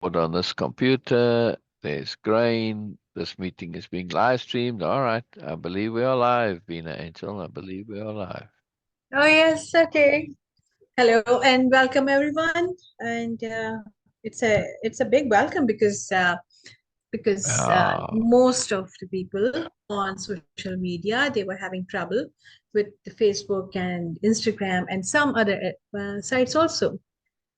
Record on this computer. There's grain. This meeting is being live streamed. All right. I believe we are live, Beena and Syl. I believe we are live. Oh, yes. Okay. Hello and welcome everyone. And it's a big welcome because most of the people on social media, they were having trouble with the Facebook and Instagram and some other sites also,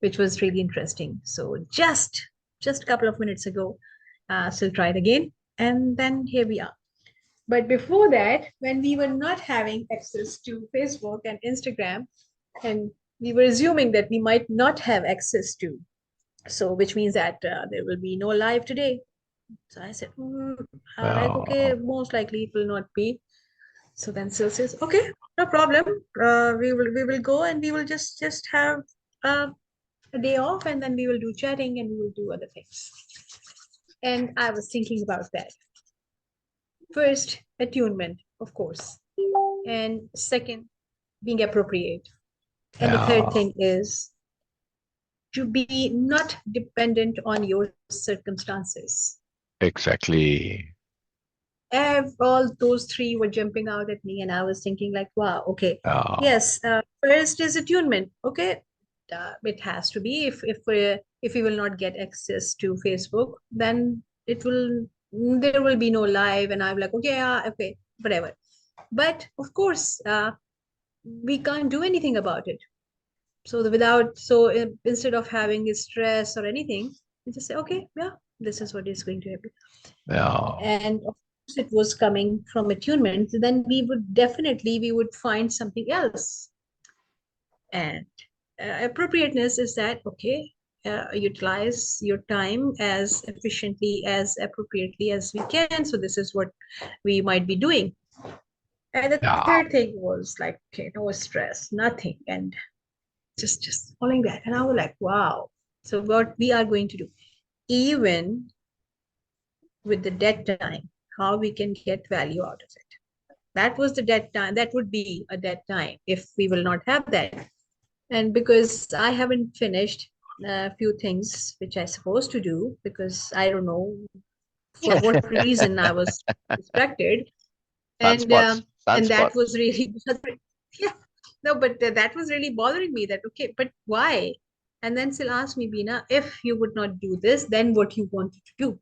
which was really interesting. So just a couple of minutes ago, still tried again, and then here we are. But before that, when we were not having access to Facebook and Instagram, and we were assuming that we might not have access to, so which means that there will be no live today. So I said, like, okay, most likely it will not be. So then Syl says, okay, no problem. We will go and we will just have uh, a day off, and then we will do chatting and we will do other things. And I was thinking about that. First, attunement, of course. And second, being appropriate. And the third thing is to be not dependent on your circumstances. Exactly. All those three were jumping out at me, and I was thinking, like, wow, okay, yes. First is attunement. Okay, it has to be. If we will not get access to Facebook, then there will be no live, and I'm like, okay, yeah, okay, whatever. But of course, we can't do anything about it. Instead of having stress or anything, we just say, okay, yeah, this is what is going to happen. And of course it was coming from attunement, then we would find something else. And appropriateness is that, okay, utilize your time as efficiently, as appropriately as we can. So this is what we might be doing. And the third thing was like, okay, no stress, nothing. And just following that. And I was like, wow. So what we are going to do, even with the dead time, how we can get value out of it. That was the dead time. That would be a dead time if we will not have that. And because I haven't finished a few things which I supposed to do, because I don't know for what reason I was distracted. And that was really yeah. No, but that was really bothering me that, okay, but why? And then Syl asked me, Beena, if you would not do this, then what you wanted to do?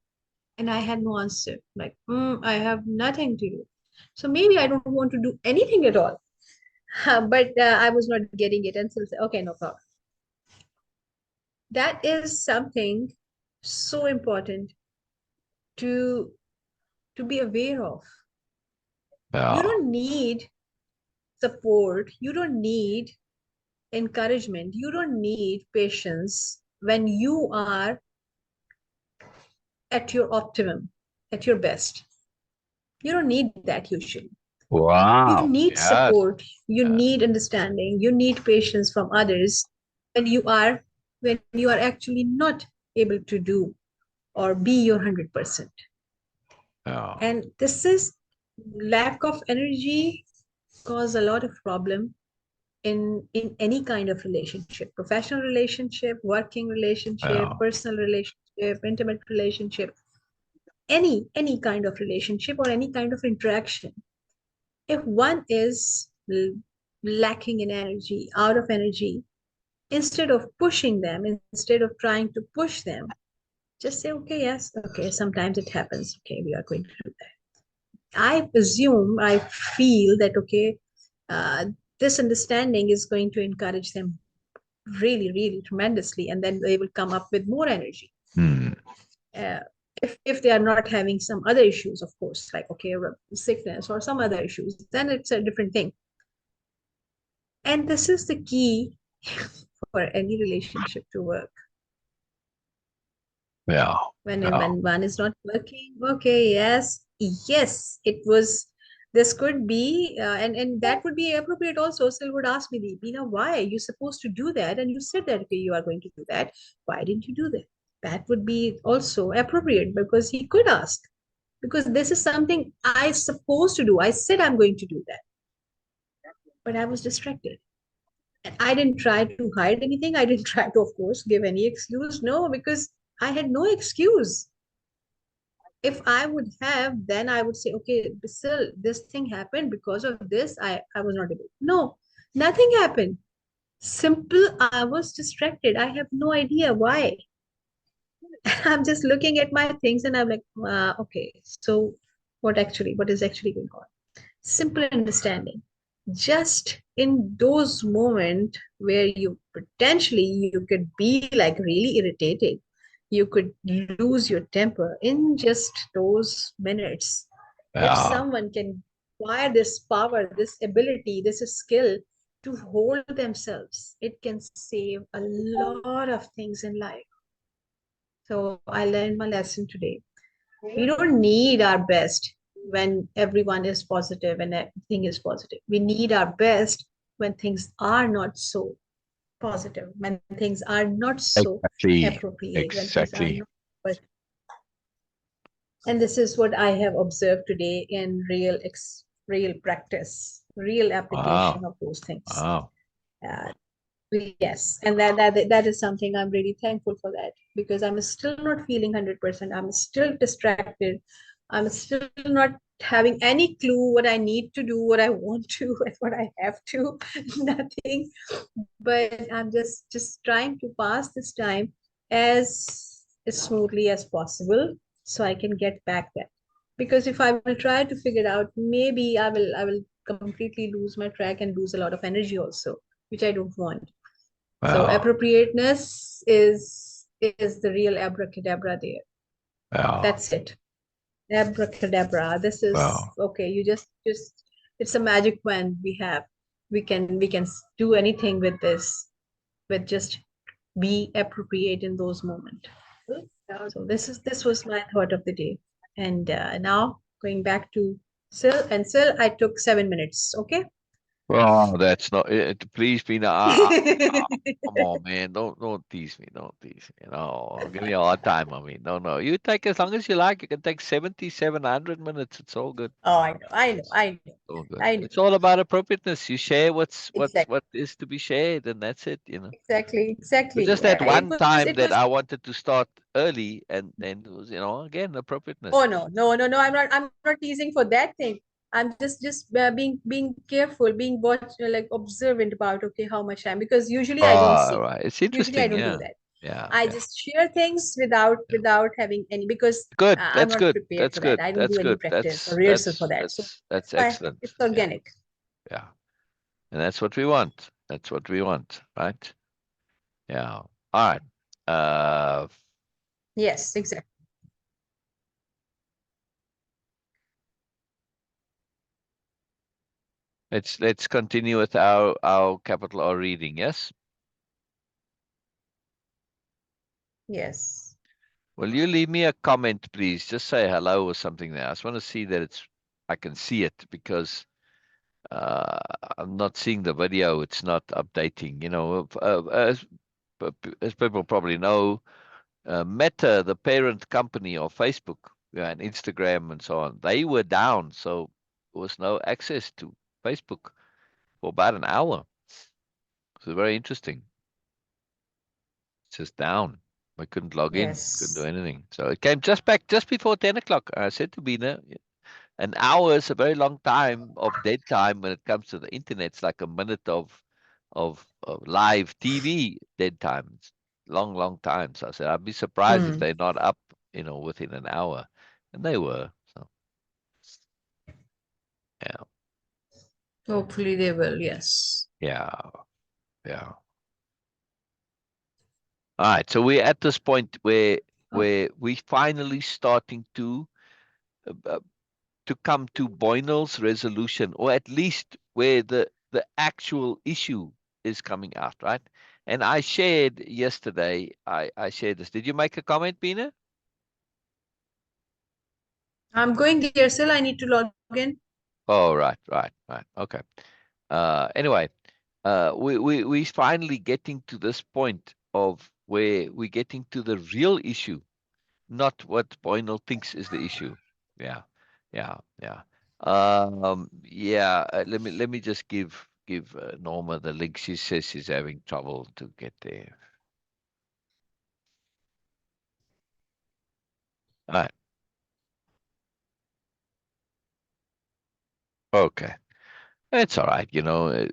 And I had no answer. Like, I have nothing to do. So maybe I don't want to do anything at all. But I was not getting it. And Syl said, okay, no problem. That is something so important to be aware of. You don't need support. You don't need encouragement. You don't need patience when you are at your optimum, at your best. You don't need that usually. You need support. You need understanding. You need patience from others when you are actually not able to do or be your 100%. And this is lack of energy cause a lot of problem in any kind of relationship, professional relationship, working relationship, personal relationship, intimate relationship, any kind of relationship or any kind of interaction. If one is lacking in energy, out of energy, instead of pushing them, instead of trying to push them, just say, okay, yes, okay, sometimes it happens, okay, we are going to do that. I feel that, okay, this understanding is going to encourage them really, really tremendously, and then they will come up with more energy. If they are not having some other issues, of course, like, okay, sickness or some other issues, then it's a different thing. And this is the key for any relationship to work. When one is not working, okay, yes, it was, this could be, and that would be appropriate also. Syl would ask me, Beena, why are you supposed to do that? And you said that, okay, you are going to do that. Why didn't you do that? That would be also appropriate, because he could ask, because this is something I supposed to do. I said I'm going to do that, but I was distracted. And I didn't try to hide anything. I didn't try to, of course, give any excuse. No, because I had no excuse. If I would have, then I would say, okay, still this thing happened because of this. I was not able. No, nothing happened. Simple, I was distracted. I have no idea why. I'm just looking at my things and I'm like, okay, so what is actually going on? Simple understanding. Just in those moments where you potentially you could be like really irritated, you could lose your temper in just those minutes. If Yeah. someone can acquire this power, this ability, this skill to hold themselves, it can save a lot of things in life. So I learned my lesson today. We don't need our best when everyone is positive and everything is positive. We need our best when things are not so positive, when things are not so Exactly. appropriate, when things are Exactly. not. But and this is what I have observed today in real practice, real application Wow. of those things. Wow. Uh, yes, and that is something I'm really thankful for, that because I'm still not feeling 100%. I'm still distracted. I'm still not having any clue what I need to do, what I want to, and what I have to. Nothing. But I'm just trying to pass this time as smoothly as possible so I can get back there. Because if I will try to figure it out, maybe I will completely lose my track and lose a lot of energy also, which I don't want. So Wow. appropriateness is the real abracadabra there. Wow. That's it. Abracadabra. This is Wow. okay. You just it's a magic wand we have. We can do anything with this, with just be appropriate in those moments. So this was my thought of the day. And now going back to Syl, and Syl, I took 7 minutes. Okay. Oh, that's not it. Please, Beena. Come on, man. Don't tease me. Don't tease me. No, give me a hard time. I mean, no. You take as long as you like. You can take 700 minutes. It's all good. Oh, I know, I know, I know, All good. I know. It's all about appropriateness. You share Exactly, what is to be shared, and that's it. You know. But exactly. just that It one was, time it that was. I wanted to start early, and then it was, again Oh appropriateness. no, no, no, no. I'm not teasing for that thing. I'm just being careful, being watch like observant about okay how much time, because usually I don't Oh, see. right. It's Usually I interesting. don't do Yeah. that. Yeah. I Yeah. just share things Yeah. without having any, because Good. I'm That's not good. prepared That's for that. good. I don't That's do any good. practice or That's rehearsal that's for that. So that's that's that's why excellent. it's Yeah. organic. Yeah. And that's what we want. That's what we want, right? Yeah. All right. Uh, Yes, exactly. let's continue with our capital R reading. Yes. Yes. Will you leave me a comment, please? Just say hello or something there. I just want to see that I can see it because uh, I'm not seeing the video. It's not updating. As people probably know, Meta, the parent company of Facebook, and Instagram and so on, they were down. So there was no access to Facebook for about an hour. So very interesting. It's just down. I couldn't log in, couldn't do Yes. anything. So it came just back just before 10 o'clock. I said to Beena, an hour is a very long time of dead time when it comes to the internet. It's like a minute of live TV dead time. It's long time. So I said, I'd be surprised if Hmm. they're not up, within an hour. And they were. So yeah, Hopefully they will. Yes. yeah, yeah. All right. So we're at this point where Oh, we finally starting uh, to come to Boynal's resolution, or at least where the actual issue is coming out, right? And I shared yesterday, I shared this. Did you make a comment, Beena? I'm going there. Still, I need to log in. Oh, right. Okay. Anyway, we finally getting to this point of where we're getting to the real issue, not what Boynal thinks is the issue. Yeah, yeah. Yeah. Let me just give Norma the link. She says she's having trouble to get there. All right. Okay. It's all right.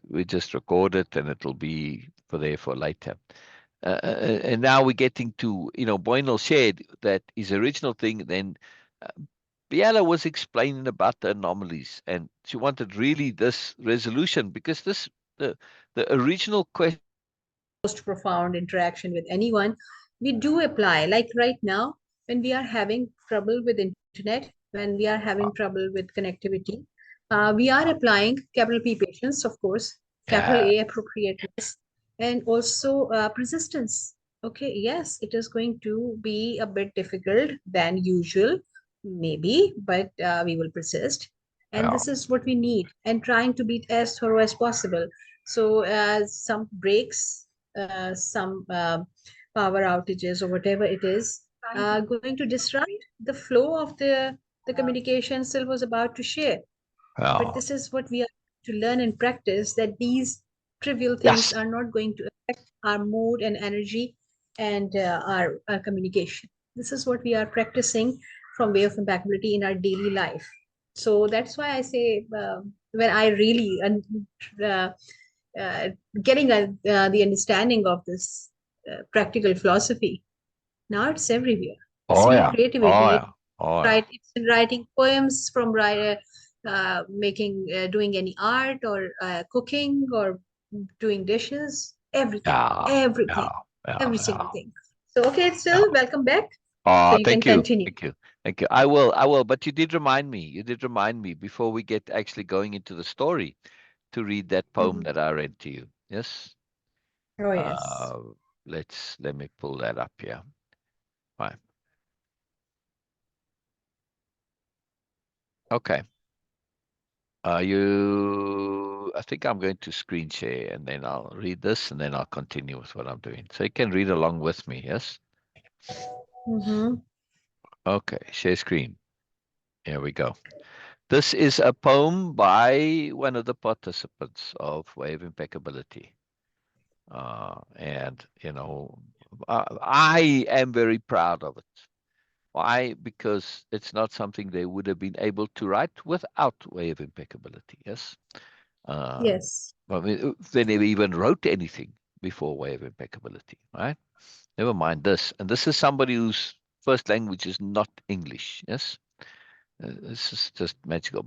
We just record it and it'll be for there for later. And now we're getting to, Boynal shared that his original thing. Then uh, Biella was explaining about the anomalies, and she wanted really this resolution because the original question. Most profound interaction with anyone, we do apply. Like right now, when we are having trouble with internet, when we are having trouble with connectivity, we are applying capital P patience, of course, capital Yeah, A appropriateness, and also persistence. Okay, yes, it is going to be a bit difficult than usual, maybe, but we will persist. And yeah, this is what we need, and trying to be as thorough as possible. So, some breaks, some power outages, or whatever it is, going to disrupt the flow of the communication Syl was about to share. But yeah. this is what we are to learn and practice, that these trivial things Yes. are not going to affect our mood and energy and our communication. This is what we are practicing from way of impeccability in our daily life. So that's why I say, when I really uh, uh, getting the understanding of this practical philosophy, now it's everywhere. It's Oh in your yeah. Oh creativity. yeah. Oh yeah. Right, it's in writing poems, from writer, making, doing any art, or cooking, or doing dishes, everything, Yeah. everything, Yeah. Yeah. every Yeah. single thing. So okay, it's Yeah. still welcome back. So Oh, you can thank you. continue. Thank you. Thank you. I will. I will. But you did remind me. You did remind me before we get actually going into the story to read that poem Mhm. that I read to you. Yes. Oh yes. Uh, let me pull that up here. Right. Okay. I think I'm going to screen share and then I'll read this and then I'll continue with what I'm doing. So you can read along with me. Yes. Mm-hmm. Okay. Share screen. Here we go. This is a poem by one of the participants of Way of Impeccability. And, I am very proud of it. Why? Because it's not something they would have been able to write without Way of Impeccability. Yes. Uh, Yes. I mean, they never even wrote anything before Way of Impeccability, right? Never mind this. And this is somebody whose first language is not English. Yes. This is just magical.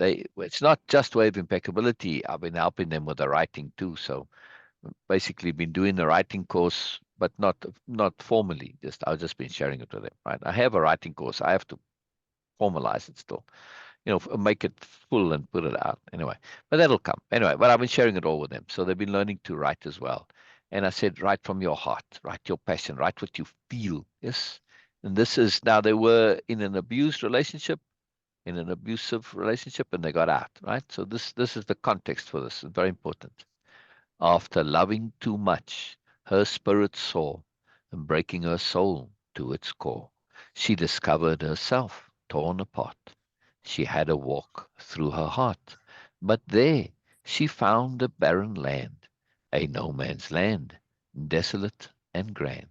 It's not just Way of Impeccability. I've been helping them with the writing too. So basically been doing the writing course, but not formally. I've just been sharing it with them. Right. I have a writing course. I have to formalize it still. Make it full and put it out anyway. But that'll come anyway. But I've been sharing it all with them, so they've been learning to write as well. And I said, write from your heart, write your passion, write what you feel. Yes. And this is now they were in an abused relationship, in an abusive relationship, and they got out. Right. So this is the context for this. It's very important. After loving too much, her spirit sore, and breaking her soul to its core, she discovered herself torn apart. She had a walk through her heart, but there she found a barren land, a no man's land, desolate and grand.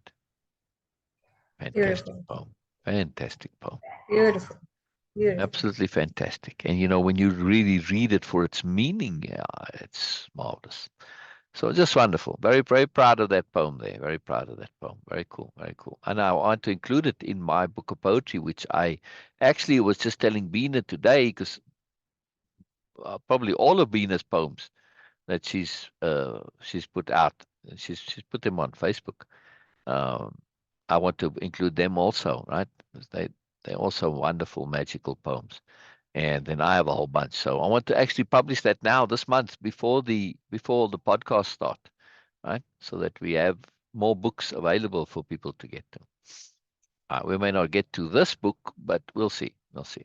Fantastic Beautiful. poem. Fantastic poem. Beautiful. Beautiful. Absolutely fantastic. And when you really read it for its meaning, yeah, it's marvelous. So just wonderful. Very, very proud of that poem there. Very proud of that poem. Very cool. Very cool. And I want to include it in my book of poetry, which I actually was just telling Beena today, because probably all of Beena's poems that she's put out, she's put them on Facebook. Um, I want to include them also, right? 'Cause they're also wonderful, magical poems. And then I have a whole bunch. So I want to actually publish that now this month before the podcast start, right? So that we have more books available for people to get to. We may not get to this book, but we'll see. We'll see.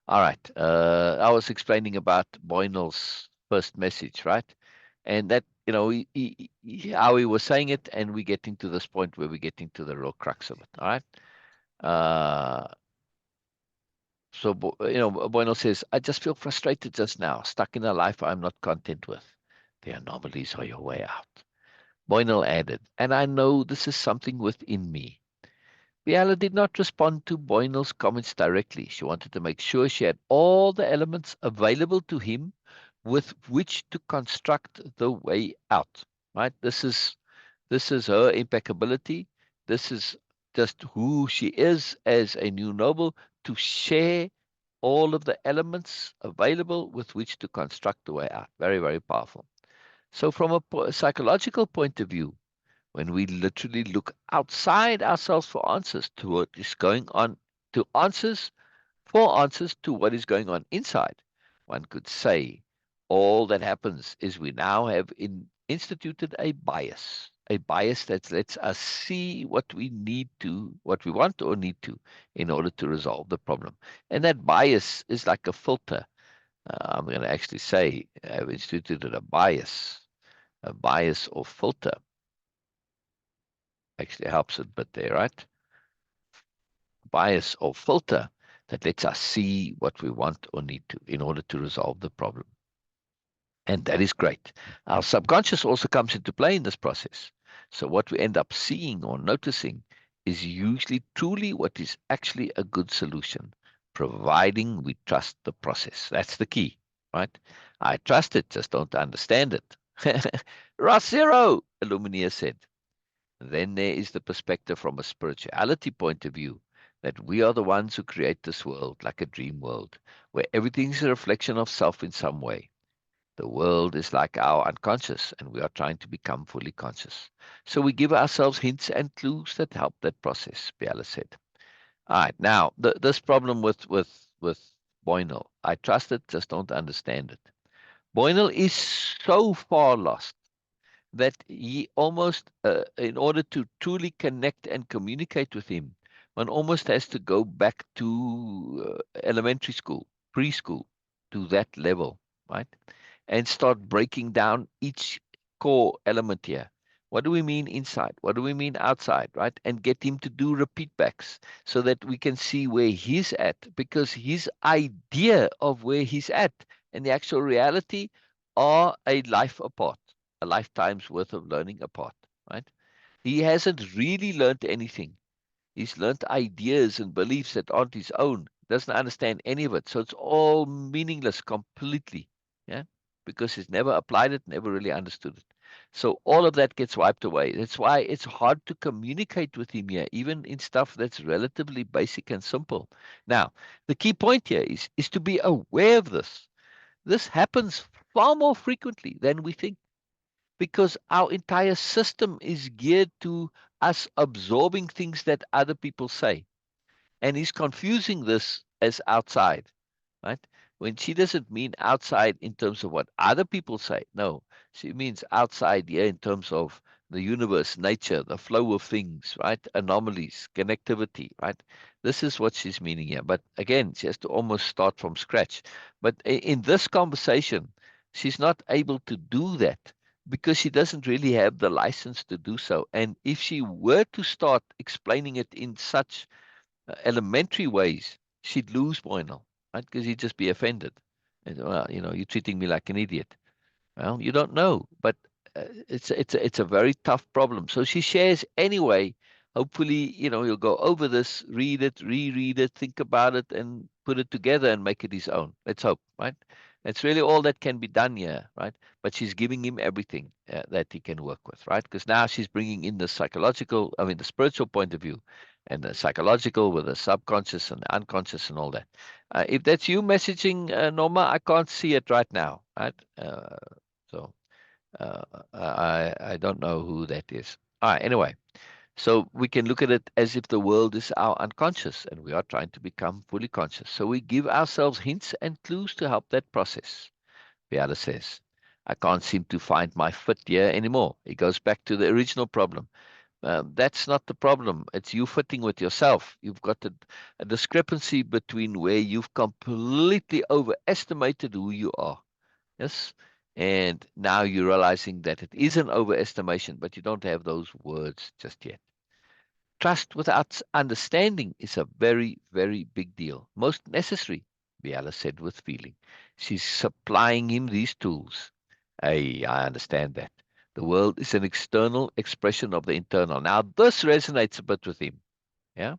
All right. I was explaining about Boynal's first message, right? And that, how he was saying it, and we're getting to this point where we're getting to the real crux of it. All right. Uh, so, Boynal says, I just feel frustrated just now, stuck in a life I'm not content with. The anomalies are your way out. Boynal added, and I know this is something within me. Biella did not respond to Boynal's comments directly. She wanted to make sure she had all the elements available to him with which to construct the way out. Right? This is her impeccability. This is just who she is as a new noble, to share all of the elements available with which to construct the way out. Very, very powerful. So, from a psychological point of view, when we literally look outside ourselves for answers to what is going on, to answers, for answers to what is going on inside, one could say all that happens is we now have instituted a bias that lets us see what we need to, what we want or need to, in order to resolve the problem. And that bias is like a filter. I'm going to actually say I've instituted a bias or filter. Actually helps it, but there, right? Bias or filter that lets us see what we want or need to in order to resolve the problem. And that is great. Our subconscious also comes into play in this process. So what we end up seeing or noticing is usually truly what is actually a good solution, providing we trust the process. That's the key, right? I trust it, just don't understand it. Ross Zero, Illumina said. Then there is the perspective from a spirituality point of view, that we are the ones who create this world like a dream world, where everything is a reflection of self in some way. The world is like our unconscious, and we are trying to become fully conscious. So we give ourselves hints and clues that help that process, Biella said. All right, now, this problem with Boynal, I trust it, just don't understand it. Boynal is so far lost that he almost, in order to truly connect and communicate with him, one almost has to go back to elementary school, preschool, to that level, right? And start breaking down each core element here. What do we mean inside? What do we mean outside, right? And get him to do repeat backs so that we can see where he's at, because his idea of where he's at and the actual reality are a life apart, a lifetime's worth of learning apart, right? He hasn't really learned anything. He's learned ideas and beliefs that aren't his own. Doesn't understand any of it. So it's all meaningless completely. Yeah. Because he's never applied it, never really understood it. So all of that gets wiped away. That's why it's hard to communicate with him here, even in stuff that's relatively basic and simple. Now, the key point here is to be aware of this. This happens far more frequently than we think, because our entire system is geared to us absorbing things that other people say. And he's confusing this as outside, right? When she doesn't mean outside in terms of what other people say. No, she means outside here in terms of the universe, nature, the flow of things, right? Anomalies, connectivity, right? This is what she's meaning here. But again, she has to almost start from scratch. But in this conversation, she's not able to do that because she doesn't really have the license to do so. And if she were to start explaining it in such elementary ways, she'd lose Boynal, right? Because he'd just be offended. And, well, you're treating me like an idiot. Well, you don't know, but it's a very tough problem. So she shares anyway. Hopefully, you'll go over this, read it, reread it, think about it, and put it together and make it his own. Let's hope, right? That's really all that can be done here, right? But she's giving him everything that he can work with, right? Because now she's bringing in the psychological, I mean, the spiritual point of view, and the psychological with the subconscious and the unconscious and all that. If that's you messaging, Norma, I can't see it right now, right? So I don't know who that is. All right, anyway, so we can look at it as if the world is our unconscious and we are trying to become fully conscious. So we give ourselves hints and clues to help that process. Biala says, I can't seem to find my fit here anymore. He goes back to the original problem. That's not the problem. It's you fitting with yourself. You've got a discrepancy between where you've completely overestimated who you are. Yes. And now you're realizing that it is an overestimation, but you don't have those words just yet. Trust without understanding is a very, very big deal. Most necessary, Biala said with feeling. She's supplying him these tools. Hey, I understand that. The world is an external expression of the internal. Now, this resonates a bit with him. Yeah.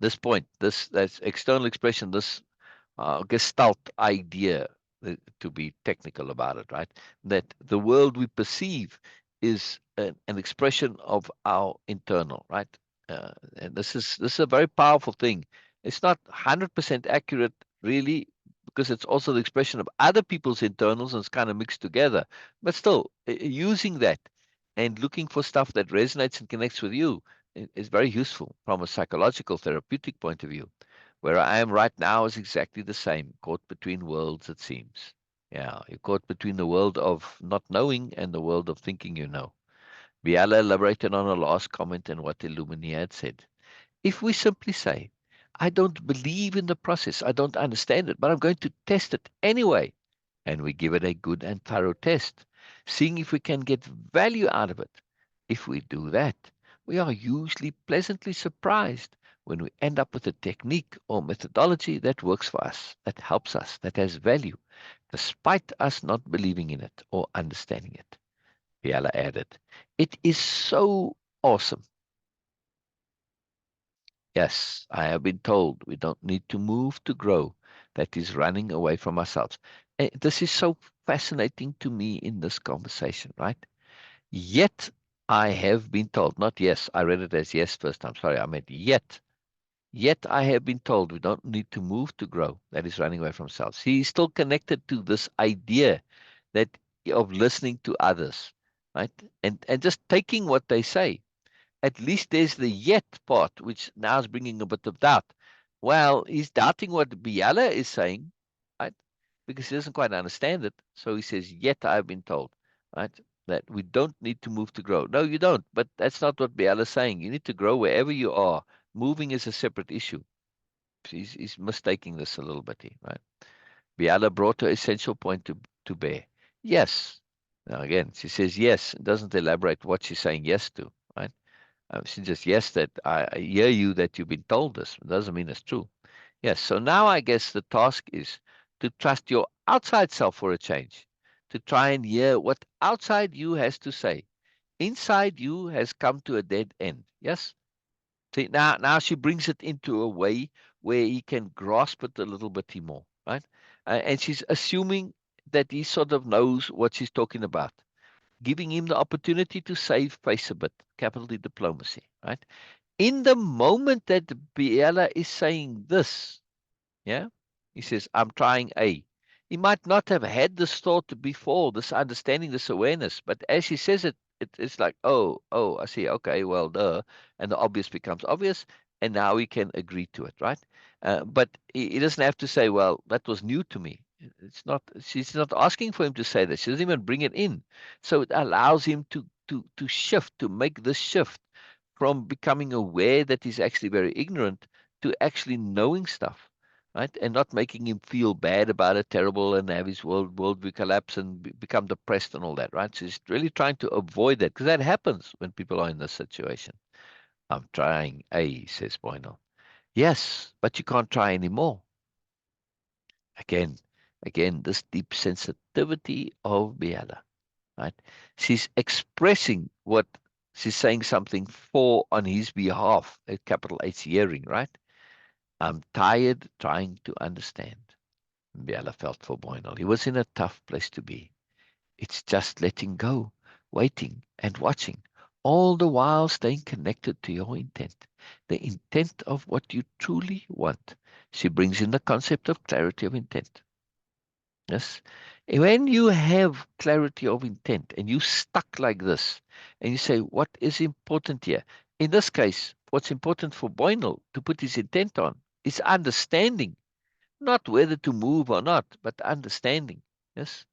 This point, that's external expression, this gestalt idea, to be technical about it, right? That the world we perceive is an expression of our internal, right? And this is a very powerful thing. It's not 100% accurate, really, because it's also the expression of other people's internals and it's kind of mixed together. But still, using that and looking for stuff that resonates and connects with you is very useful from a psychological therapeutic point of view. Where I am right now is exactly the same, caught between worlds, it seems. Yeah, you're caught between the world of not knowing and the world of thinking you know. Biala elaborated on a last comment and what Illumini had said. If we simply say, I don't believe in the process, I don't understand it, but I'm going to test it anyway, and we give it a good and thorough test, seeing if we can get value out of it. If we do that, we are usually pleasantly surprised when we end up with a technique or methodology that works for us, that helps us, that has value, despite us not believing in it or understanding it. Fiala added, it is so awesome. Yes, I have been told we don't need to move to grow. That is running away from ourselves. This is so fascinating to me in this conversation, right? Yet I have been told, not yes, I read it as yes first time. Sorry, I meant yet I have been told we don't need to move to grow. That is running away from self. He is still connected to this idea that of listening to others, right? And just taking what they say. At least there's the yet part, which now is bringing a bit of doubt. Well, he's doubting what Biala is saying, right? Because he doesn't quite understand it. So he says, yet I've been told, right? That we don't need to move to grow. No, you don't. But that's not what Biala is saying. You need to grow wherever you are. Moving is a separate issue. He's mistaking this a little bit, right? Biala brought her essential point to bear. Yes. Now again, she says yes. It doesn't elaborate what she's saying yes to, right? She just, yes, that I hear you that you've been told this. It doesn't mean it's true. Yes. So now I guess the task is to trust your outside self for a change, to try and hear what outside you has to say. Inside you has come to a dead end. Yes. See, now she brings it into a way where he can grasp it a little bit more, right? And she's assuming that he sort of knows what she's talking about, giving him the opportunity to save face a bit, capital D diplomacy, right? In the moment that Biela is saying this, yeah, he says, I'm trying A. He might not have had this thought before, this understanding, this awareness, but as he says it, it's like, oh, I see, okay, well, duh. And the obvious becomes obvious, and now we can agree to it, right? But he doesn't have to say, well, that was new to me. It's not, she's not asking for him to say that. She doesn't even bring it in. So it allows him to shift, to make this shift from becoming aware that he's actually very ignorant to actually knowing stuff, right? And not making him feel bad about it, terrible, and have his worldview collapse and become depressed and all that, right? So he's really trying to avoid that because that happens when people are in this situation. I'm trying A, says Boynal. Yes, but you can't try anymore. Again, this deep sensitivity of Biala, right? She's expressing what she's saying something for on his behalf, a capital H hearing, right? I'm tired trying to understand. Biala felt for Boynal. He was in a tough place to be. It's just letting go, waiting and watching, all the while staying connected to your intent, the intent of what you truly want. She brings in the concept of clarity of intent. Yes. When you have clarity of intent and you stuck like this and you say, what is important here? In this case, what's important for Boynal to put his intent on is understanding, not whether to move or not, but understanding. Yes.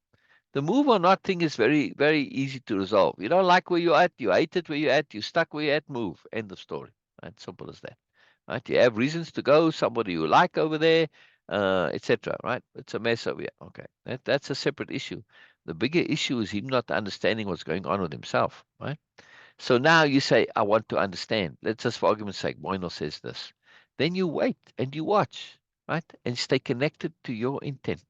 The move or not thing is very, very easy to resolve. You don't like where you're at, you hate it where you're at, you stuck where you're at, move. End of story. Right? Simple as that. Right? You have reasons to go, somebody you like over there, etc. Right? It's a mess over here. Okay. That's a separate issue. The bigger issue is him not understanding what's going on with himself. Right? So now you say, I want to understand. Let's just, for argument's sake, Moino says this. Then you wait and you watch, right? And stay connected to your intent.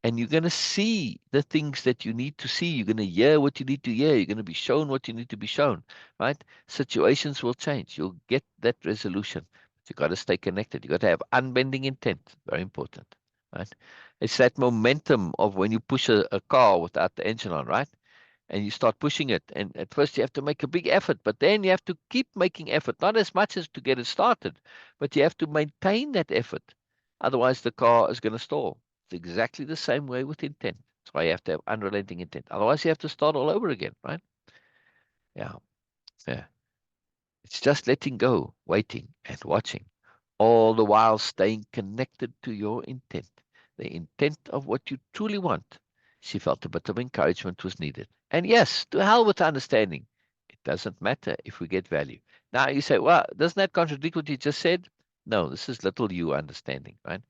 And you're going to see the things that you need to see. You're going to hear what you need to hear. You're going to be shown what you need to be shown, right? Situations will change. You'll get that resolution. But you got to stay connected. You got to have unbending intent. Very important, right? It's that momentum of when you push a car without the engine on, right? And you start pushing it. And at first you have to make a big effort, but then you have to keep making effort, not as much as to get it started, but you have to maintain that effort. Otherwise, the car is going to stall. It's exactly the same way with intent. That's why you have to have unrelenting intent. Otherwise, you have to start all over again, right? Yeah. Yeah. It's just letting go, waiting, and watching, all the while staying connected to your intent, the intent of what you truly want. She felt a bit of encouragement was needed. And yes, to hell with understanding. It doesn't matter if we get value. Now you say, well, doesn't that contradict what you just said? No, this is little you understanding, right?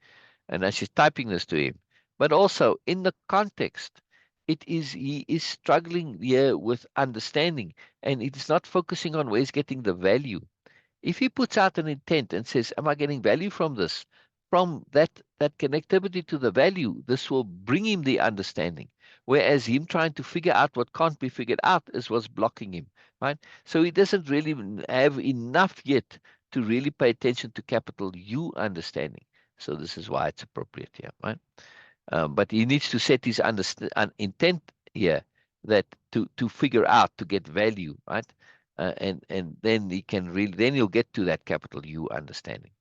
And as she's typing this to him. But also in the context, it is he is struggling here with understanding, and it is not focusing on where he's getting the value. If he puts out an intent and says, am I getting value from this? From that connectivity to the value, this will bring him the understanding. Whereas him trying to figure out what can't be figured out is what's blocking him, right? So he doesn't really have enough yet to really pay attention to capital U understanding. So this is why it's appropriate here, right? But he needs to set his intent here that to figure out to get value, right? And then he can really then you'll get to that capital U understanding.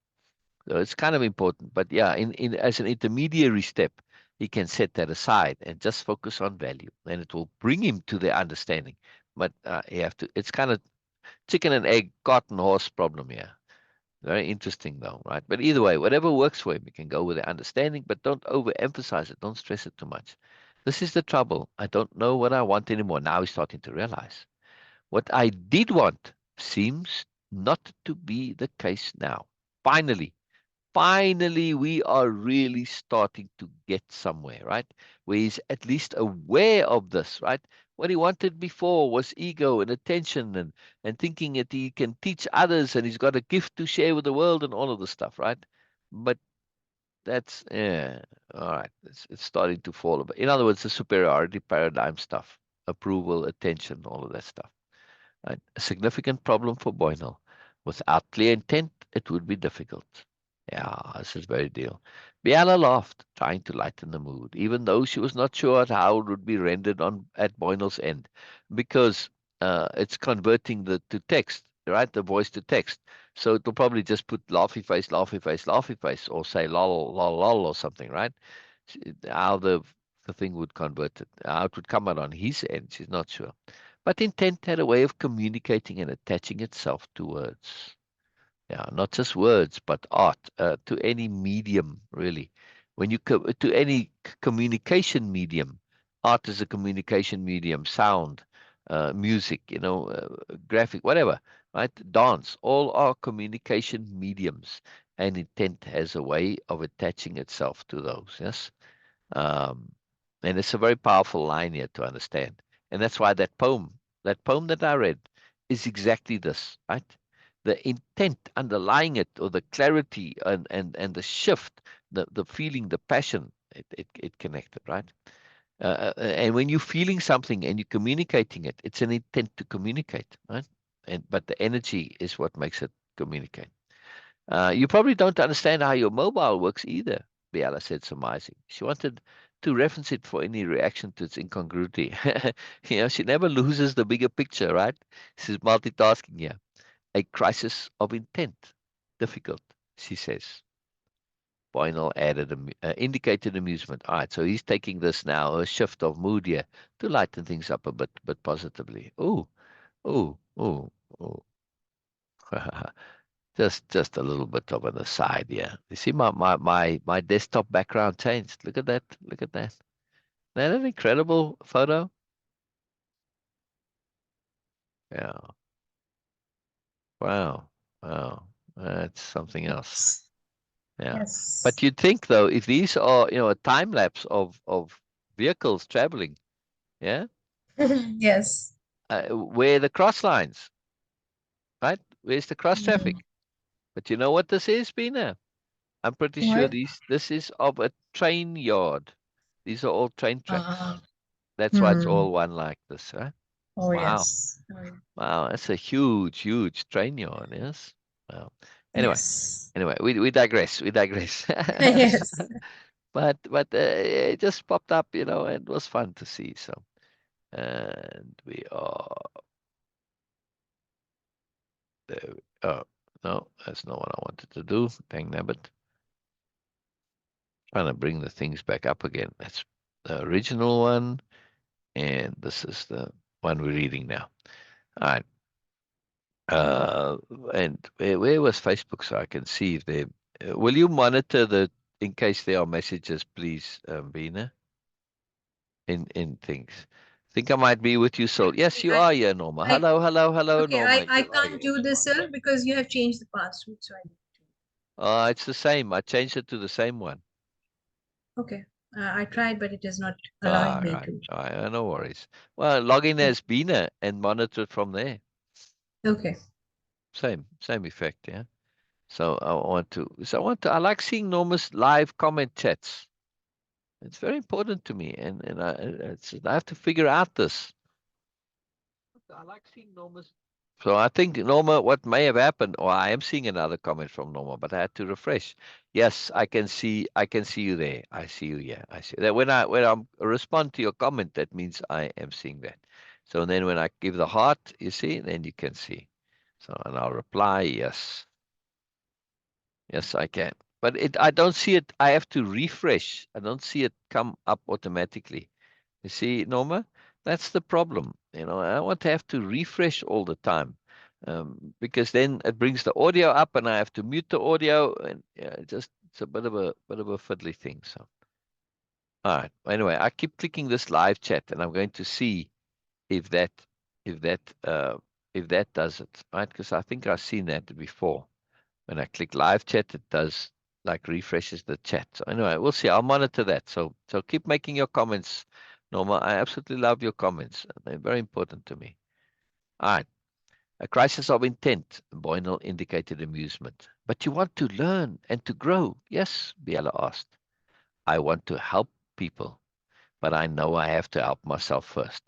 So it's kind of important. But yeah, in as an intermediary step, he can set that aside and just focus on value, and it will bring him to the understanding. But you have to. It's kind of chicken and egg, cart and horse problem here. Very interesting, though, right? But either way, whatever works for him, you can go with the understanding, but don't overemphasize it. Don't stress it too much. This is the trouble. I don't know what I want anymore. Now he's starting to realize what I did want seems not to be the case now. Finally, finally, we are really starting to get somewhere, right? Where he's at least aware of this, right? What he wanted before was ego and attention and thinking that he can teach others and he's got a gift to share with the world and all of this stuff, right? But that's, yeah, all right. It's starting to fall. In other words, the superiority paradigm stuff, approval, attention, all of that stuff. Right? A significant problem for Boynal. Without clear intent, it would be difficult. Yeah, this is very deal. Biella laughed, trying to lighten the mood, even though she was not sure how it would be rendered on at Boynal's end, because it's converting the to text, right? The voice to text. So it'll probably just put laughy face, laughy face, laughy face, or say lol, lol, lol, or something, right? How the thing would convert it, how it would come out on his end, she's not sure. But intent had a way of communicating and attaching itself to words. Yeah, not just words, but art, to any medium, really. When you to any communication medium, art is a communication medium, sound, music, graphic, whatever, right? Dance, all are communication mediums, and intent has a way of attaching itself to those. Yes. Um, and it's a very powerful line here to understand. And that's why that poem that I read is exactly this, right? The intent underlying it, or the clarity and the shift, the feeling, the passion, it connected, right? And when you're feeling something and you're communicating it, it's an intent to communicate, right? But the energy is what makes it communicate. You probably don't understand how your mobile works either, Biala said, surmising. She wanted to reference it for any reaction to its incongruity. She never loses the bigger picture, right? She's multitasking here. A crisis of intent. Difficult, she says. Boynal added, indicated amusement. All right, so he's taking this now, a shift of mood here, to lighten things up a bit positively. Oh, oh, oh, oh. Just a little bit of an aside, yeah. You see my desktop background changed. Look at that. Look at that. Isn't that an incredible photo? Yeah. Wow. Wow. That's something else. Yes. Yeah. But Yes. you'd think though, if these are, a time lapse of vehicles traveling, yeah, Yes. where the cross lines, right? Where's the cross Mm. traffic? But you know what this is, Beena? I'm pretty sure What? this is of a train yard. These are all train tracks. Uh, That's why it's all one like this, right? oh, Wow. yes. Oh, yeah. Wow, that's a huge, huge train you're on, yes? Wow. Anyway, Yes. we digress. We digress. Yes. But it just popped up, and it was fun to see. So, and we are there. Oh, no, that's not what I wanted to do. Dang nabbit. Trying to bring the things back up again. That's the original one, and this is the one we're reading now. All right. Uh, and where was Facebook so I can see if they. Will you monitor in case there are messages, please, Beena, in things? Think I might be with you, Syl. Yes, you I, are here, Norma. I, Hello, hello, hello, okay, Norma. I You are can't here. do this, sir, because you have changed the password. So It's the same. I changed it to the same one. okay. I tried, but it is not allowing All me right. to. All right. No worries. Well, log in as Beena and monitor it from there. Okay. Same effect, yeah. So I like seeing Norma's live comment chats. It's very important to me, and I have to figure out this. I like seeing Norma's. So I think Norma, what may have happened, or I am seeing another comment from Norma, but I had to refresh. Yes, I can see you there. I see you. Yeah, I see that. When I respond to your comment, that means I am seeing that. So then when I give the heart, you see, then you can see. So and I'll reply yes. Yes, I can. But I don't see it. I have to refresh. I don't see it come up automatically. You see, Norma, that's the problem. I want to have to refresh all the time, because then it brings the audio up, and I have to mute the audio, and yeah, it's a bit of a fiddly thing. So, all right. Anyway, I keep clicking this live chat, and I'm going to see if that if that uh, if that does it, right? Because I think I've seen that before. When I click live chat, it does like refreshes the chat. So anyway, we'll see. I'll monitor that. So keep making your comments, Norma. I absolutely love your comments. They're very important to me. All right. A crisis of intent. Boynal indicated amusement. But you want to learn and to grow. Yes, Biella asked. I want to help people, but I know I have to help myself first.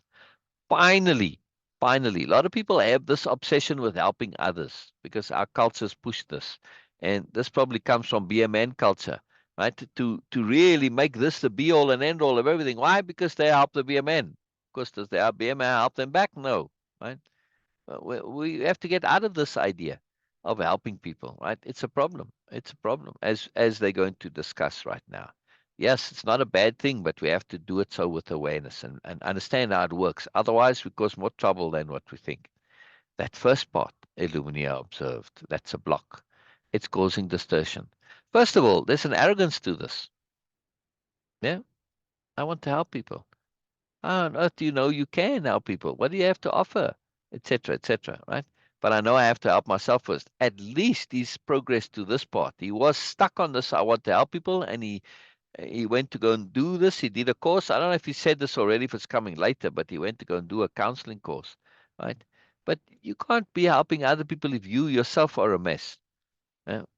Finally, finally, a lot of people have this obsession with helping others because our cultures push this. And this probably comes from BMN culture, right? To really make this the be all and end all of everything. Why? Because they help the BMN. Of course, does the BMN help them back? No, right? We have to get out of this idea of helping people, right? It's a problem. It's a problem, as they're going to discuss right now. Yes, it's not a bad thing, but we have to do it so with awareness and understand how it works. Otherwise, we cause more trouble than what we think. That first part, Illumina observed, that's a block. It's causing distortion. First of all, there's an arrogance to this. Yeah, I want to help people. How on earth do you know you can help people? What do you have to offer? Etc., etc., right? But I know I have to help myself first. At least he's progressed to this part. He was stuck on this. I want to help people, and he went to go and do this. He did a course. I don't know if he said this already, if it's coming later, but he went to go and do a counseling course, right? But you can't be helping other people if you yourself are a mess.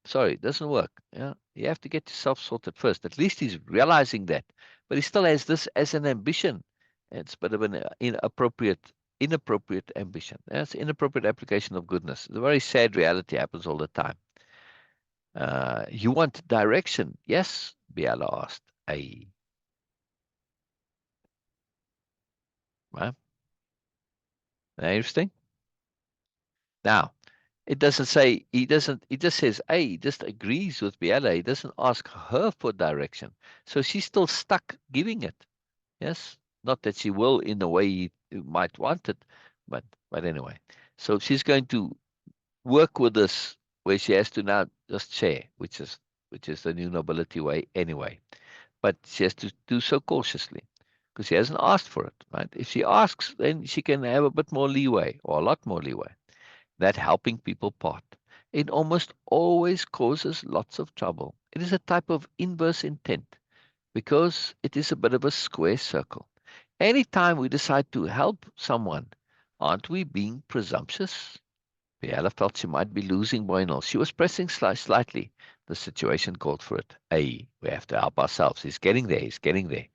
Sorry, it doesn't work. Yeah, you have to get yourself sorted first. At least he's realizing that, but he still has this as an ambition. It's a bit of an inappropriate ambition. That's inappropriate application of goodness. The very sad reality happens all the time. You want direction? Yes, Biala asked. Hey, right? Interesting. Now, it doesn't say he doesn't. It just says, "Hey," he just agrees with Biala. He doesn't ask her for direction, so she's still stuck giving it. Yes, not that she will in the way you might want it, but anyway. So she's going to work with this where she has to now just share, which is the new nobility way anyway. But she has to do so cautiously because she hasn't asked for it, right? If she asks, then she can have a bit more leeway or a lot more leeway. That helping people part. It almost always causes lots of trouble. It is a type of inverse intent because it is a bit of a square circle. Anytime we decide to help someone, aren't we being presumptuous? Biella felt she might be losing Boynal. She was pressing slightly. The situation called for it. Hey, we have to help ourselves. He's getting there. He's getting there.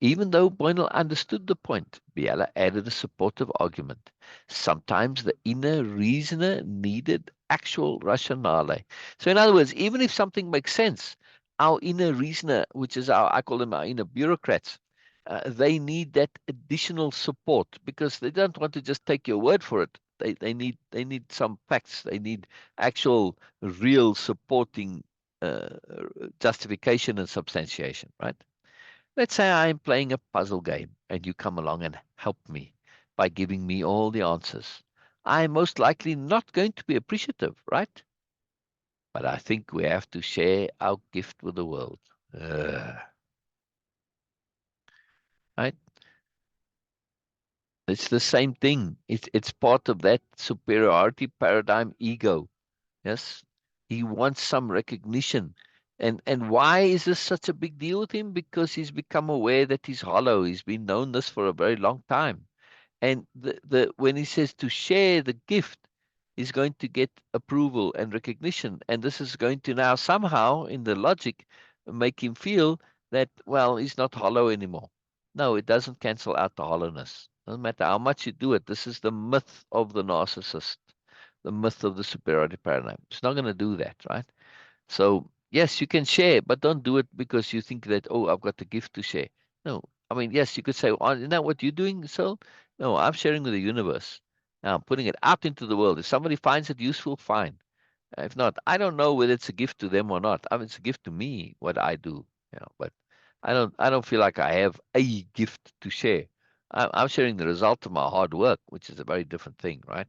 Even though Boynal understood the point, Biella added a supportive argument. Sometimes the inner reasoner needed actual rationale. So in other words, even if something makes sense, our inner reasoner, which is I call them our inner bureaucrats, they need that additional support because they don't want to just take your word for it. They need some facts. They need actual, real supporting justification and substantiation, right? Let's say I'm playing a puzzle game and you come along and help me by giving me all the answers. I'm most likely not going to be appreciative, right? But I think we have to share our gift with the world. Ugh, right? It's the same thing. It's part of that superiority paradigm ego. Yes. He wants some recognition. And why is this such a big deal with him? Because he's become aware that he's hollow. He's been known this for a very long time. And when he says to share the gift, he's going to get approval and recognition. And this is going to now somehow, in the logic, make him feel that, well, he's not hollow anymore. No, it doesn't cancel out the hollowness. Doesn't matter how much you do it. This is the myth of the narcissist, the myth of the superiority paradigm. It's not going to do that, right? So yes, you can share, but don't do it because you think that, oh, I've got the gift to share. No, I mean, yes, you could say, oh, isn't that what you're doing, Syl? No, I'm sharing with the universe. Now I'm putting it out into the world. If somebody finds it useful, fine. If not, I don't know whether it's a gift to them or not. I mean, it's a gift to me what I do, but I don't feel like I have a gift to share. I'm sharing the result of my hard work, which is a very different thing, right?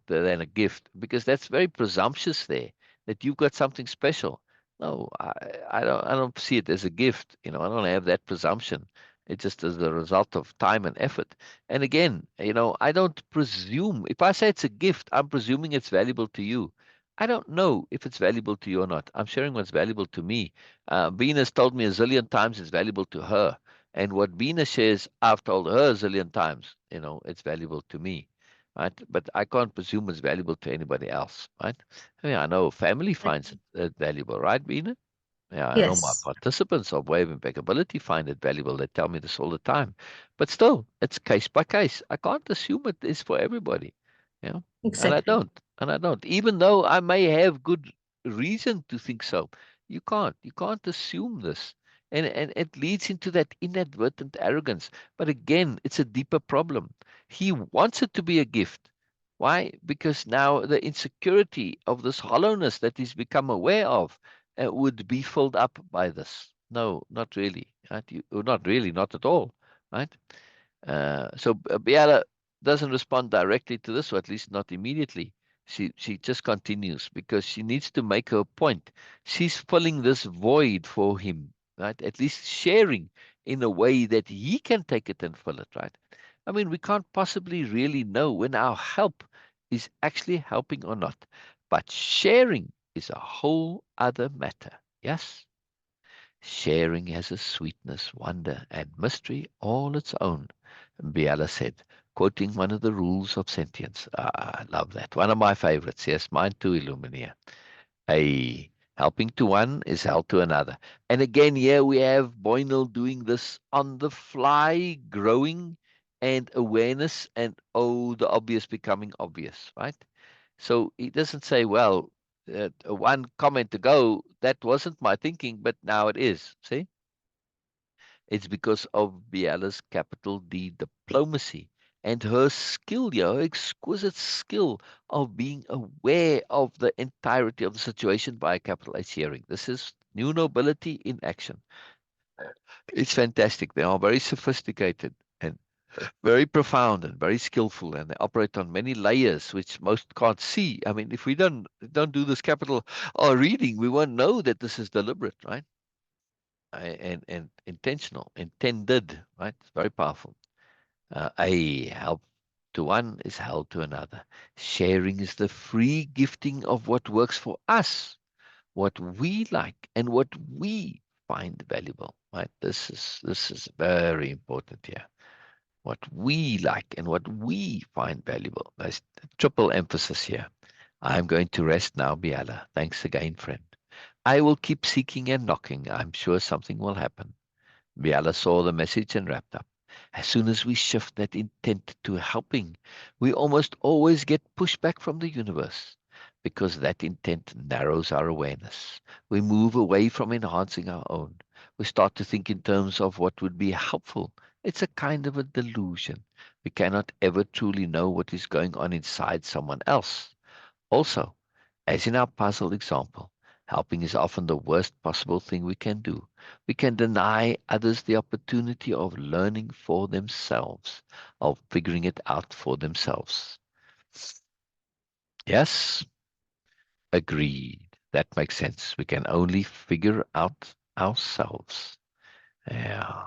Than a gift, because that's very presumptuous there that you've got something special. No, I don't see it as a gift. I don't have that presumption. It just is the result of time and effort. And again, I don't presume. If I say it's a gift, I'm presuming it's valuable to you. I don't know if it's valuable to you or not. I'm sharing what's valuable to me. Beena's told me a zillion times it's valuable to her. And what Beena shares, I've told her a zillion times, it's valuable to me. Right? But I can't presume it's valuable to anybody else, right? I mean, I know family finds Exactly. it valuable, right, Beena? Yeah, I know my Yes, participants of Way-of-Impeccability find it valuable. They tell me this all the time. But still, it's case by case. I can't assume it is for everybody. You know, and I exactly. don't. And I don't. Even though I may have good reason to think so, you can't. You can't assume this. And it leads into that inadvertent arrogance. But again, it's a deeper problem. He wants it to be a gift. Why? Because now the insecurity of this hollowness that he's become aware of would be filled up by this. No, not really. Right? Not really, not at all. Right? So Biala doesn't respond directly to this, or at least not immediately. She just continues because she needs to make her point. She's filling this void for him, right? At least sharing in a way that he can take it and fill it, right? I mean, we can't possibly really know when our help is actually helping or not. But sharing is a whole other matter. Yes? Sharing has a sweetness, wonder, and mystery all its own, Biala said, quoting one of the rules of sentience. I love that. One of my favorites. Yes, mine too, Illumina. A helping to one is help to another. And again, here we have Boynal doing this on the fly, growing and awareness, and oh, the obvious becoming obvious, right? So he doesn't say, well, one comment ago, that wasn't my thinking, but now it is. See? It's because of Biala's capital D diplomacy and her skill, her exquisite skill of being aware of the entirety of the situation by a capital H hearing. This is new nobility in action. It's fantastic. They are very sophisticated and very profound and very skillful, and they operate on many layers which most can't see. I mean, if we don't do this capital or reading, we won't know that this is deliberate, right? And intentional, intended, right? It's very powerful. A help to one is help to another. Sharing is the free gifting of what works for us, what we like, and what we find valuable. Right? This is very important here. What we like and what we find valuable. There's triple emphasis here. I'm going to rest now, Biala. Thanks again, friend. I will keep seeking and knocking. I'm sure something will happen. Biella saw the message and wrapped up. As soon as we shift that intent to helping, we almost always get pushback from the universe because that intent narrows our awareness. We move away from enhancing our own. We start to think in terms of what would be helpful. It's a kind of a delusion. We cannot ever truly know what is going on inside someone else. Also, as in our puzzle example, helping is often the worst possible thing we can do. We can deny others the opportunity of learning for themselves, of figuring it out for themselves. Yes, agreed. That makes sense. We can only figure out ourselves. Yeah.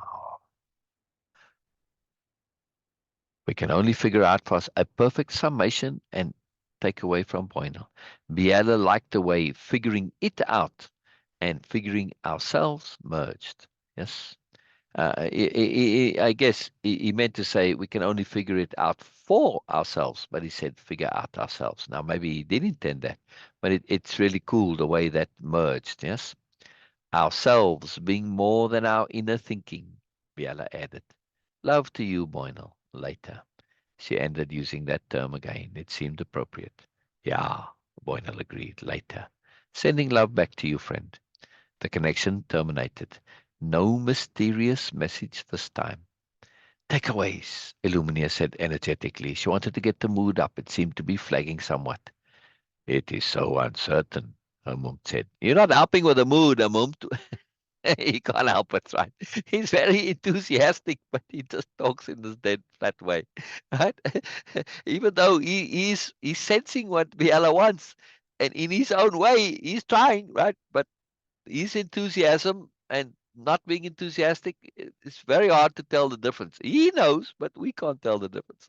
We can only figure out for us a perfect summation and takeaway from Boynal. Biella liked the way figuring it out and figuring ourselves merged. Yes. I guess he meant to say we can only figure it out for ourselves, but he said figure out ourselves. Now, maybe he did intend that, but it's really cool the way that merged. Yes. Ourselves being more than our inner thinking, Biella added. Love to you, Boynal, later. She ended using that term again. It seemed appropriate. Yeah, Boynal agreed later. Sending love back to you, friend. The connection terminated. No mysterious message this time. Takeaways, Illuminia said energetically. She wanted to get the mood up. It seemed to be flagging somewhat. It is so uncertain, Mum said. You're not helping with the mood, Mum. He can't help it, right? He's very enthusiastic, but he just talks in this dead flat way, right? Even though he's sensing what Biella wants, and in his own way, he's trying, right? But his enthusiasm and not being enthusiastic, it's very hard to tell the difference. He knows, but we can't tell the difference.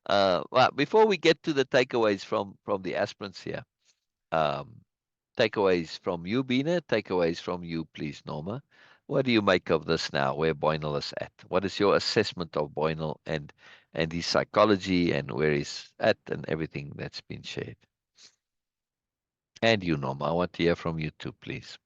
Well, before we get to the takeaways from the aspirants here, um, takeaways from you, Beena. Takeaways from you, please, Norma. What do you make of this now, where Boynal is at? What is your assessment of Boynal and his psychology and where he's at and everything that's been shared? And you, Norma, I want to hear from you too, please.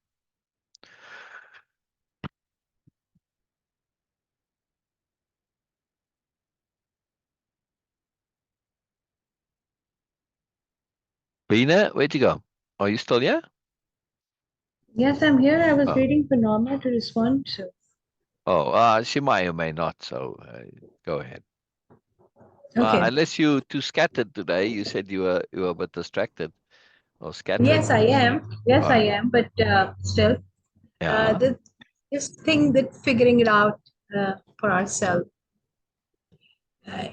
Beena, where'd you go? Are you still here? Yes, I'm here. I was Oh, waiting for Norma to respond. So, she might or may not, so go ahead. okay. Unless you too scattered today, you said you were a bit distracted or scattered. Yes, I am. Yes, I Right. am. But still, Yeah. the, this thing that figuring it out for ourselves,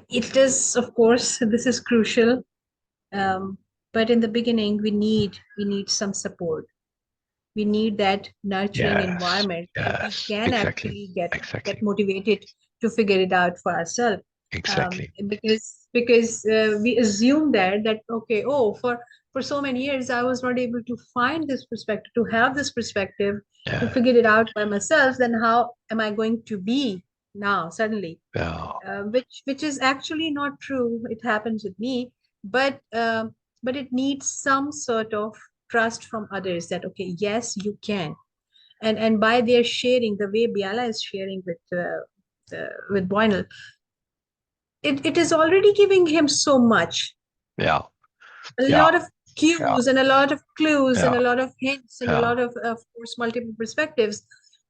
it is, of course, this is crucial. Um, but in the beginning, we need some support. We need that nurturing Yes. environment where we Yes. can Exactly. actually get Exactly. motivated to figure it out for ourselves. Exactly. Because we assume that okay, oh, for so many years I was not able to find this perspective, to have this perspective, to Yeah. figure it out by myself. Then how am I going to be now suddenly? Yeah. Which is actually not true. It happens with me, but but it needs some sort of trust from others that okay, yes, you can. And by their sharing, the way Biala is sharing with Boynel, it is already giving him so much, Yeah. a Yeah. lot of Yeah. cues and a lot of clues and Yeah. a lot of hints and a Yeah. lot of course multiple perspectives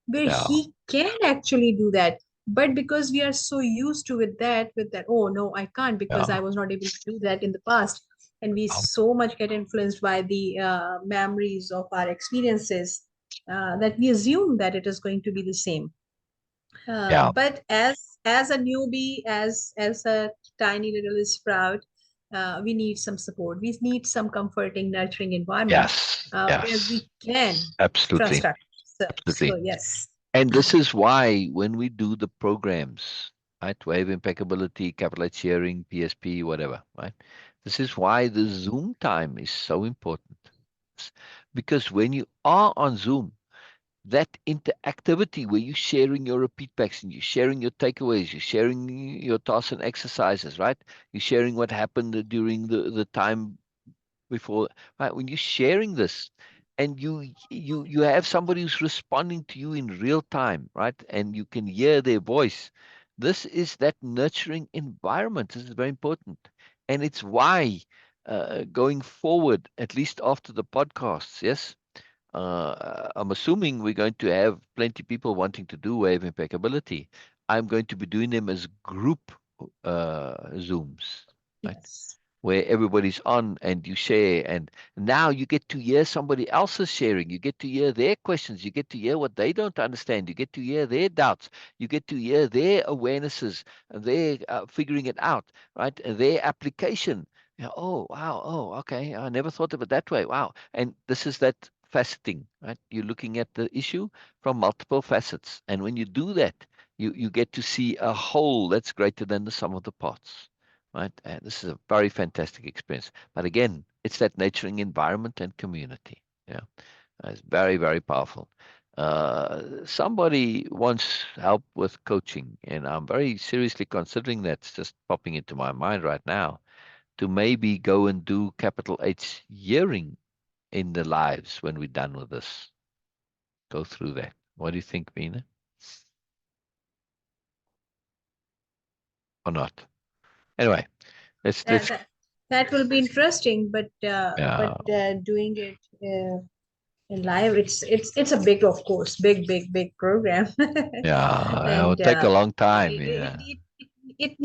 where Yeah. he can actually do that. But because we are so used to with that, oh no, I can't because I Yeah. was not able to do that in the past, and we so much get influenced by the memories of our experiences, that we assume that it is going to be the same. Yeah. But as a newbie, as a tiny little sprout, we need some support. We need some comforting, nurturing environment Yes. where Yes. we can trust Absolutely. ourselves. So Absolutely. yes, And this is why when we do the programs, right, Way-of-Impeccability, capital H sharing, PSP, whatever, right? This is why the Zoom time is so important. Because when you are on Zoom, that interactivity where you're sharing your repeat backs and you're sharing your takeaways, you're sharing your tasks and exercises, right? You're sharing what happened during the time before, right? When you're sharing this, and you have somebody who's responding to you in real time, right? And you can hear their voice. This is that nurturing environment. This is very important, and it's why going forward, at least after the podcasts, yes, I'm assuming we're going to have plenty people wanting to do Way of Impeccability. I'm going to be doing them as group Zooms, right? Yes. Where everybody's on and you share. And now you get to hear somebody else's sharing. You get to hear their questions. You get to hear what they don't understand. You get to hear their doubts. You get to hear their awarenesses, their figuring it out, right? Their application. Yeah, oh, wow. Oh, okay. I never thought of it that way. Wow. And this is that faceting, right? You're looking at the issue from multiple facets. And when you do that, you get to see a whole that's greater than the sum of the parts, right? And this is a very fantastic experience. But again, it's that nurturing environment and community. Yeah, it's very, very powerful. Somebody wants help with coaching, and I'm very seriously considering that. It's just popping into my mind right now to maybe go and do capital H hearing in the lives when we're done with this. Go through that. What do you think, Beena? Or not? Anyway, let's That that will be interesting, but yeah, doing it in live, it's a big, of course, big program, yeah, it will and take a long time. it, Yeah, it, it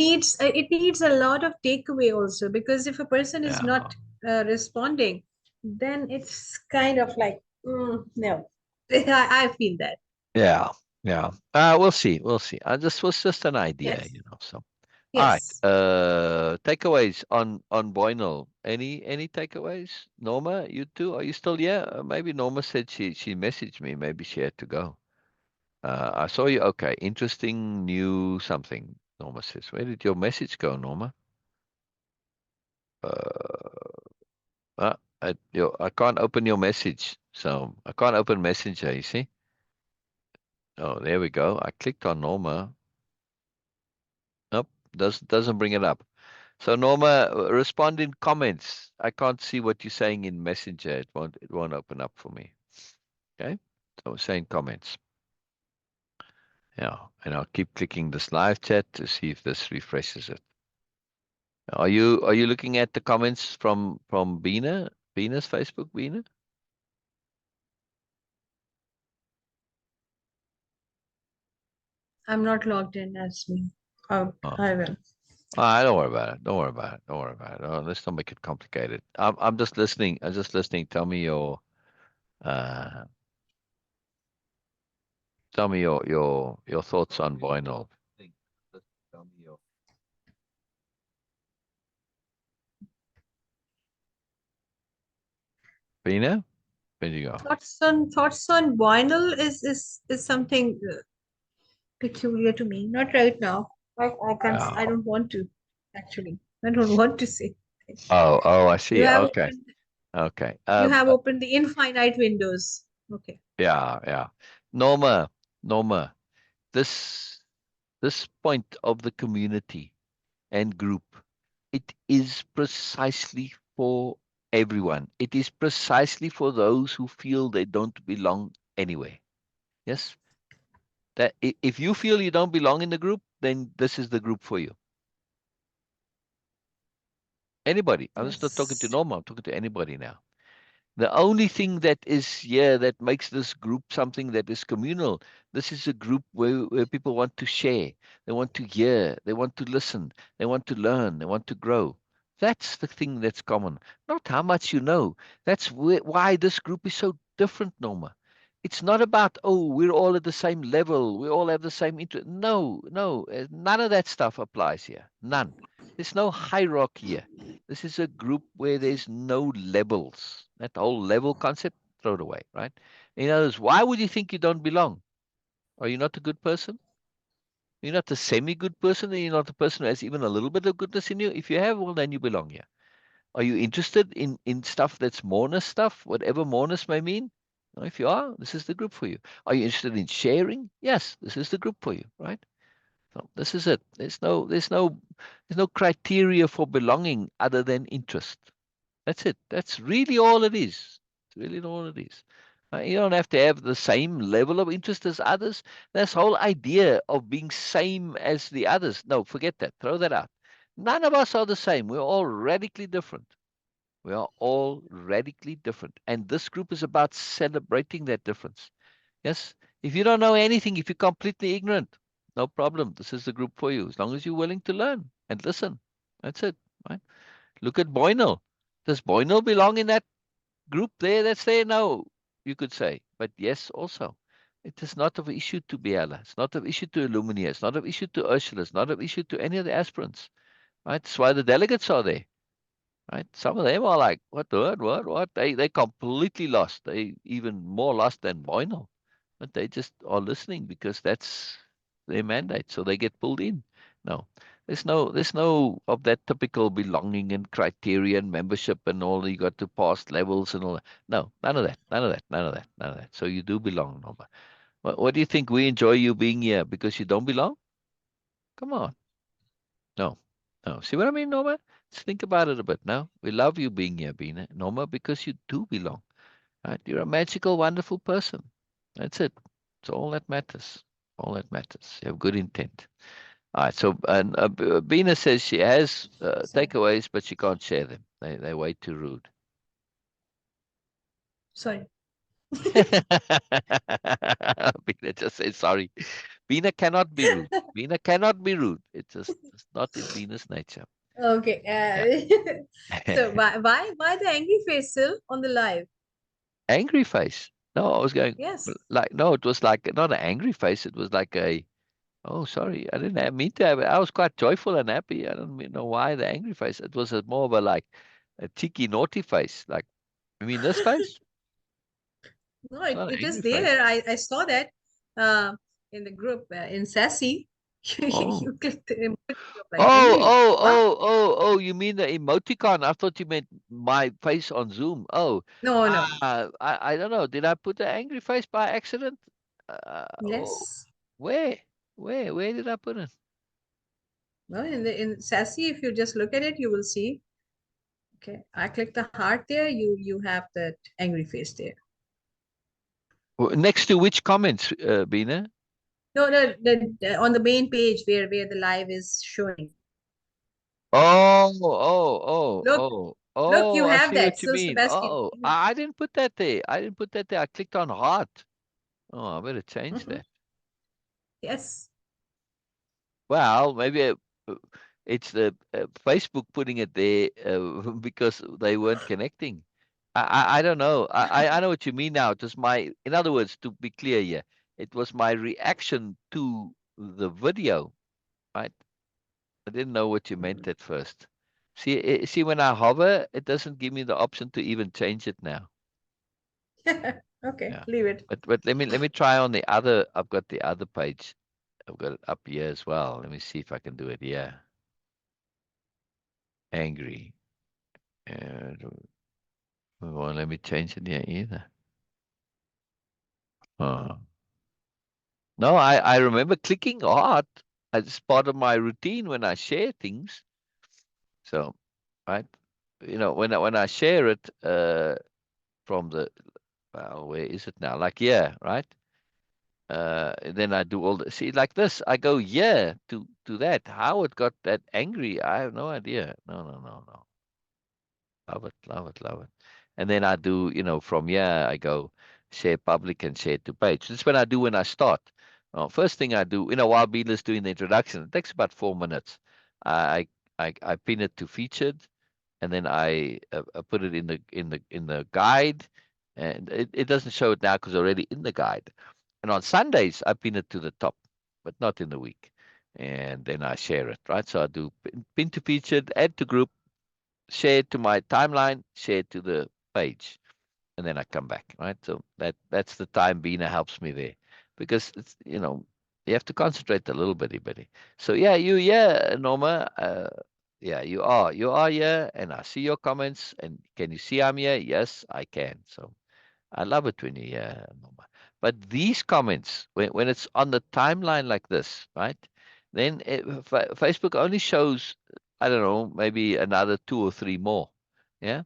needs a lot of takeaway also, because if a person is yeah. not responding, then it's kind of like, no. I feel that. Yeah, yeah. We'll see. We'll see. I just was just an idea, Yes, So, all right. yes. Takeaways on Boynal. Any takeaways? Norma, you too? Are you still here? Maybe Norma said she messaged me. Maybe she had to go. I saw you. Okay, interesting new something. Norma says. Where did your message go, Norma? Uh, I can't open your message, so I can't open Messenger. You see? Oh, there we go. I clicked on Norma. Nope, doesn't bring it up. So Norma, respond in comments. I can't see what you're saying in Messenger. It won't open up for me. Okay, so say in comments. Yeah, and I'll keep clicking this live chat to see if this refreshes it. Are you looking at the comments from Beena's Facebook, Beena? I'm not logged in as me. Oh, Oh, I will. don't worry about it. Don't worry about it. Don't worry about it. Oh, let's not make it complicated. I'm just listening. I'm just listening. Uh Tell me your thoughts on Boynal. Tell me your Beena? Where do you go? Thoughts on vinyl is something peculiar to me. Not right now. I can't. I Oh, don't want to. Actually, I don't want to say. oh, I You see. have Okay, opened. okay. You have opened the infinite windows. Okay. Yeah, yeah. Norma, Norma, this this point of the community and group, it is precisely for everyone. It is precisely for those who feel they don't belong anywhere. Yes, that if you feel you don't belong in the group, then this is the group for you. Anybody. I'm just not talking to Yes. Norma. I'm talking to anybody now. The only thing that is here that makes this group something that is communal, this is a group where people want to share, they want to hear, they want to listen, they want to learn, they want to grow. That's the thing that's common, not how much you know. That's why this group is so different, Norma. It's not about, oh, we're all at the same level, we all have the same interest. No, no, none of that stuff applies here. None. There's no hierarchy here. This is a group where there's no levels. That whole level concept, throw it away, right? In other words, why would you think you don't belong? Are you not a good person? You're not a semi-good person, and you're not a person who has even a little bit of goodness in you. If you have, well, then you belong here. Are you interested in stuff that's moreness stuff, whatever moreness may mean? Well, if you are, this is the group for you. Are you interested in sharing? Yes, this is the group for you, right? So this is it. There's no criteria for belonging other than interest. That's it. That's really all it is. It's really not what it is. You don't have to have the same level of interest as others. This whole idea of being same as the others. No, forget that. Throw that out. None of us are the same. We're all radically different. We are all radically different. And this group is about celebrating that difference. Yes. If you don't know anything, if you're completely ignorant, no problem. This is the group for you. As long as you're willing to learn and listen. That's it. Right? Look at Boynal. Does Boynal belong in that group there that's there? No, you could say. But yes, also. It is not of issue to Biella. It's not of issue to Illumina. It's not of issue to Ursula. It's not of issue to any of the aspirants. Right? That's why the delegates are there. Right? Some of them are like, what? They completely lost. They even more lost than Boynal. But they just are listening because that's their mandate. So they get pulled in. No. There's no of that typical belonging and criterion, membership and all. You got to pass levels and all that. No, none of that. None of that. None of that. None of that. So you do belong, Norma. What do you think? We enjoy you being here because you don't belong? Come on. No. No. See what I mean, Norma? Let's think about it a bit now. We love you being here, Beena, Norma, because you do belong. Right? You're a magical, wonderful person. That's it. It's all that matters. All that matters. You have good intent. All right. So, and Beena says she has Sorry. takeaways, but she can't share them. They're way too rude. Sorry. Beena just says sorry. Beena cannot be rude. Beena cannot be rude. It's not in Beena's nature. Okay. So Yeah. why the angry face still on the live? Angry face. No, I was going Yes. like no, it was like not an angry face. It was like a oh sorry, I didn't have, mean to have. I was quite joyful and happy. I don't know why the angry face. It was more of a like a cheeky naughty face. Like you mean this face? No, It's not an it is angry face. there. I saw that uh, in the group in Sassy. Oh. You clicked the emoji of like Oh, angry. oh, What? oh, oh, oh, you mean the emoticon? I thought you meant my face on Zoom. Oh, No, no. I don't know. Did I put the angry face by accident? Oh, Yes. where? Where did I put it? No, in Sassy, if you just look at it, you will see. Okay, I click the heart there. You have that angry face there. Next to which comments, Bina? No, no, on the main page where the live is showing. Oh, oh, oh, Look, oh, look, you oh, I have see that. what you Syl mean. Sabastian. Oh, I didn't put that there. I didn't put that there. I clicked on heart. Oh, I better change Mhm. that. Yes. Well, maybe it's the Facebook putting it there because they weren't connecting. I don't know. I know what you mean now. It was my, in other words, to be clear here, it was my reaction to the video, right? I didn't know what you meant at first. See, when I hover, it doesn't give me the option to even change it now. Okay, Yeah. leave it. But let me try on the other. I've got the other page. I've got it up here as well. Let me see if I can do it here. Angry. And won't let me change it here either. Uh, no, I remember clicking art as part of my routine when I share things. So, right, when I share it from the well, where is it now? Like yeah, right. Then I do all the see like this. I go yeah to that. How it got that angry, I have no idea. No, no, no, no. Love it, love it, love it. And then I do, from here I go share public and share to page. This is when I do when I start. First thing I do, while Beela's doing the introduction, it takes about 4 minutes. I I pin it to featured, and then I put it in the guide, and it doesn't show it now because already in the guide. And on Sundays I pin it to the top, but not in the week. And then I share it, right? So I do pin to featured, add to group, share to my timeline, share to the page, and then I come back, right? So that's the time Beena helps me there because it's you have to concentrate a little bitty. So yeah, yeah, Norma, yeah, you are here, and I see your comments. And can you see I'm here? Yes, I can. So I love it when you're here, Norma. But these comments, when it's on the timeline like this, right? Then Facebook only shows, I don't know, maybe another two or three more. Yeah.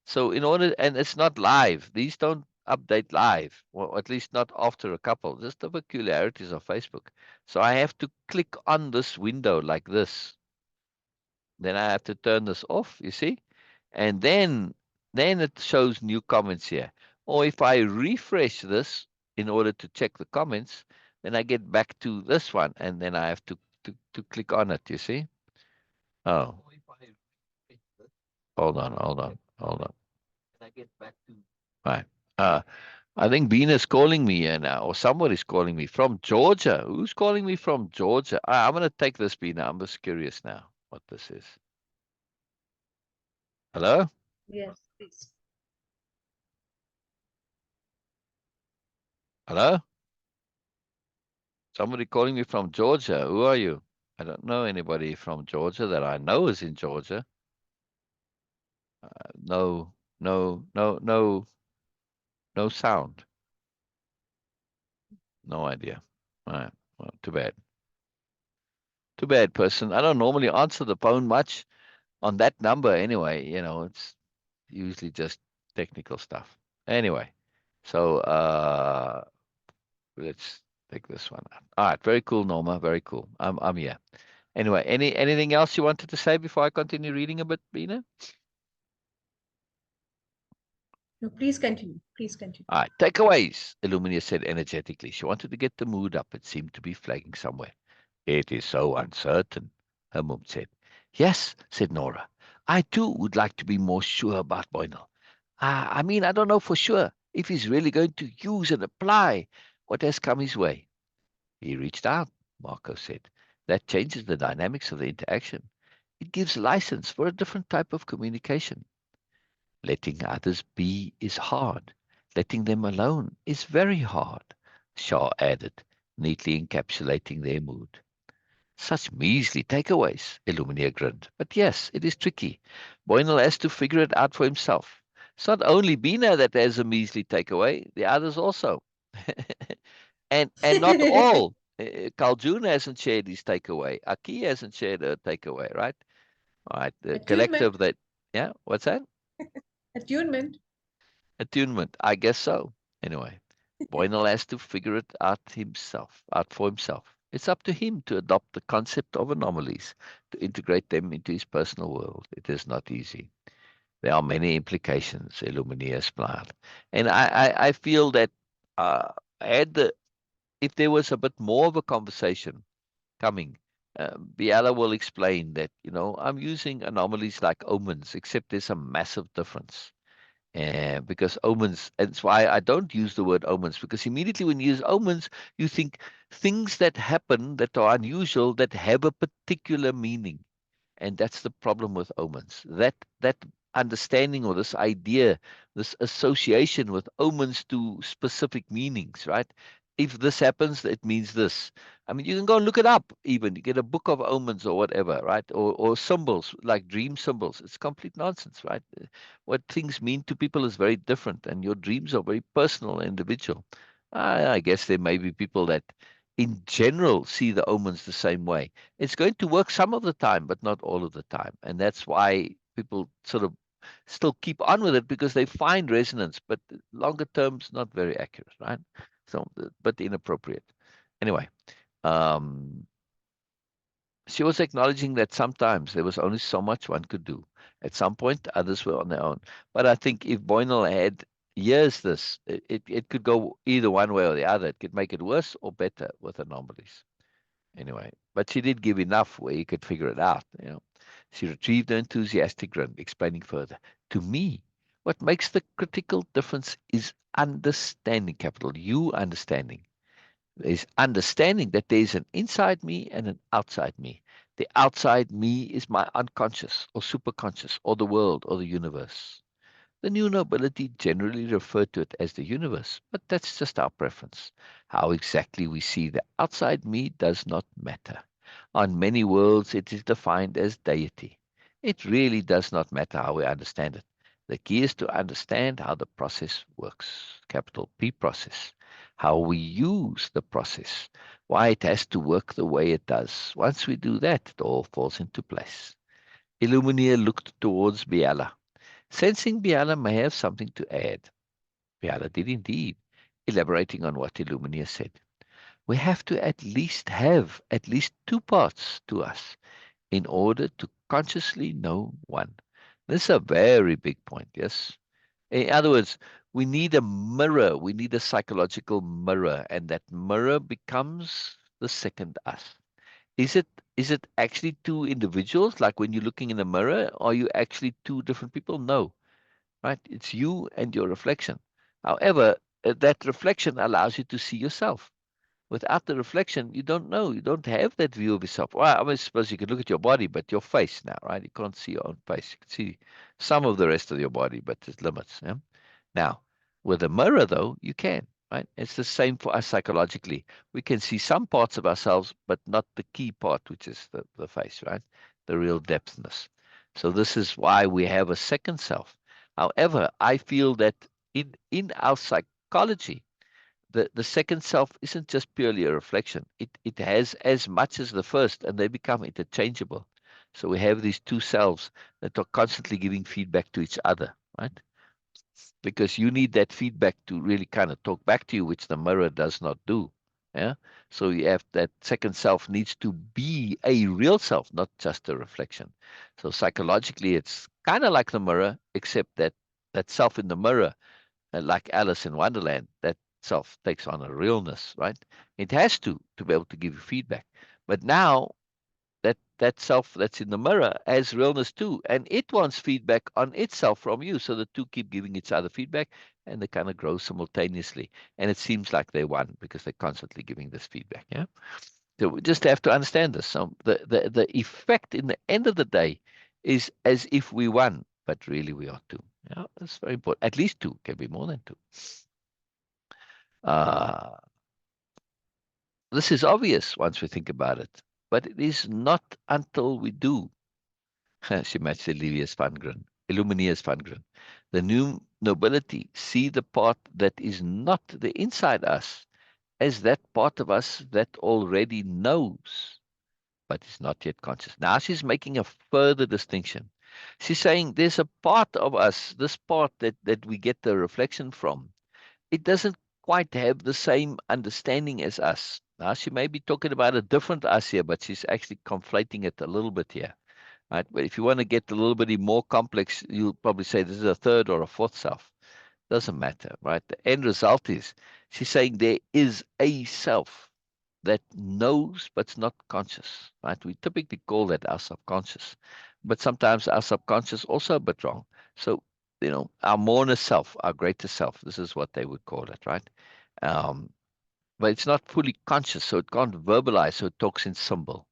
So in order, and it's not live. These don't update live, or at least not after a couple. Just the peculiarities of Facebook. So I have to click on this window like this. Then I have to turn this off, you see? And then it shows new comments here. Or if I refresh this in order to check the comments, then I get back to this one, and then I have to click on it, you see? Oh, hold on. Right. Uh, I think Beena's calling me here now, or somebody's calling me from Georgia. Who's calling me from Georgia? I'm going to take this, Beena. I'm just curious now what this is. Hello? Yes, please. Hello? Somebody calling me from Georgia. Who are you? I don't know anybody from Georgia that I know is in Georgia. No, no sound. No idea. All right. Well, too bad. Too bad, person. I don't normally answer the phone much on that number anyway. It's usually just technical stuff. Anyway, so let's take this one out. All right, very cool, Norma. Very cool. I'm here. Anyway, anything else you wanted to say before I continue reading a bit, Beena? No, please continue. Please continue. All right, takeaways, Illumina said energetically. She wanted to get the mood up. It seemed to be flagging somewhere. It is so uncertain, her mum said. Yes, said Nora. I too would like to be more sure about Boynal. I mean, I don't know for sure if he's really going to use and apply what has come his way. He reached out, Marco said. That changes the dynamics of the interaction. It gives license for a different type of communication. Letting others be is hard. Letting them alone is very hard, Shaw added, neatly encapsulating their mood. Such measly takeaways, Illumina grinned. But yes, it is tricky. Boynal has to figure it out for himself. It's not only Beena that has a measly takeaway, the others also. and not all. Kaljun hasn't shared his takeaway. Aki hasn't shared her takeaway, right? All right. The Attunement. collective that, yeah, what's that? Attunement. Attunement. I guess so. Anyway, Boynal has to figure it out for himself. It's up to him to adopt the concept of anomalies, to integrate them into his personal world. It is not easy. There are many implications, Illuminia smiled. And I feel that had if there was a bit more of a conversation coming, Biella will explain that, I'm using anomalies like omens, except there's a massive difference. Because omens, and that's why I don't use the word omens, because immediately when you use omens, you think things that happen that are unusual that have a particular meaning. And that's the problem with omens. That understanding or this idea, this association with omens to specific meanings, right? If this happens, it means this. I mean, you can go and look it up even. You get a book of omens or whatever, right? Or symbols, like dream symbols. It's complete nonsense, right? What things mean to people is very different, and your dreams are very personal and individual. I guess there may be people that in general see the omens the same way. It's going to work some of the time, but not all of the time. And that's why people sort of still keep on with it because they find resonance, but longer term's not very accurate, right? So, but inappropriate. Anyway, um, she was acknowledging that sometimes there was only so much one could do. At some point, others were on their own. But I think if Boynal had years this, it could go either one way or the other. It could make it worse or better with anomalies. Anyway, but she did give enough where you could figure it out. She retrieved an enthusiastic grin, explaining further. To me, what makes the critical difference is understanding, capital U understanding. There's understanding that there's an inside me and an outside me. The outside me is my unconscious or superconscious or the world or the universe. The new nobility generally refer to it as the universe, but that's just our preference. How exactly we see the outside me does not matter. On many worlds, it is defined as deity. It really does not matter how we understand it. The key is to understand how the process works, capital P process, how we use the process, why it has to work the way it does. Once we do that, it all falls into place. Illumina looked towards Biella. Sensing Biella may have something to add. Biella did indeed, elaborating on what Illumina said. We have to at least have at least two parts to us in order to consciously know one. This is a very big point, yes? In other words, we need a mirror, we need a psychological mirror, and that mirror becomes the second us. Is it is it actually two individuals? Like when you're looking in a mirror, are you actually two different people? No, right? It's you and your reflection. However, that reflection allows you to see yourself. Without the reflection, you don't know. You don't have that view of yourself. Well, I mean, suppose you can look at your body, but your face now, right? You can't see your own face. You can see some of the rest of your body, but there's limits. Yeah? Now, with a mirror, though, you can, right? It's the same for us psychologically. We can see some parts of ourselves, but not the key part, which is the face, right? The real depthness. So this is why we have a second self. However, I feel that in our psychology, the second self isn't just purely a reflection. It has as much as the first, and they become interchangeable. So we have these two selves that are constantly giving feedback to each other, right? Because you need that feedback to really kind of talk back to you, which the mirror does not do. Yeah. So you have that second self needs to be a real self, not just a reflection. So psychologically, it's kind of like the mirror, except that that self in the mirror, like Alice in Wonderland, that self takes on a realness, right? It has to be able to give you feedback. But now that self that's in the mirror has realness too, and it wants feedback on itself from you. So the two keep giving each other feedback, and they kind of grow simultaneously. And it seems like they won because they're constantly giving this feedback. Yeah. So we just have to understand this. So the effect in the end of the day is as if we won, but really we are two. Yeah, that's very important. At least two, can be more than two. Uh, this is obvious once we think about it, but it is not until we do. She matched Olivia's fun grin, Illuminia's fun grin. The new nobility see the part that is not the inside us as that part of us that already knows, but is not yet conscious. Now she's making a further distinction. She's saying there's a part of us, this part that we get the reflection from, it doesn't quite have the same understanding as us. Now, she may be talking about a different us here, but she's actually conflating it a little bit here. Right? But if you want to get a little bit more complex, you'll probably say this is a third or a fourth self. Doesn't matter, right? The end result is she's saying there is a self that knows but's not conscious, right? We typically call that our subconscious, but sometimes our subconscious also a bit wrong. So, our mourner self, our greater self, this is what they would call it, right? Um, but it's not fully conscious, so it can't verbalize, so it talks in symbol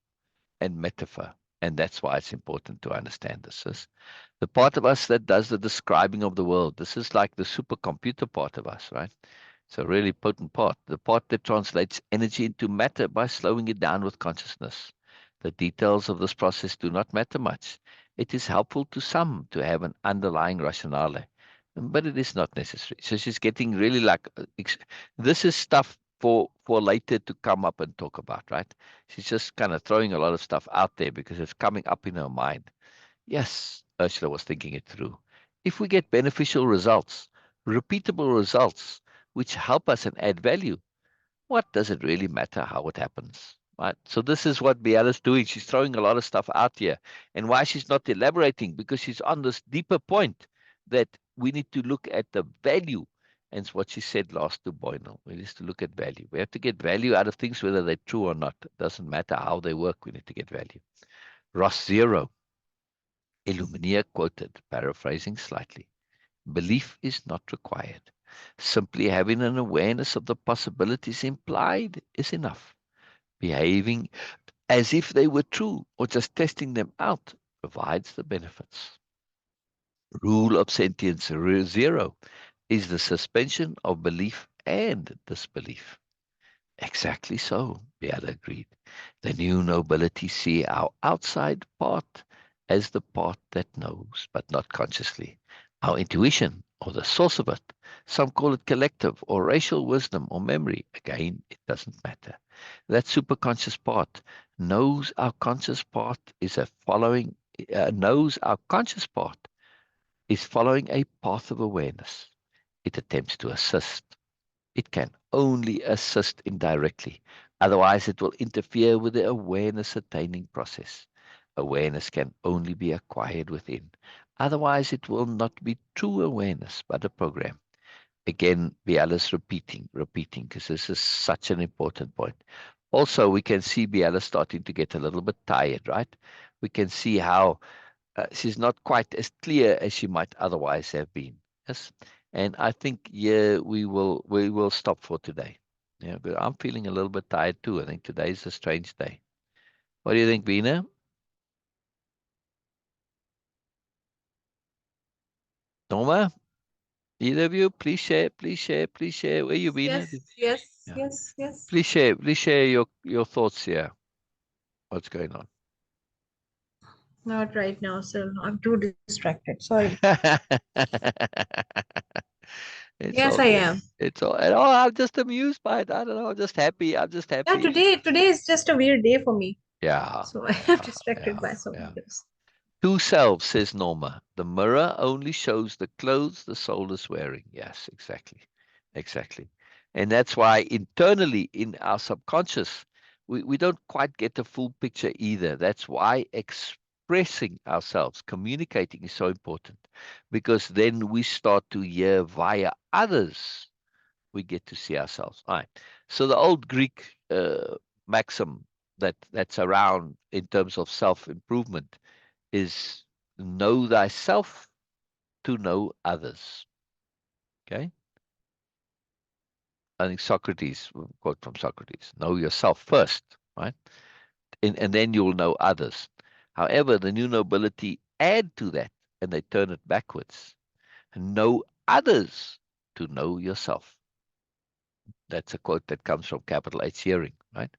and metaphor. And that's why it's important to understand this. The part of us that does the describing of the world. This is like the supercomputer part of us, right? It's a really potent part, the part that translates energy into matter by slowing it down with consciousness. The details of this process do not matter much. It is helpful to some to have an underlying rationale, but it is not necessary. So she's getting really like this is stuff for later to come up and talk about, right? She's just kind of throwing a lot of stuff out there because it's coming up in her mind. Yes, Ursula was thinking it through. If we get beneficial results, repeatable results, which help us and add value, what does it really matter how it happens? Right. So this is what Biella's doing. She's throwing a lot of stuff out here. And why she's not elaborating? Because she's on this deeper point that we need to look at the value. And it's what she said last to Boynal. We need to look at value. We have to get value out of things, whether they're true or not. It doesn't matter how they work. We need to get value. Ross Zero, Illumina quoted, paraphrasing slightly. Belief is not required. Simply having an awareness of the possibilities implied is enough. Behaving as if they were true or just testing them out provides the benefits. Rule of sentience zero is the suspension of belief and disbelief. Exactly so, Biella agreed. The new nobility see our outside part as the part that knows, but not consciously. Our intuition, or the source of it. Some call it collective, or racial wisdom, or memory. Again, it doesn't matter. That superconscious part knows our conscious part is a following, knows our conscious part is following a path of awareness. It attempts to assist. It can only assist indirectly. Otherwise, it will interfere with the awareness attaining process. Awareness can only be acquired within. Otherwise, it will not be true awareness, but a program. Again, Biela's repeating, because this is such an important point. Also, we can see Biela starting to get a little bit tired, right? We can see how she's not quite as clear as she might otherwise have been. Yes, and I think we will stop for today. Yeah, but I'm feeling a little bit tired too. I think today is a strange day. What do you think, Beena? Norma? Either of you, please share, please share, please share. Where you, Beena? Yes, yes, Yeah, yes, yes. please share your thoughts here. What's going on? Not right now, Syl. I'm too distracted. Sorry. It's Yes, all I good. am. It's all. And, oh, I'm just amused by it. I don't know. I'm just happy. I'm just Yeah, happy. today is just a weird day for me. Yeah, So I am yeah, distracted by so yeah. many things. Two selves, says Norma. The mirror only shows the clothes the soul is wearing. Yes, exactly. Exactly. And that's why internally in our subconscious, we don't quite get the full picture either. That's why expressing ourselves, communicating is so important, because then we start to hear via others, we get to see ourselves. All right. So the old Greek maxim that's around in terms of self improvement is know thyself to know others. Okay. I think Socrates, quote from Socrates, know yourself first, right? And then you'll know others. However, the new nobility add to that and they turn it backwards. Know others to know yourself. That's a quote that comes from Capital H Hearing, right?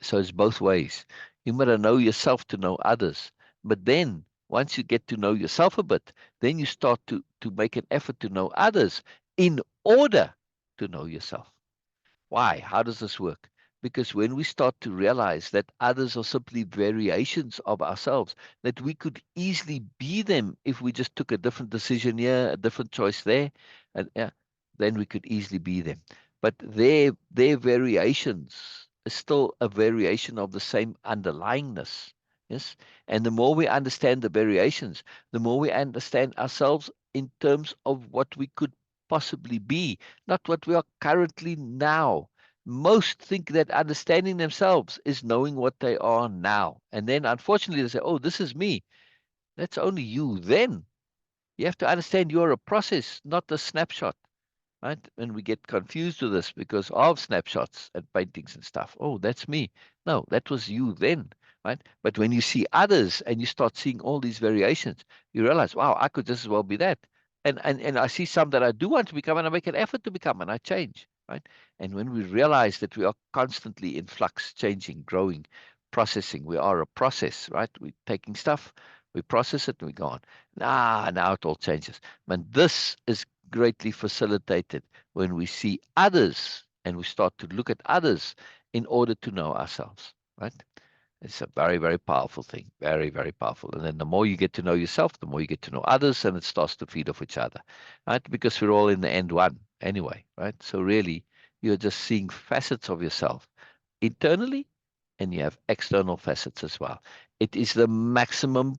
So it's both ways. You better know yourself to know others. But then once you get to know yourself a bit, then you start to make an effort to know others in order to know yourself. Why? How does this work? Because when we start to realize that others are simply variations of ourselves, that we could easily be them if we just took a different decision here, a different choice there, and then we could easily be them. But their variations is still a variation of the same underlyingness. Yes. And the more we understand the variations, the more we understand ourselves in terms of what we could possibly be, not what we are currently now. Most think that understanding themselves is knowing what they are now. And then unfortunately they say, oh, this is me. That's only you. Then you have to understand you're a process, not a snapshot. Right? And we get confused with this because of snapshots and paintings and stuff. Oh, that's me. No, that was you then. Right? But when you see others and you start seeing all these variations, you realize, wow, I could just as well be that. And I see some that I do want to become and I make an effort to become and I change. Right? And when we realize that we are constantly in flux, changing, growing, processing, we are a process, right? We're taking stuff, we process it and we go on. Now it all changes. And this is greatly facilitated when we see others and we start to look at others in order to know ourselves, right? It's a very, very powerful thing. Very, very powerful. And then the more you get to know yourself, the more you get to know others, and it starts to feed off each other, right? Because we're all in the end one anyway, right? So really, you're just seeing facets of yourself internally, and you have external facets as well. It is the maximum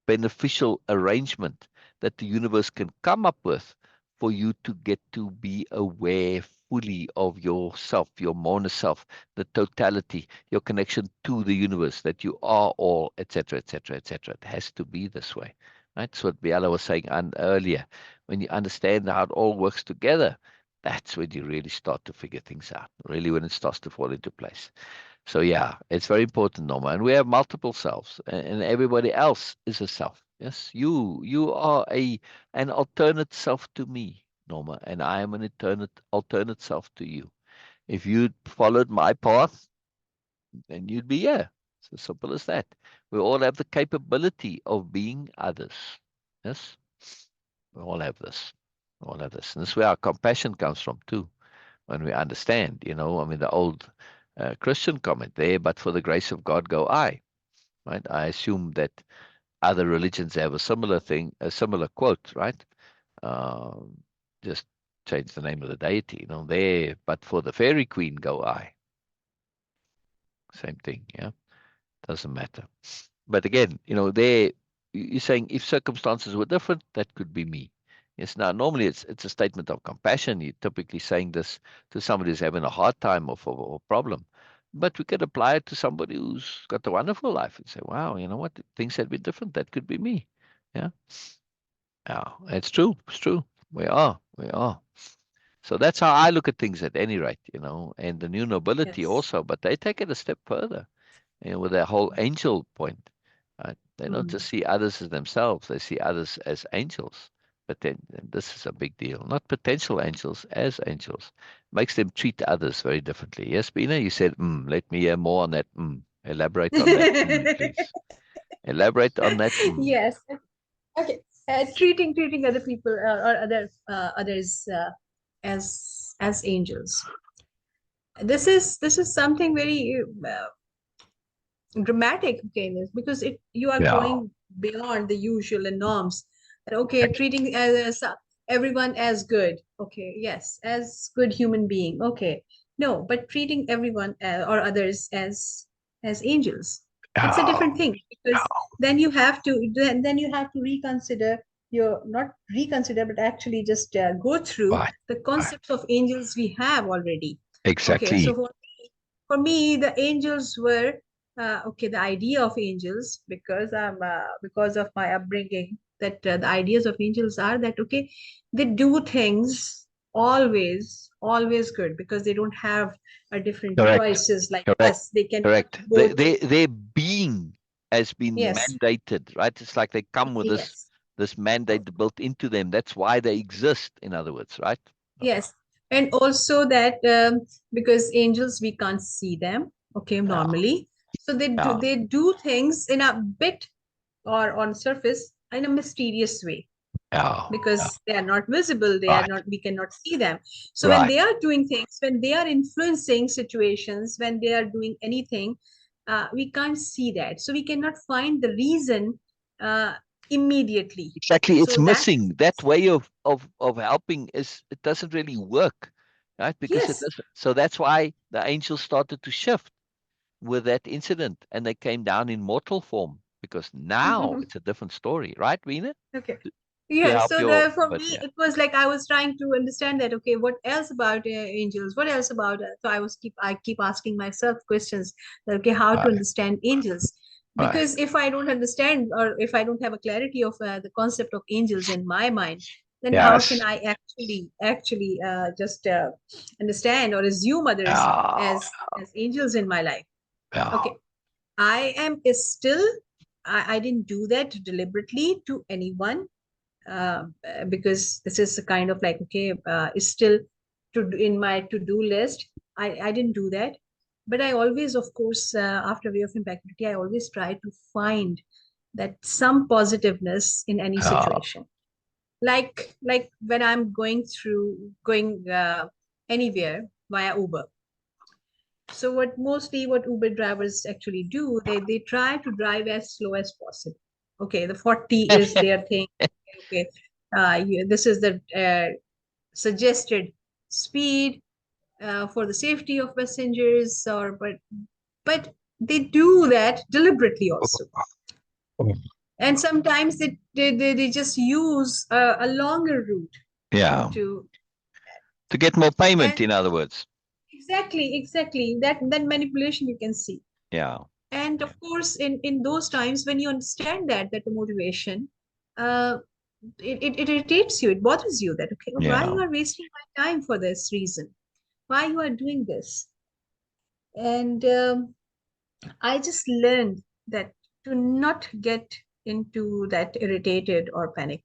beneficial arrangement that the universe can come up with for you to get to be aware fully of yourself, your mono self, the totality, your connection to the universe, that you are all, etc., etc., etc. It has to be this way. Right? That's what Biala was saying earlier. When you understand how it all works together, that's when you really start to figure things out, really when it starts to fall into place. So yeah, it's very important, Norma. And we have multiple selves, and everybody else is a self. Yes, you are an alternate self to me, Norma, and I am an alternate self to you. If you followed my path, then you'd be here. It's as simple as that. We all have the capability of being others. Yes, we all have this. We all have this. And this is where our compassion comes from too. When we understand, I mean, the old Christian comment there, but for the grace of God go I, right? I assume that other religions have a similar thing, a similar quote, right? Um, just change the name of the deity, you know, there, but for the fairy queen go I. Same thing, yeah. Doesn't matter. But again, you know, there you're saying if circumstances were different, that could be me. Yes. Now, normally it's a statement of compassion. You're typically saying this to somebody who's having a hard time or problem. But we could apply it to somebody who's got a wonderful life and say, wow, you know what? Things had been different. That could be me. Yeah. Yeah. It's true. It's true. We are. We are. So that's how I look at things at any rate, you know, and the new nobility Yes. also, but they take it a step further, you know, with that whole angel point. They don't Hmm. just see others as themselves, they see others as angels. But then and this is a big deal. Not potential angels, as angels. Makes them treat others very differently. Yes, Beena, you said, let me hear more on that. Elaborate on that, please. Elaborate on that. Yes. Okay. Treating other people or others as angels. This is something very dramatic, okay, because you are Yeah. going beyond the usual and norms. And, okay, treating everyone as good. Okay, yes, as good human being. Okay, no, but treating everyone or others as angels. It's a Yeah. different thing because then you have to reconsider your not reconsider but actually just go through Right. the Right. concepts of angels we have already. Okay, so Exactly. for me, the angels were okay. The idea of angels, because of my upbringing, that the ideas of angels are that okay, they do things always good because they don't have a different Correct. choices like Correct. us. They cannot Correct. go to Their being has been yes, mandated, right? It's like they come with yes, this mandate built into them. That's why they exist, in other words, right? Okay. yes, and also that because angels we can't see them. Okay, Yeah. normally, so Yeah. they do things in a bit or on surface in a mysterious way Yeah. Yeah. because they are not visible, they are Right. not, we cannot see them. So when Right. they are doing things, when they are influencing situations, when they are doing anything, we can't see that, so we cannot find the reason uh, immediately. Exactly. It's So that missing. That way of helping is it doesn't really work, right? Because it yes. doesn't. So that's why the angels started to shift with that incident and they came down in mortal form because now it's a different story, right, Veena? Okay. To Yeah, help so your, for but me yeah, it was like I was trying to understand that okay, what else about angels? What else about so I keep asking myself questions that okay, how to right, understand angels? right. Because if I don't understand or if I don't have a clarity of the concept of angels in my mind, then how can Yes. I actually just understand or assume others Yeah, as angels in my life? yeah, Okay, I am is still I didn't do that deliberately to anyone because this is a kind of like okay is still in my to-do list. I didn't do that, but I always of course after Way of Impeccability I always try to find that some positiveness in any yeah. situation, like when I'm going anywhere via Uber. So what Uber drivers actually do, they try to drive as slow as possible. Okay, the 40 is their thing. Okay, this is the suggested speed for the safety of passengers, or but they do that deliberately also. And sometimes they just use a longer route Yeah. to To get more payment, and in other words. exactly that manipulation you can see. Yeah. And of course in those times when you understand that the motivation uh it irritates you, it bothers you that okay, why Yeah. you are wasting my time for this reason, why you are doing this. And I just learned that to not get into that irritated or panic.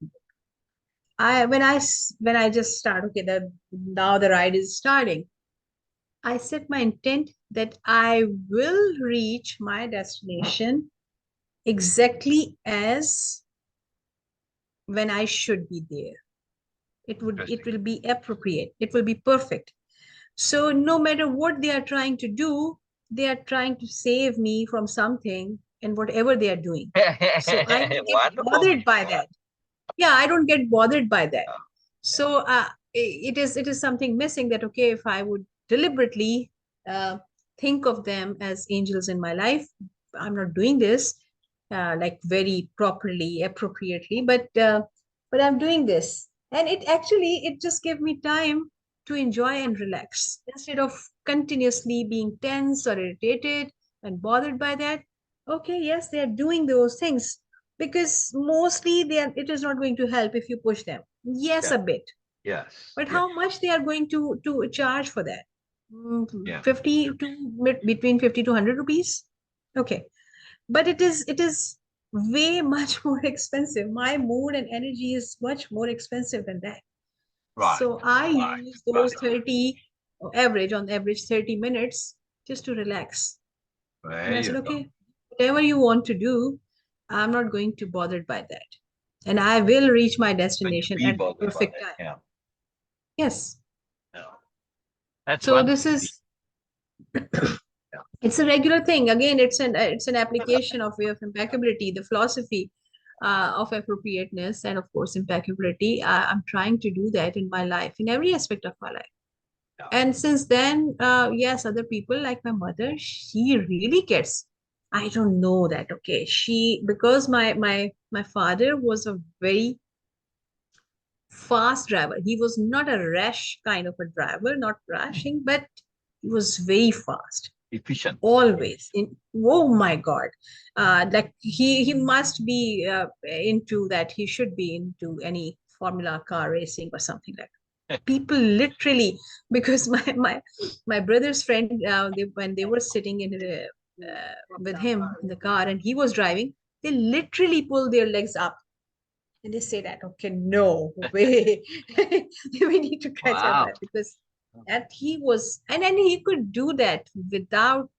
When I just start okay, now the ride is starting, I set my intent that I will reach my destination exactly as when I should be there. It Interesting. will be appropriate. It will be perfect. So no matter what they are trying to do, they are trying to save me from something. and whatever they are doing. So I don't get Wonderful. bothered by that. Yeah, I don't get bothered by that. So it is something missing, that okay, if I would deliberately uh, think of them as angels in my life, I'm not doing this like very properly, appropriately, but I'm doing this, and it just gave me time to enjoy and relax instead of continuously being tense or irritated and bothered by that. Okay, yes, they are doing those things, because mostly it is not going to help if you push them. Yes, Yeah. a bit, Yes. but Yeah. how much they are going to charge for that? Yeah. 50 to between 50 to 100 rupees. Okay, but it is way much more expensive. My mood and energy is much more expensive than that. Right. So I Right. use those 30, on average 30 minutes, just to relax. And There I you said, go. okay, whatever you want to do, I'm not going to bother by that. And I will reach my Going to destination be at the bothered by perfect that. time. Yeah. Yes. Yeah. That's So wonderful. this is, Yeah. it's a regular thing. Again, it's an application of way of impeccability, the philosophy of appropriateness, and of course impeccability. I'm trying to do that in my life, in every aspect of my life. Yeah. And since then, yes, other people like my mother, she really gets. I don't know that. Okay, because my father was a very fast driver. He was not a rash kind of a driver, not rashing, but he was very fast. Efficient. Always. Oh my God. Like he must be into that. He should be into any Formula car racing or something like that. People literally, because my brother's friend, when they were sitting with him in the car and he was driving, they literally pull their legs up and they say that, okay, no way. We need to catch up Wow. that, because that he was, and then he could do that without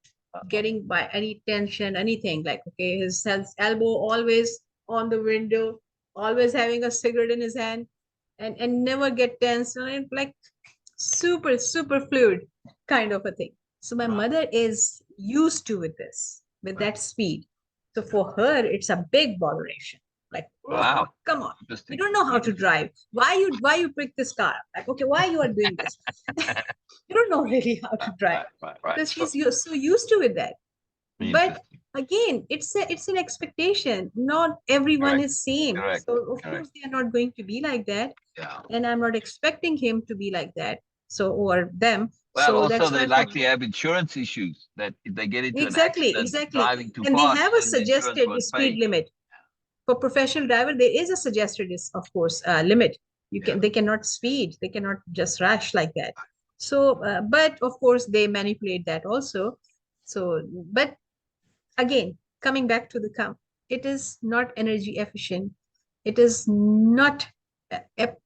getting by any tension, anything. Like, okay, his elbow always on the window, always having a cigarette in his hand, and never get tense, and like super fluid kind of a thing. So my Right. mother is used to with this, with Right. that speed. So for her, it's a big botheration. Like, oh, Wow. come on, you Interesting. don't know how to drive. Why you pick this car? Like, okay, why you are doing this? You don't know really how to drive, Right. because she's so used to with that. But Interesting. again, it's an expectation. Not everyone Correct. is same. Correct. So of Correct. course they are not going to be like that, Yeah. and I'm not expecting him to be like that. So, or them. Well, So also that's they why for likely me, have insurance issues that if they get into an accident exactly. driving too And they fast, have a then the insurance suggested won't speed pay. limit for professional driver. There is a suggested, is of course, limit. Yeah. They cannot speed. They cannot just rush like that. So, but of course they manipulate that also. So, but again, coming back to the count, it is not energy efficient. It is not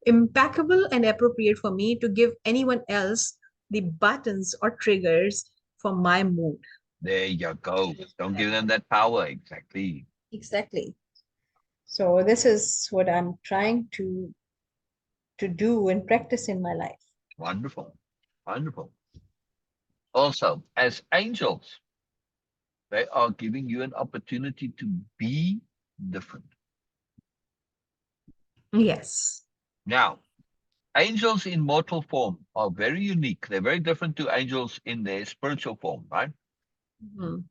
impeccable and appropriate for me to give anyone else the buttons or triggers for my mood. There you go. Don't give them that power. Exactly. Exactly. So this is what I'm trying to do and practice in my life. Wonderful. Wonderful. Also, as angels, they are giving you an opportunity to be different. Yes. Now, angels in mortal form are very unique. They're very different to angels in their spiritual form, right? Mhm.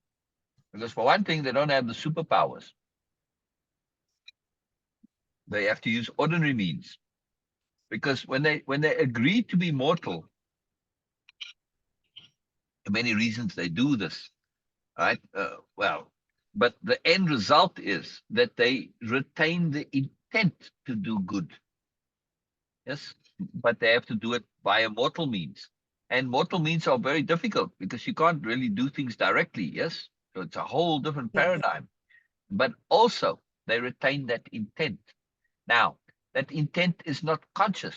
Because for one thing, they don't have the superpowers. They have to use ordinary means. Because when they agree to be mortal, for many reasons they do this, right? But the end result is that they retain the intent to do good. Yes, but they have to do it via mortal means. And mortal means are very difficult because you can't really do things directly. Yes, so it's a whole different Yes. paradigm. But also, they retain that intent. Now, that intent is not conscious.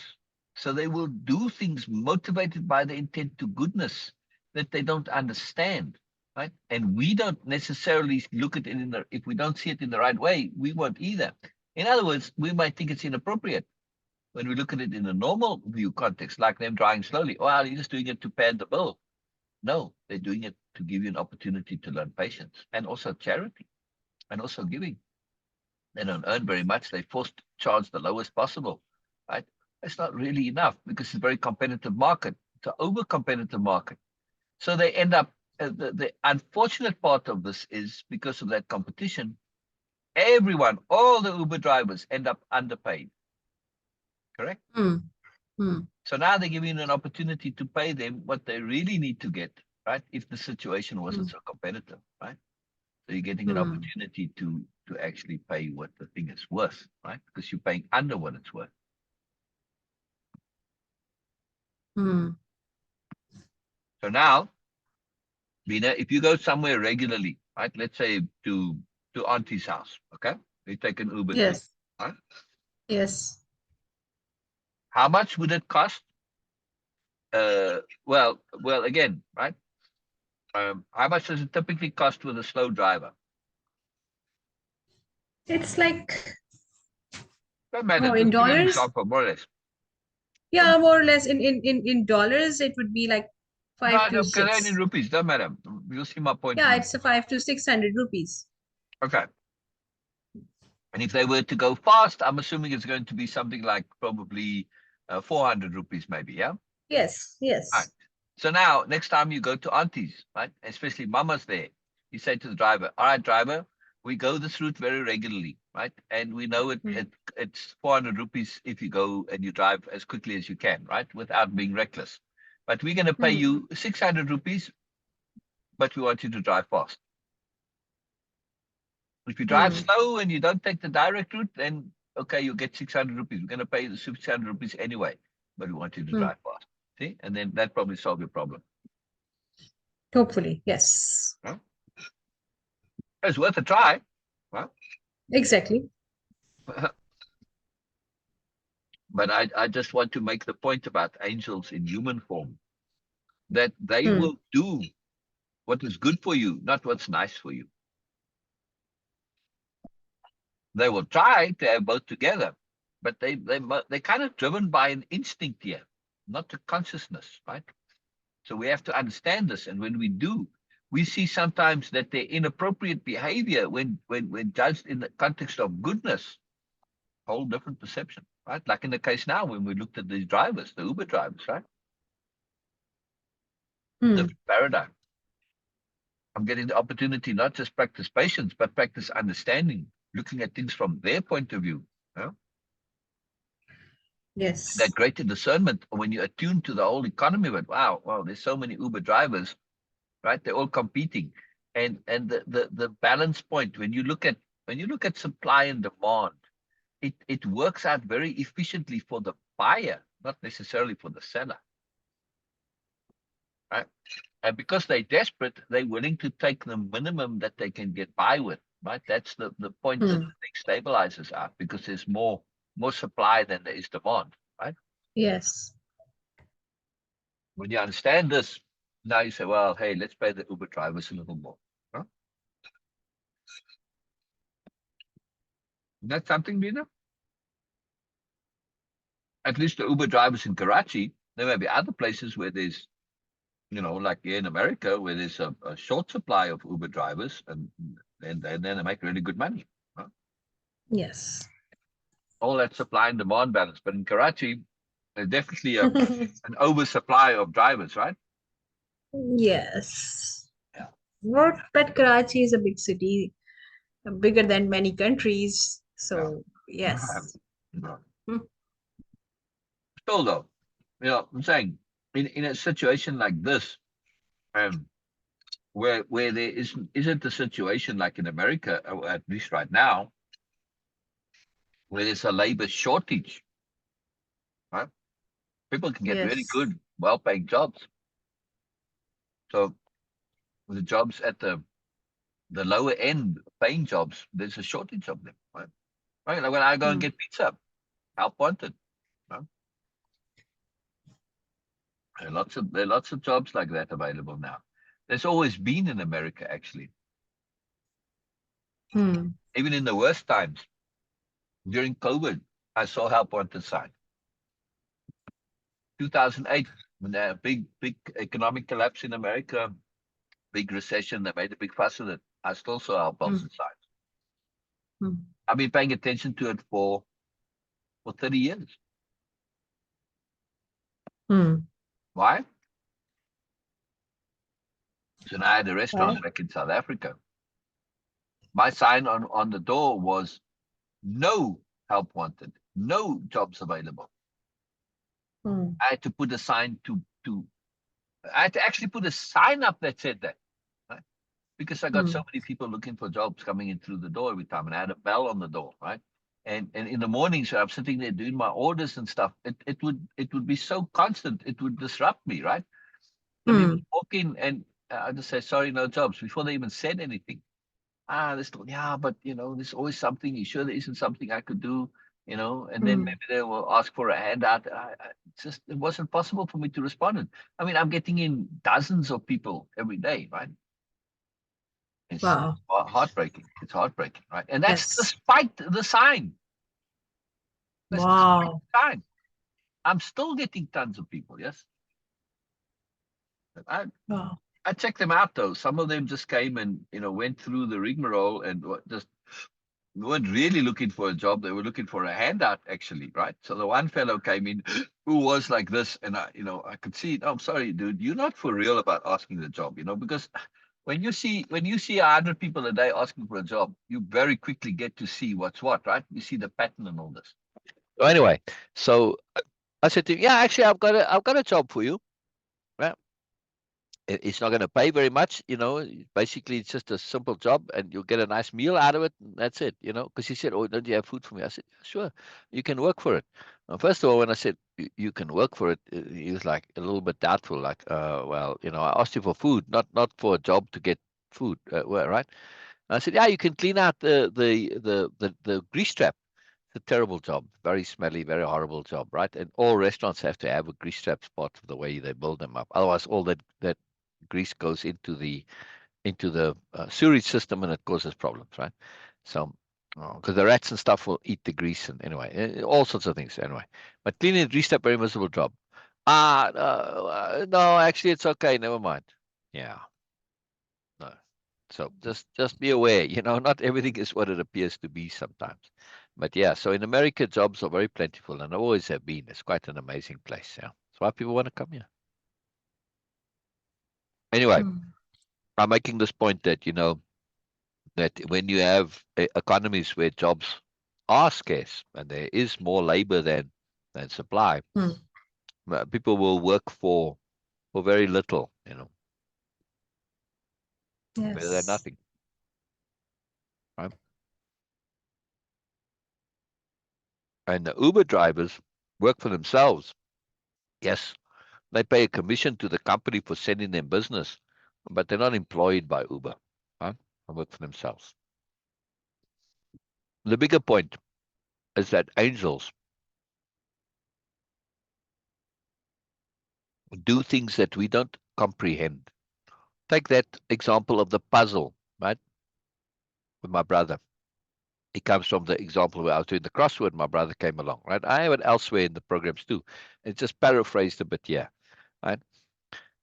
So they will do things motivated by the intent to goodness that they don't understand. Right? And we don't necessarily look at it if we don't see it in the right way, we won't either. In other words, we might think it's inappropriate when we look at it in a normal view context, like them driving slowly. Well, you're just doing it to pay the bill. No, they're doing it to give you an opportunity to learn patience and also charity. and also giving. They don't earn very much. They're forced to charge the lowest possible, right? It's not really enough because it's a very competitive market. It's an over-competitive market. So they end up, the unfortunate part of this is because of that competition, everyone, all the Uber drivers end up underpaid. Correct? So now they're giving you an opportunity to pay them what they really need to get, right? If the situation wasn't so competitive, right? So you're getting an opportunity to actually pay what the thing is worth, right? Because you're paying under what it's worth. So now, Beena, if you go somewhere regularly, right? Let's say to Auntie's house, okay? You take an Uber to, Yes. right? Yes. How much would it cost? Well, again, right? How much does it typically cost with a slow driver? It's like, No matter. oh, in Just give me an dollars? example, more or less. Yeah, more or less. In dollars, it would be like No, 5 to no, Canadian 6. rupees, don't matter. You'll see my point in Yeah, a minute. it's a 5 to 600 rupees. Okay. And if they were to go fast, I'm assuming it's going to be something like probably 400 rupees maybe, yeah? Yes, All right. yes. So now, next time you go to Auntie's, right, especially Mama's there, you say to the driver, all right, driver, we go this route very regularly, right? And we know it's 400 rupees if you go and you drive as quickly as you can, right, without being reckless. But we're going to pay you 600 rupees, but we want you to drive fast. If you drive slow and you don't take the direct route, then okay, you get 600 rupees. We're going to pay you the 600 rupees anyway, but we want you to drive fast. See? And then that probably solve your problem. Hopefully, yes. Huh? It's worth a try. Huh? Exactly. But I just want to make the point about angels in human form, that they will do what is good for you, not what's nice for you. They will try to have both together, but they're kind of driven by an instinct here, not a consciousness, right? So we have to understand this. And when we do, we see sometimes that their inappropriate behavior, when judged in the context of goodness, whole different perception, right? Like in the case now, when we looked at these drivers, the Uber drivers, right? Different paradigm. I'm getting the opportunity not just practice patience, but practice understanding, looking at things from their point of view. Yeah? Yes. That greater discernment when you attune to the whole economy, but wow, there's so many Uber drivers, right? They're all competing. And the balance point, when you look at supply and demand, it works out very efficiently for the buyer, not necessarily for the seller. Right? And because they're desperate, they're willing to take the minimum that they can get by with. Right? That's the point that the thing stabilizes out, because there's more supply than there is demand. Right? Yes. When you understand this, now you say, well, hey, let's pay the Uber drivers a little more. Huh? Isn't that something, Beena? At least the Uber drivers in Karachi. There may be other places where there's, like here in America, where there's a short supply of Uber drivers, and then they make really good money. Huh? Yes. All that supply and demand balance. But in Karachi, there's definitely an oversupply of drivers, right? Yes. Yeah. But Karachi is a big city, bigger than many countries. So, Yeah. yes. Still, though, I'm saying in a situation like this, where there isn't a situation like in America, or at least right now, where there's a labor shortage, right? People can get really Yes. good, well-paying jobs. So the jobs at the lower end, paying jobs, there's a shortage of them, right? Right? Like when I go and get pizza, help wanted. Right? There are lots of jobs like that available now. There's always been in America, actually. Even in the worst times, during COVID, I saw help wanted sign. 2008, when there was a big economic collapse in America, big recession, they made a big fuss of it. I still saw help wanted signs. I've been paying attention to it for 30 years. Why? So now I had a restaurant back in South Africa. My sign on the door was no help wanted, no jobs available. I had to put a sign I had to actually put a sign up that said that, right? Because I got so many people looking for jobs coming in through the door every time, and I had a bell on the door, right? And in the mornings, I'm sitting there doing my orders and stuff. It would be so constant, it would disrupt me, right? And people would walk in, and I just say, "Sorry, no jobs," before they even said anything. Yeah, but there's always something. You sure there isn't something I could do? And then maybe they will ask for a handout. It wasn't possible for me to respond. I mean, I'm getting in dozens of people every day, right? It's heartbreaking. It's heartbreaking, right? And that's despite the sign. That's despite the sign. I'm still getting tons of people. Yes. I checked them out though. Some of them just came and went through the rigmarole and just weren't really looking for a job. They were looking for a handout, actually, right? So the one fellow came in who was like this, and I could see it. Oh, I'm sorry, dude, you're not for real about asking the job, because when you see 100 people a day asking for a job, you very quickly get to see what's what, right? You see the pattern and all this. So anyway, so I said to him, yeah, actually, I've got a job for you. Right? It's not going to pay very much, basically it's just a simple job and you'll get a nice meal out of it. And that's it, because he said, oh, don't you have food for me? I said, yeah, sure, you can work for it. First of all, when I said you can work for it, he was like a little bit doubtful, like, well, I asked you for food, not for a job to get food, right? And I said, yeah, you can clean out the grease trap. It's a terrible job, very smelly, very horrible job, right? And all restaurants have to have a grease trap, part of the way they build them up. Otherwise, all that grease goes into the sewage system and it causes problems, right? So, because the rats and stuff will eat the grease and anyway, all sorts of things anyway. But cleaning the grease trap, very miserable job. No, actually, it's okay. Never mind. Yeah, no. So just be aware, not everything is what it appears to be sometimes. But yeah, so in America, jobs are very plentiful and always have been. It's quite an amazing place. Yeah, that's why people want to come here. Anyway, I'm making this point that that when you have economies where jobs are scarce and there is more labor than supply, people will work for very little, better than nothing. Right? And the Uber drivers work for themselves. Yes, they pay a commission to the company for sending them business, but they're not employed by Uber. Huh? They work for themselves. The bigger point is that angels do things that we don't comprehend. Take that example of the puzzle, right? With my brother. It comes from the example where I was doing the crossword, my brother came along, right? I have it elsewhere in the programs too. It's just paraphrased a bit here, right?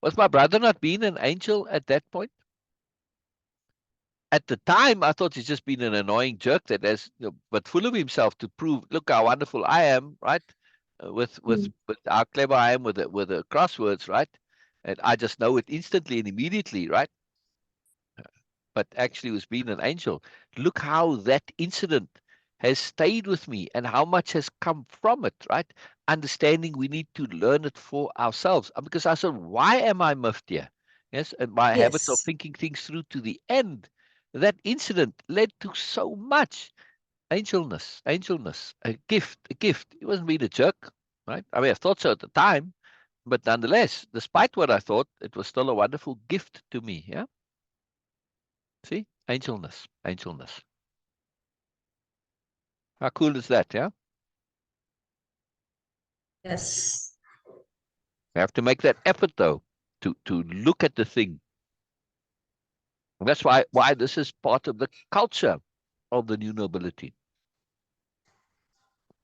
Was my brother not being an angel at that point? At the time, I thought he's just been an annoying jerk that has, but full of himself to prove, look how wonderful I am, right? With how clever I am with the crosswords, right? And I just know it instantly and immediately, right? But actually was being an angel. Look how that incident has stayed with me and how much has come from it, right? Understanding we need to learn it for ourselves. Because I said, why am I miffed here? Yes, and my habits of thinking things through to the end. That incident led to so much angelness, a gift, a gift. He wasn't being a jerk, right? I mean, I thought so at the time, but nonetheless, despite what I thought, it was still a wonderful gift to me. Yeah. See? Angelness. Angelness. How cool is that, yeah? Yes. You have to make that effort though, to look at the thing. And that's why this is part of the culture of the new nobility.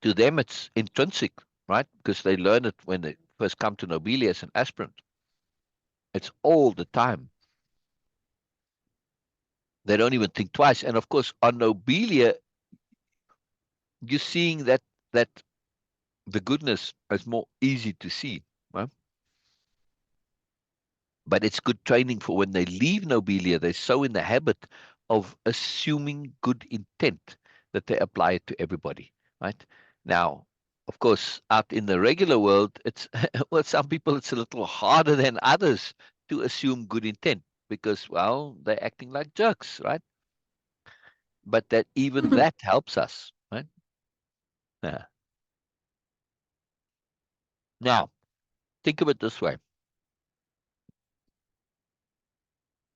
To them it's intrinsic, right? Because they learn it when they first come to Nobelia as an aspirant. It's all the time. They don't even think twice. And of course, on Nobelia, you're seeing that the goodness is more easy to see, right? But it's good training for when they leave Nobelia. They're so in the habit of assuming good intent that they apply it to everybody, right? Now, of course, out in the regular world, it's well, some people it's a little harder than others to assume good intent because, well, they're acting like jerks, right? But that even that helps us, right? Yeah. Now, think of it this way.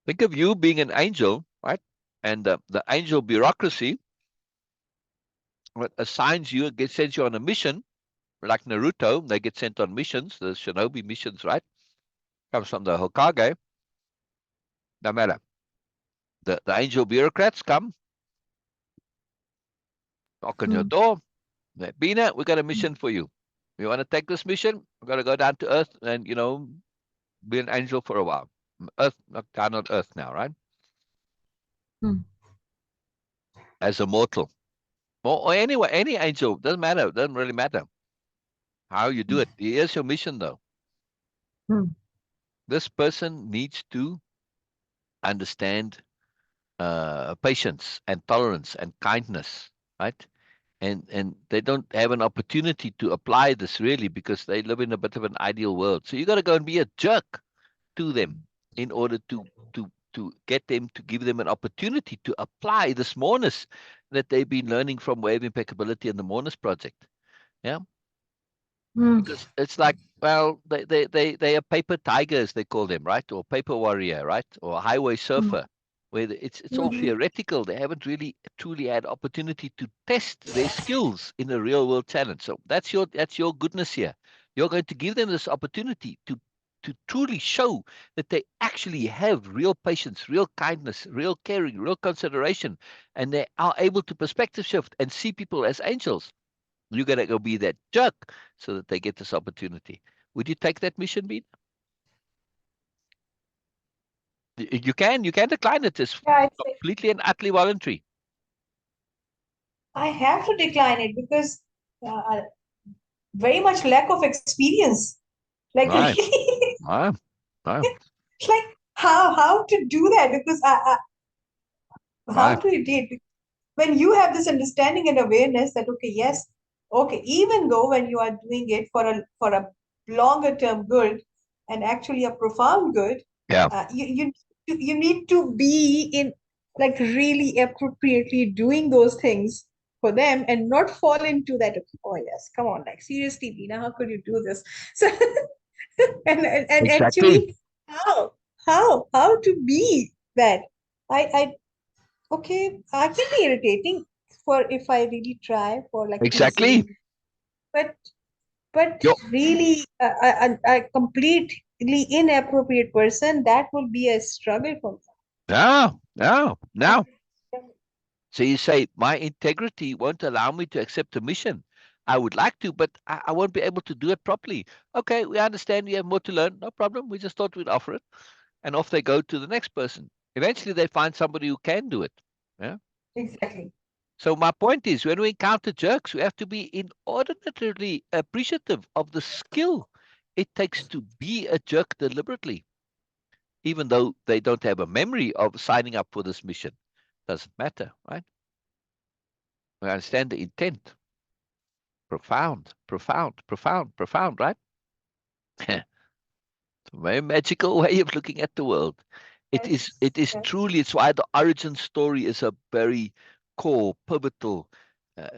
Think of you being an angel, right? And the angel bureaucracy assigns you, sends you on a mission, like Naruto. They get sent on missions, the shinobi missions, right? Comes from the Hokage. No matter. The angel bureaucrats come, knock on your Mm, door. Beena, we got a mission for you. You want to take this mission? We're going to go down to Earth and, be an angel for a while. Earth, not down on Earth now, right? mm, As a mortal. Or anyway, any angel, doesn't matter. Doesn't really matter how you do it. Here's your mission, though. mm, This person needs to understand patience and tolerance and kindness, right? And they don't have an opportunity to apply this really because they live in a bit of an ideal world. So you got to go and be a jerk to them in order to get them to give them an opportunity to apply this moreness that they've been learning from Way-of-Impeccability and the Moreness Project. Yeah. mm, Because it's like, well, they are paper tigers, they call them, right? Or paper warrior, right? Or highway mm, surfer, where it's all mhm, theoretical. They haven't really truly had opportunity to test their skills in a real world challenge. So that's your goodness here. You're going to give them this opportunity to truly show that they actually have real patience, real kindness, real caring, real consideration, and they are able to perspective shift and see people as angels. You got to go be that jerk so that they get this opportunity. Would you take that mission, Bean? You can decline it. It's Yeah, I'd say completely and utterly voluntary. I have to decline it because very much lack of experience. Like Right, really, right, right, like how to do that? Because how right. to date? When you have this understanding and awareness that okay, yes, okay, even though when you are doing it for a longer term good and actually a profound good, Yeah, you need to be in like really appropriately doing those things for them and not fall into that. Oh yes, come on, like seriously, Beena, how could you do this? So and exactly, actually, how to be that? I Okay, I can be irritating for if I really try for like exactly. teasing, but but Yo, really a completely inappropriate person, that will be a struggle for no, no, me. now. So you say my integrity won't allow me to accept a mission. I would like to, but I won't be able to do it properly. Okay, we understand you have more to learn. No problem. We just thought we'd offer it, and off they go to the next person. Eventually, they find somebody who can do it. Yeah. Exactly. So my point is, when we encounter jerks, we have to be inordinately appreciative of the skill it takes to be a jerk deliberately, even though they don't have a memory of signing up for this mission. Doesn't matter, right? We understand the intent. Profound, profound, profound, profound, right? A very magical way of looking at the world. It is, Yes. it is Yes. truly, it's why the origin story is a very core, pivotal uh,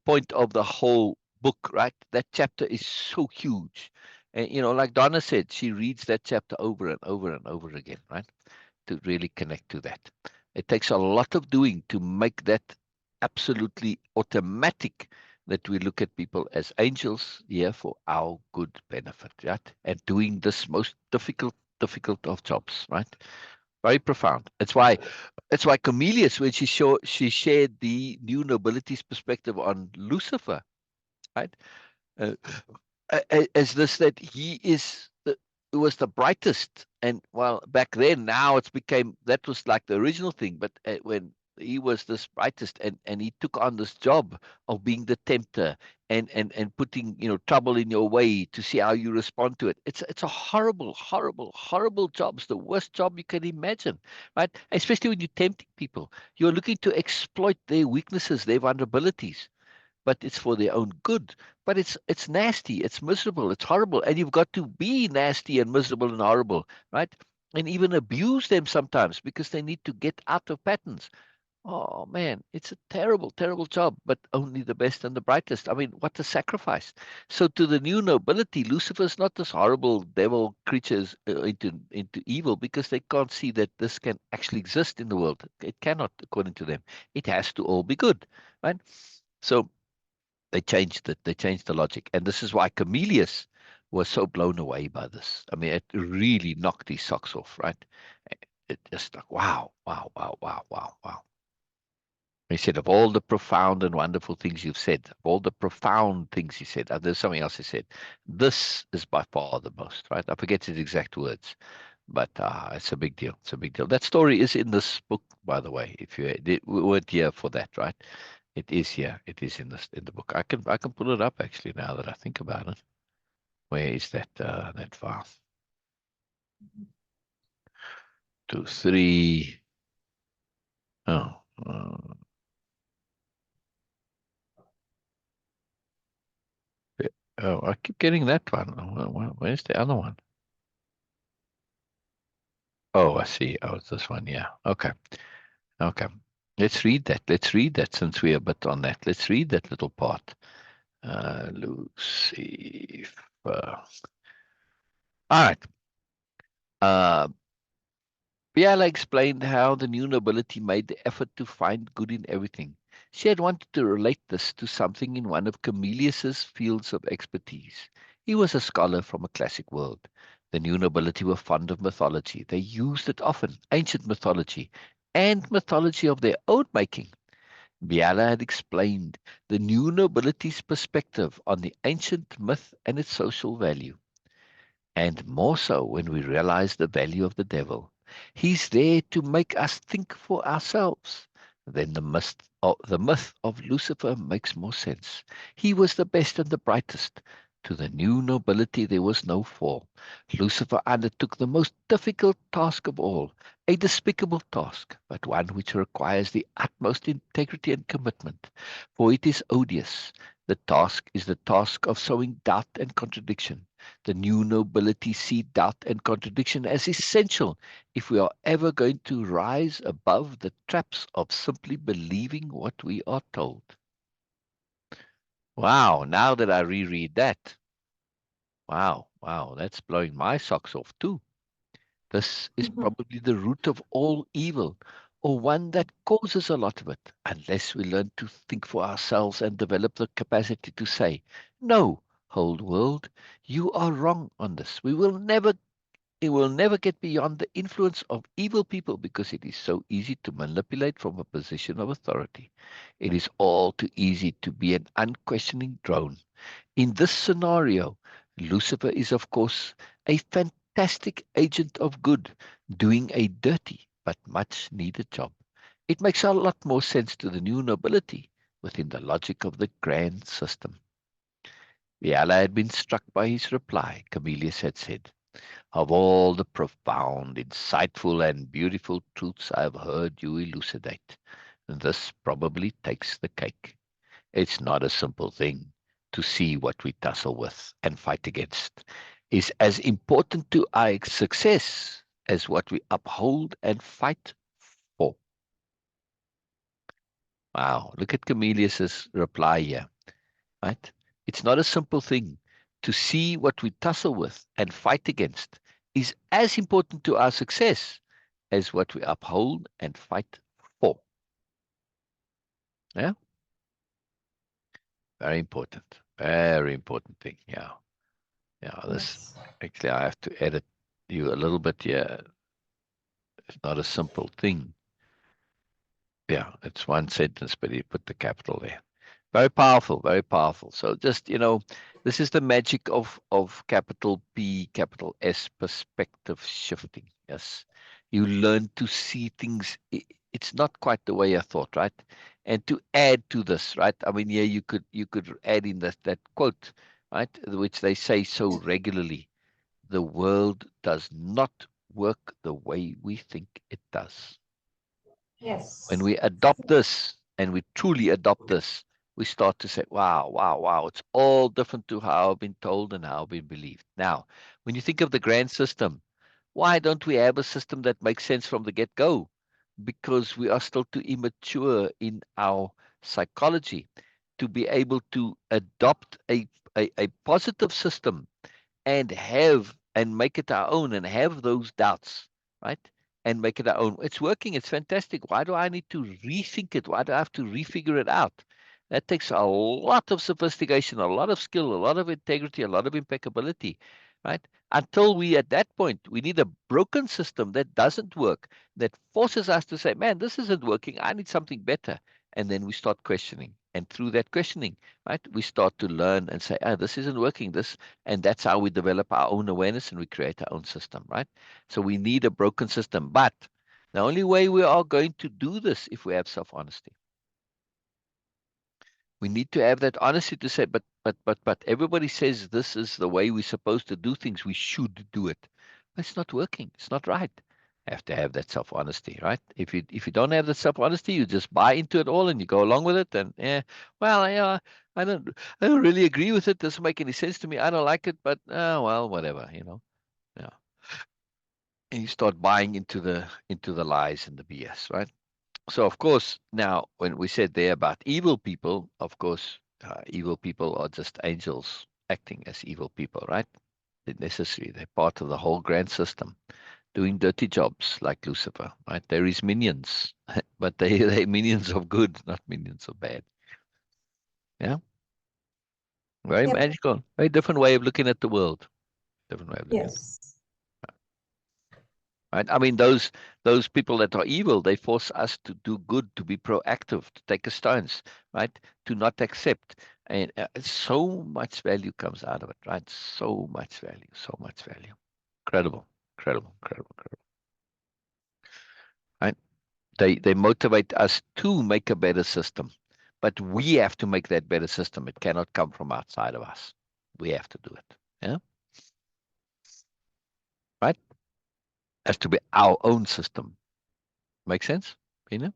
point of the whole book, right? That chapter is so huge. And, like Donna said, she reads that chapter over and over and over again, right? To really connect to that. It takes a lot of doing to make that absolutely automatic that we look at people as angels here for our good benefit, right? And doing this most difficult of jobs, right? Very profound. It's why Cornelius, when she shared the new nobility's perspective on Lucifer, right? Uh, as this that he is was the brightest, and well, back then, now it's became that was like the original thing, but when He was this brightest, and he took on this job of being the tempter and putting, trouble in your way to see how you respond to it. It's a horrible, horrible, horrible job. It's the worst job you can imagine, right? Especially when you're tempting people. You're looking to exploit their weaknesses, their vulnerabilities, but it's for their own good. But it's nasty, it's miserable, it's horrible, and you've got to be nasty and miserable and horrible, right? And even abuse them sometimes because they need to get out of patterns. Oh man, it's a terrible, terrible job, but only the best and the brightest. I mean, what a sacrifice. So to the new nobility, Lucifer is not this horrible devil creatures into evil, because they can't see that this can actually exist in the world. It cannot, according to them. It has to all be good, right? So they changed it. They changed the logic. And this is why Camillus was so blown away by this. I mean, it really knocked his socks off, right? It just like, wow, wow, wow, wow, wow, wow. He said, of all the profound and wonderful things you've said, of all the profound things he said, there's something else he said, this is by far the most, right? I forget his exact words, but it's a big deal. It's a big deal. That story is in this book, by the way, if you weren't here for that, right? It is here. It is in the book. I can pull it up actually now that I think about it. Where is that file? 2, 3. Oh, oh, I keep getting that one. Where's the other one? Oh, I see. Oh, it's this one. Yeah. Okay. Okay. Let's read that. Let's read that since we're a bit on that. Let's read that little part. Lucifer. All right. Uh, Biella explained how the new nobility made the effort to find good in everything. She had wanted to relate this to something in one of Camillus's fields of expertise. He was a scholar from a classic world. The new nobility were fond of mythology. They used it often, ancient mythology, and mythology of their own making. Biella had explained the new nobility's perspective on the ancient myth and its social value, and more so when we realize the value of the devil. He's there to make us think for ourselves. Then the myth of Lucifer makes more sense. He was the best and the brightest. To the new nobility there was no fall. Lucifer undertook the most difficult task of all, a despicable task, but one which requires the utmost integrity and commitment, for it is odious. The task is the task of sowing doubt and contradiction. The new nobility see doubt and contradiction as essential if we are ever going to rise above the traps of simply believing what we are told. Wow, now that I reread that, wow, that's blowing my socks off too. This is probably the root of all evil, or one that causes a lot of it, unless we learn to think for ourselves and develop the capacity to say, no, whole world, you are wrong on this. It will never get beyond the influence of evil people, because it is so easy to manipulate from a position of authority. It is all too easy to be an unquestioning drone. In this scenario, Lucifer is, of course, a fantastic agent of good, doing a dirty but much needed job. It makes a lot more sense to the new nobility within the logic of the grand system. Biala had been struck by his reply. Camillus had said, of all the profound, insightful, and beautiful truths I have heard you elucidate, this probably takes the cake. It's not a simple thing. To see what we tussle with and fight against is as important to our success as what we uphold and fight for. Wow, look at Camillus's reply here, right? It's not a simple thing. To see what we tussle with and fight against is as important to our success as what we uphold and fight for. Yeah, very important. Very important thing. Yeah. Yeah, this Yes. actually I have to edit you a little bit here. It's not a simple thing. Yeah, it's one sentence, but you put the capital there. Very powerful, very powerful. So just, this is the magic of capital P, capital S perspective shifting. Yes. You learn to see things it's not quite the way I thought, right? And to add to this, right? I mean, yeah, you could add in that quote, right, which they say so regularly: the world does not work the way we think it does. When Yes. we adopt this, and we truly adopt this, we start to say, wow, wow, wow, it's all different to how I've been told and how I've been believed. Now, when you think of the grand system, why don't we have a system that makes sense from the get-go? Because we are still too immature in our psychology to be able to adopt a positive system and have and make it our own and have those doubts, right? And make it our own. It's working. It's fantastic. Why do I need to rethink it? Why do I have to refigure it out? That takes a lot of sophistication, a lot of skill, a lot of integrity, a lot of impeccability, right? Until we, at that point, we need a broken system that doesn't work, that forces us to say, man, this isn't working. I need something better. And then we start questioning. And through that questioning, right, we start to learn and say, oh, this isn't working. And that's how we develop our own awareness and we create our own system, right? So we need a broken system. But the only way we are going to do this if we have self-honesty. We need to have that honesty to say, but everybody says this is the way we're supposed to do things. We should do it. But it's not working. It's not right. Have to have that self-honesty, right? If you don't have that self-honesty, you just buy into it all and you go along with it. And well, I don't really agree with it. Doesn't make any sense to me. I don't like it, but well, whatever, Yeah. And you start buying into the lies and the BS, right? So of course, now when we said there about evil people, of course, evil people are just angels acting as evil people, right? They're necessary. They're part of the whole grand system, doing dirty jobs like Lucifer, right? They're his minions, but they're minions of good, not minions of bad. Yeah, very Yep. magical, very different way of looking at the world. Different way of looking at it. Yes. Right? I mean, those people that are evil, they force us to do good, to be proactive, to take a stance, right? To not accept, and so much value comes out of it, right? So much value, so much value. Incredible, incredible, incredible, incredible. Right? They motivate us to make a better system, but we have to make that better system. It cannot come from outside of us. We have to do it. Yeah, right? Has to be our own system. Make sense? Beena?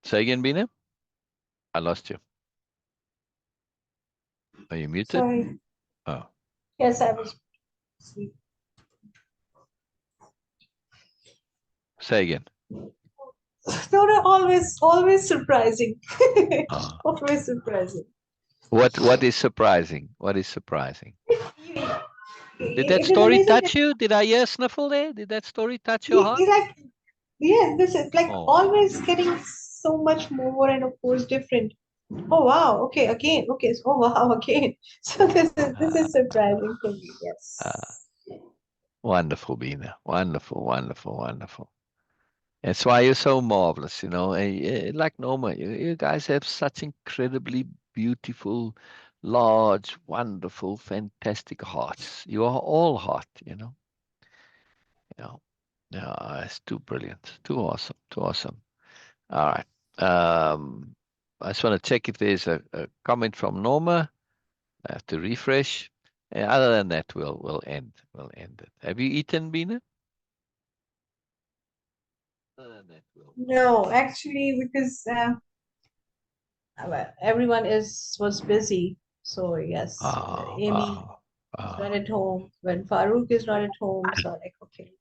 Say again, Beena? I lost you. Are you muted? Sorry. Oh, Yes, I was. say again. No, no, always surprising. Ah. Always surprising. What is surprising? What is surprising? Did that It is story amazing touch that you? Did I hear a sniffle there? Did that story touch your you heart? like, yes, this is like Oh, always getting so much more and of course different. Oh wow, okay, again, okay, so, oh wow, again. So this is ah, surprising for me, ah. yes. Wonderful, Beena. Wonderful, wonderful, wonderful. That's why you're so marvelous, like Norma, you guys have such incredibly beautiful, large, wonderful, fantastic hearts. You are all heart. Yeah. Yeah, it's too brilliant. Too awesome. Too awesome. All right. I just want to check if there's a comment from Norma. I have to refresh. Other than that, we'll end. We'll end it. Have you eaten, Beena? Other than that, we'll end. No, actually, because everyone was busy. So yes, Ah, Amy ah, is not ah. at home. When Farouk is not at home, so like okay.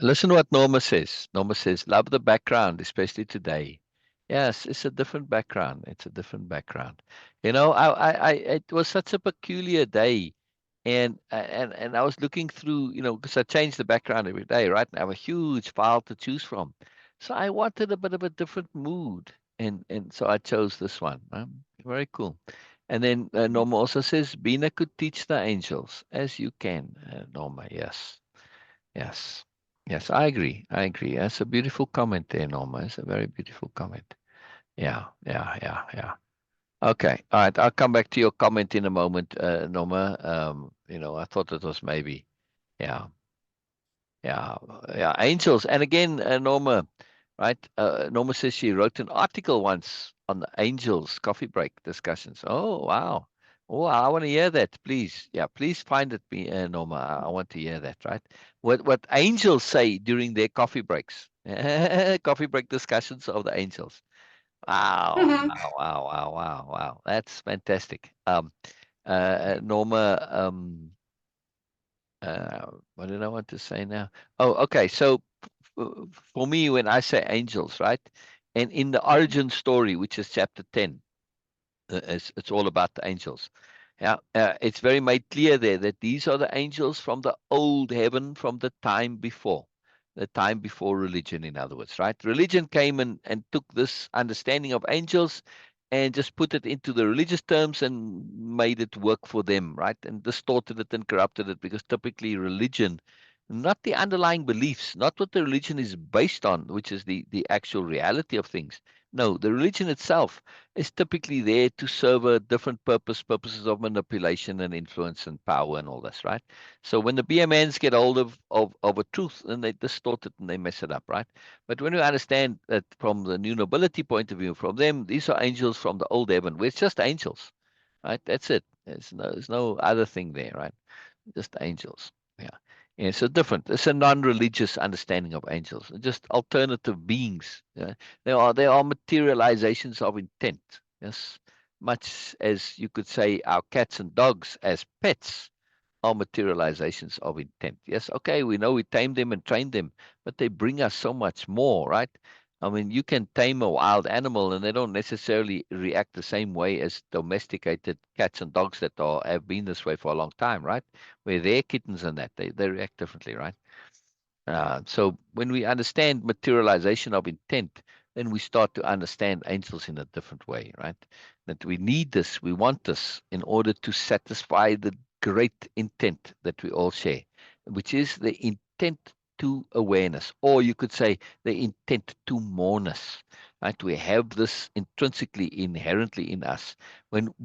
Listen to what Norma says. Norma says, love the background, especially today. Yes, it's a different background. It's a different background. It was such a peculiar day. And I was looking through, because I change the background every day, right? And I have a huge file to choose from. So I wanted a bit of a different mood. And so I chose this one. Very cool. And then Norma also says, Bina could teach the angels, as you can, Norma. Yes. Yes. Yes, I agree. I agree. That's a beautiful comment there, Norma. It's a very beautiful comment. Yeah, yeah, yeah, yeah. Okay. All right. I'll come back to your comment in a moment, Norma. I thought it was maybe, yeah, yeah, yeah, angels. And again, Norma, right? Norma says she wrote an article once on the angels coffee break discussions. Oh, wow. Oh, I want to hear that, please. Yeah, please find it, me, Norma. I want to hear that, right? What angels say during their coffee breaks, coffee break discussions of the angels. Wow, wow, wow, wow, wow, wow. That's fantastic. Norma, what did I want to say now? Oh, okay. So for me, when I say angels, right? And in the origin story, which is chapter 10, it's all about the angels. Yeah, it's very made clear there that these are the angels from the old heaven, from the time before religion, in other words, right? Religion came and took this understanding of angels and just put it into the religious terms and made it work for them, right? And distorted it and corrupted it because typically religion, not the underlying beliefs, not what the religion is based on, which is the actual reality of things. No, the religion itself is typically there to serve a different purposes of manipulation and influence and power and all this, right? So when the BMNs get hold of a truth, then they distort it and they mess it up, right? But when you understand that from the new nobility point of view, from them, these are angels from the old heaven, where it's just angels, right? That's it. There's no other thing there, right? Just angels. Yeah. Yeah, so different. It's a non-religious understanding of angels, just alternative beings. Yeah. They are materializations of intent. Yes, much as you could say our cats and dogs as pets are materializations of intent. Yes, okay, we know we tame them and train them, but they bring us so much more, right? I mean, you can tame a wild animal and they don't necessarily react the same way as domesticated cats and dogs that have been this way for a long time, right? Where they're kittens and that, they react differently, right? So when we understand materialization of intent, then we start to understand angels in a different way, right? That we need this, we want this in order to satisfy the great intent that we all share, which is the intent to awareness, or you could say the intent to moreness, right? We have this intrinsically, inherently in us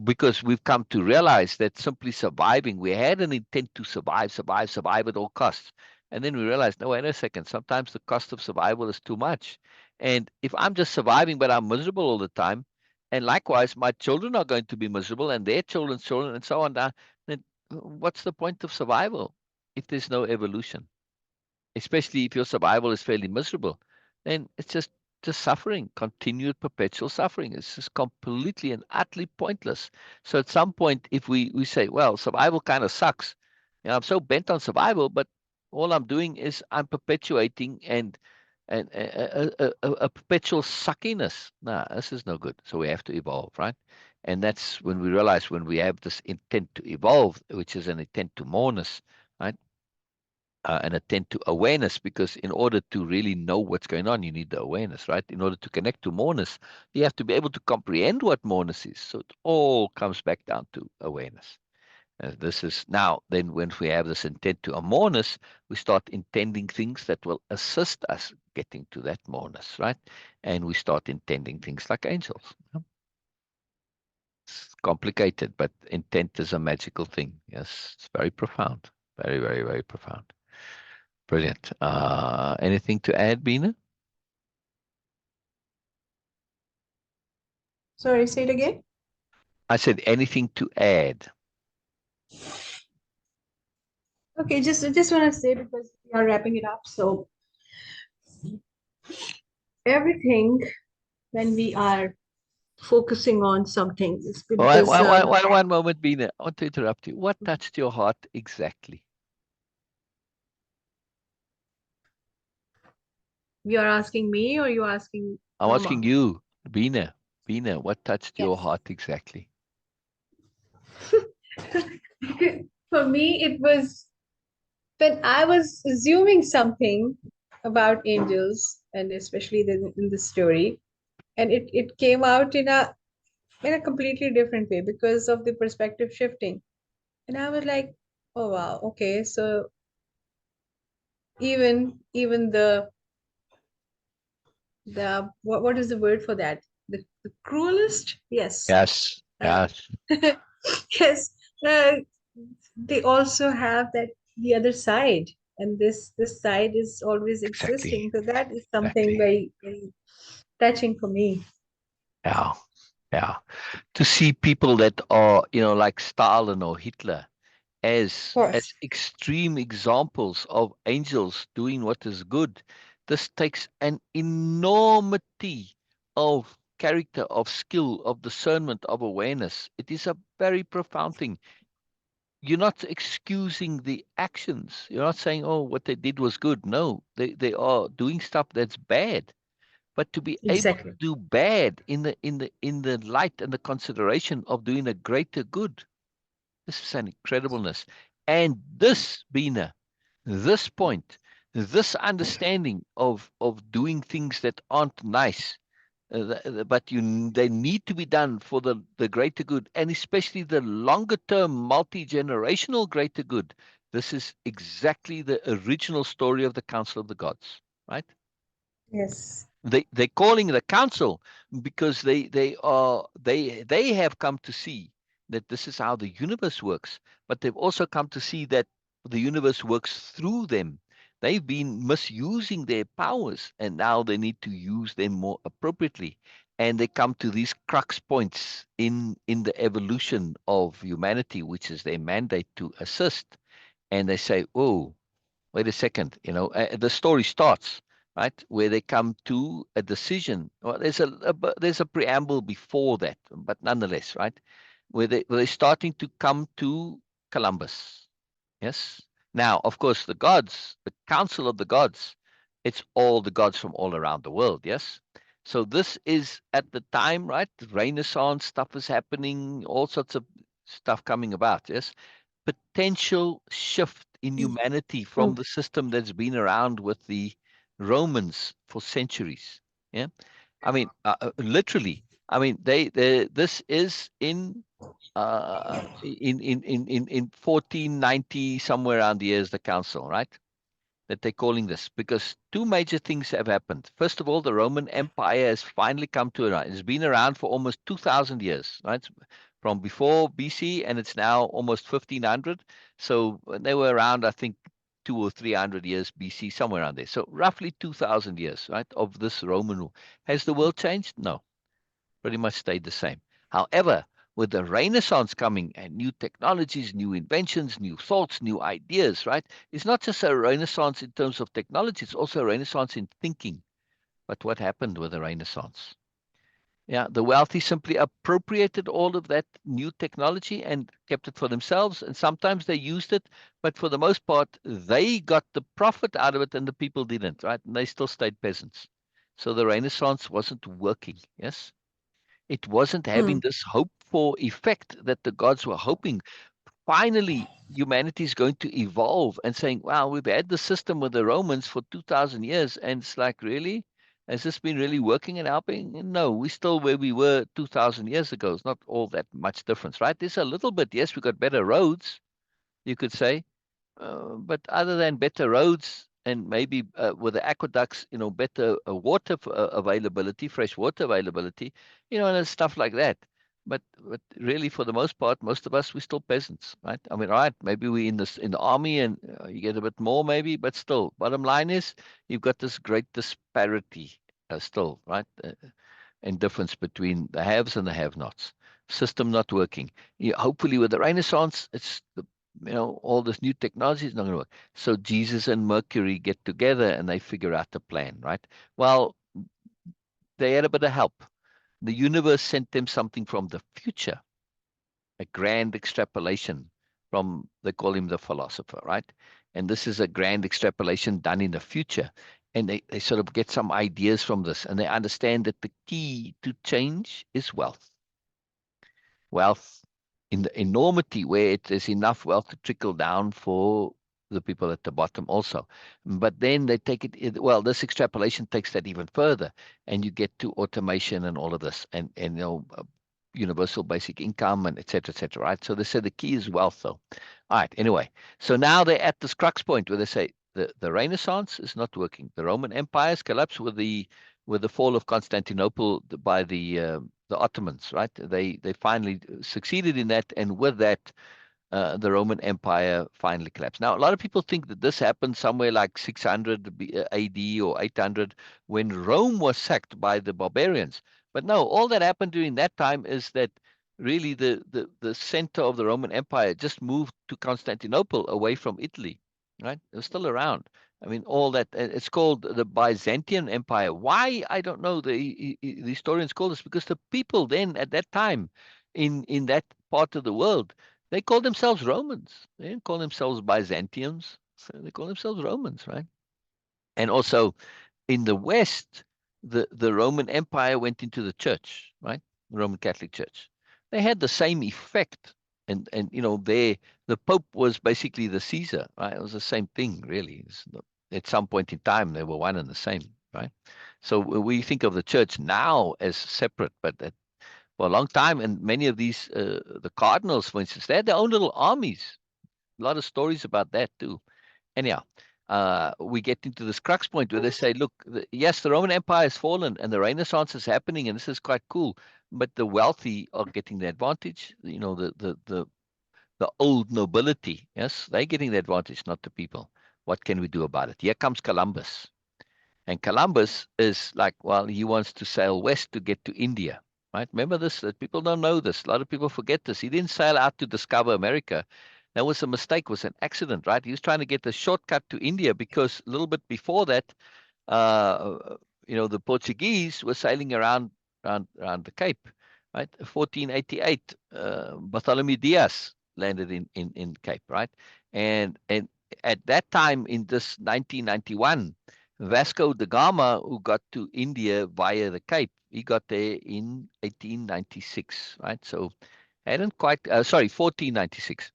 because we've come to realize that simply surviving, we had an intent to survive at all costs. And then we realized, no, wait a second, sometimes the cost of survival is too much. And if I'm just surviving, but I'm miserable all the time, and likewise, my children are going to be miserable and their children's children and so on, then what's the point of survival if there's no evolution? Especially if your survival is fairly miserable, then it's just suffering, continued perpetual suffering. It's just completely and utterly pointless. So at some point, if we say, well, survival kind of sucks, I'm so bent on survival, but all I'm doing is I'm perpetuating and a perpetual suckiness. Nah, this is no good. So we have to evolve, right? And that's when we realize when we have this intent to evolve, which is an intent to moreness, right? And attend to awareness, because in order to really know what's going on, you need the awareness, right? In order to connect to moreness, you have to be able to comprehend what moreness is. So it all comes back down to awareness. And this is now, then when we have this intent to a moreness, we start intending things that will assist us getting to that moreness, right? And we start intending things like angels. It's complicated, but intent is a magical thing. Yes, it's very profound. Very, very, very profound. Brilliant. Anything to add, Beena? Sorry, say it again. I said anything to add. Okay, just want to say, because we are wrapping it up. So everything, when we are focusing on something, is because One moment, Beena. I want to interrupt you. What touched your heart exactly? you are asking me or you are asking I'm asking Norma? you, Beena. Beena, what touched your Yes. heart exactly? For me, it was when I was assuming something about angels, and especially in the story, and it came out in a completely different way because of the perspective shifting. And I was like, oh wow, okay, so even the what is the word for that? The cruelest? Yes. Yes. Yes. Yes, uh, they also have that the other side, and this side is always Exactly. existing. So that is something Exactly. very very touching for me. Yeah. Yeah. To see people that are, like Stalin or Hitler Of as course. extreme examples of angels doing what is good, this takes an enormity of character, of skill, of discernment, of awareness. It is a very profound thing. You're not excusing the actions. You're not saying, oh, what they did was good. No, they are doing stuff that's bad. But to be able to Exactly. do bad in the light and the consideration of doing a greater good, this is an incredibleness. And this, Beena, this point, this understanding of doing things that aren't nice, but they need to be done for the greater good, and especially the longer term, multi-generational greater good. This is exactly the original story of the Council of the Gods, right? Yes. They're calling it a council because they have come to see that this is how the universe works, but they've also come to see that the universe works through them. They've been misusing their powers, and now they need to use them more appropriately. And they come to these crux points in the evolution of humanity, which is their mandate to assist. And they say, "Oh, wait a second, the story starts right where they come to a decision. Well, there's a preamble before that, but nonetheless, right, where they're starting to come to Columbus. Yes. Now, of course, the gods, the council of the gods, it's all the gods from all around the world. Yes. So this is at the time, right? The Renaissance stuff is happening, all sorts of stuff coming about. Yes, potential shift in humanity from True. the system that's been around with the Romans for centuries. Yeah, I mean, literally. I mean, this is in 1490 somewhere around the years the council, right? That they're calling this because two major things have happened. First of all, the Roman Empire has finally come to an end. It's been around for almost 2,000 years, right? From before BC, and it's now almost 1,500. So they were around, I think, 200 or 300 years BC, somewhere around there. So roughly 2,000 years, right, of this Roman rule. Has the world changed? No, pretty much stayed the same. However, with the Renaissance coming and new technologies, new inventions, new thoughts, new ideas, right? It's not just a Renaissance in terms of technology, it's also a Renaissance in thinking. But what happened with the Renaissance? Yeah, the wealthy simply appropriated all of that new technology and kept it for themselves. And sometimes they used it, but for the most part, they got the profit out of it and the people didn't, right? And they still stayed peasants. So the Renaissance wasn't working. Yes. It wasn't having Hmm. this hope for effect that the gods were hoping. Finally, humanity is going to evolve and saying, wow, we've had the system with the Romans for 2,000 years. And it's like, really? Has this been really working and helping? No, we're still where we were 2,000 years ago. It's not all that much difference, right? There's a little bit. Yes, we got better roads, you could say. But other than better roads and maybe with the aqueducts, better water availability, fresh water availability, and stuff like that. But really, for the most part, most of us we're still peasants, right? I mean, all right, maybe we in the army and you get a bit more, maybe, but still. Bottom line is, you've got this great disparity still, right? And difference between the haves and the have-nots. System not working. Hopefully, with the Renaissance, it's all this new technology is not going to work. So Jesus and Mercury get together and they figure out the plan, right? Well, they had a bit of help. The universe sent them something from the future, a grand extrapolation from, they call him the philosopher, right? And this is a grand extrapolation done in the future. And they sort of get some ideas from this and they understand that the key to change is wealth. Wealth in the enormity where there's enough wealth to trickle down for the people at the bottom also. But then they take well, this extrapolation takes that even further and you get to automation and all of this and universal basic income and et cetera, right? So they say the key is wealth though. All right, anyway. So now they're at this crux point where they say the Renaissance is not working. The Roman Empire's collapsed with the fall of Constantinople by the the Ottomans, right? They finally succeeded in that, and with that, the Roman Empire finally collapsed. Now, a lot of people think that this happened somewhere like 600 AD or 800 when Rome was sacked by the barbarians. But no, all that happened during that time is that really the center of the Roman Empire just moved to Constantinople away from Italy, right? It was still around. I mean, all that, it's called the Byzantine Empire. Why? I don't know. The historians call this because the people then at that time in that part of the world, they call themselves Romans. They didn't call themselves Byzantians. So they call themselves Romans, right? And also in the West, the Roman Empire went into the church, right? The Roman Catholic Church. They had the same effect. And the Pope was basically the Caesar, right? It was the same thing, really. At some point in time, they were one and the same, right? So we think of the church now as separate, but for a long time, and many of these, the cardinals, for instance, they had their own little armies. A lot of stories about that too. Anyhow, we get into this crux point where they say, look, yes, the Roman Empire has fallen and the Renaissance is happening, and this is quite cool, but the wealthy are getting the advantage. The old nobility, yes, they're getting the advantage, not the people. What can we do about it? Here comes Columbus. And Columbus is like, well, he wants to sail west to get to India, right? Remember this, that people don't know this. A lot of people forget this. He didn't sail out to discover America. That was a mistake, was an accident, right? He was trying to get a shortcut to India because a little bit before that, the Portuguese were sailing around the Cape, right? 1488, Bartholomew Diaz landed in Cape, right? And at that time, in this 1991, Vasco da Gama, who got to India via the Cape, he got there in 1896, right? So hadn't quite, 1496.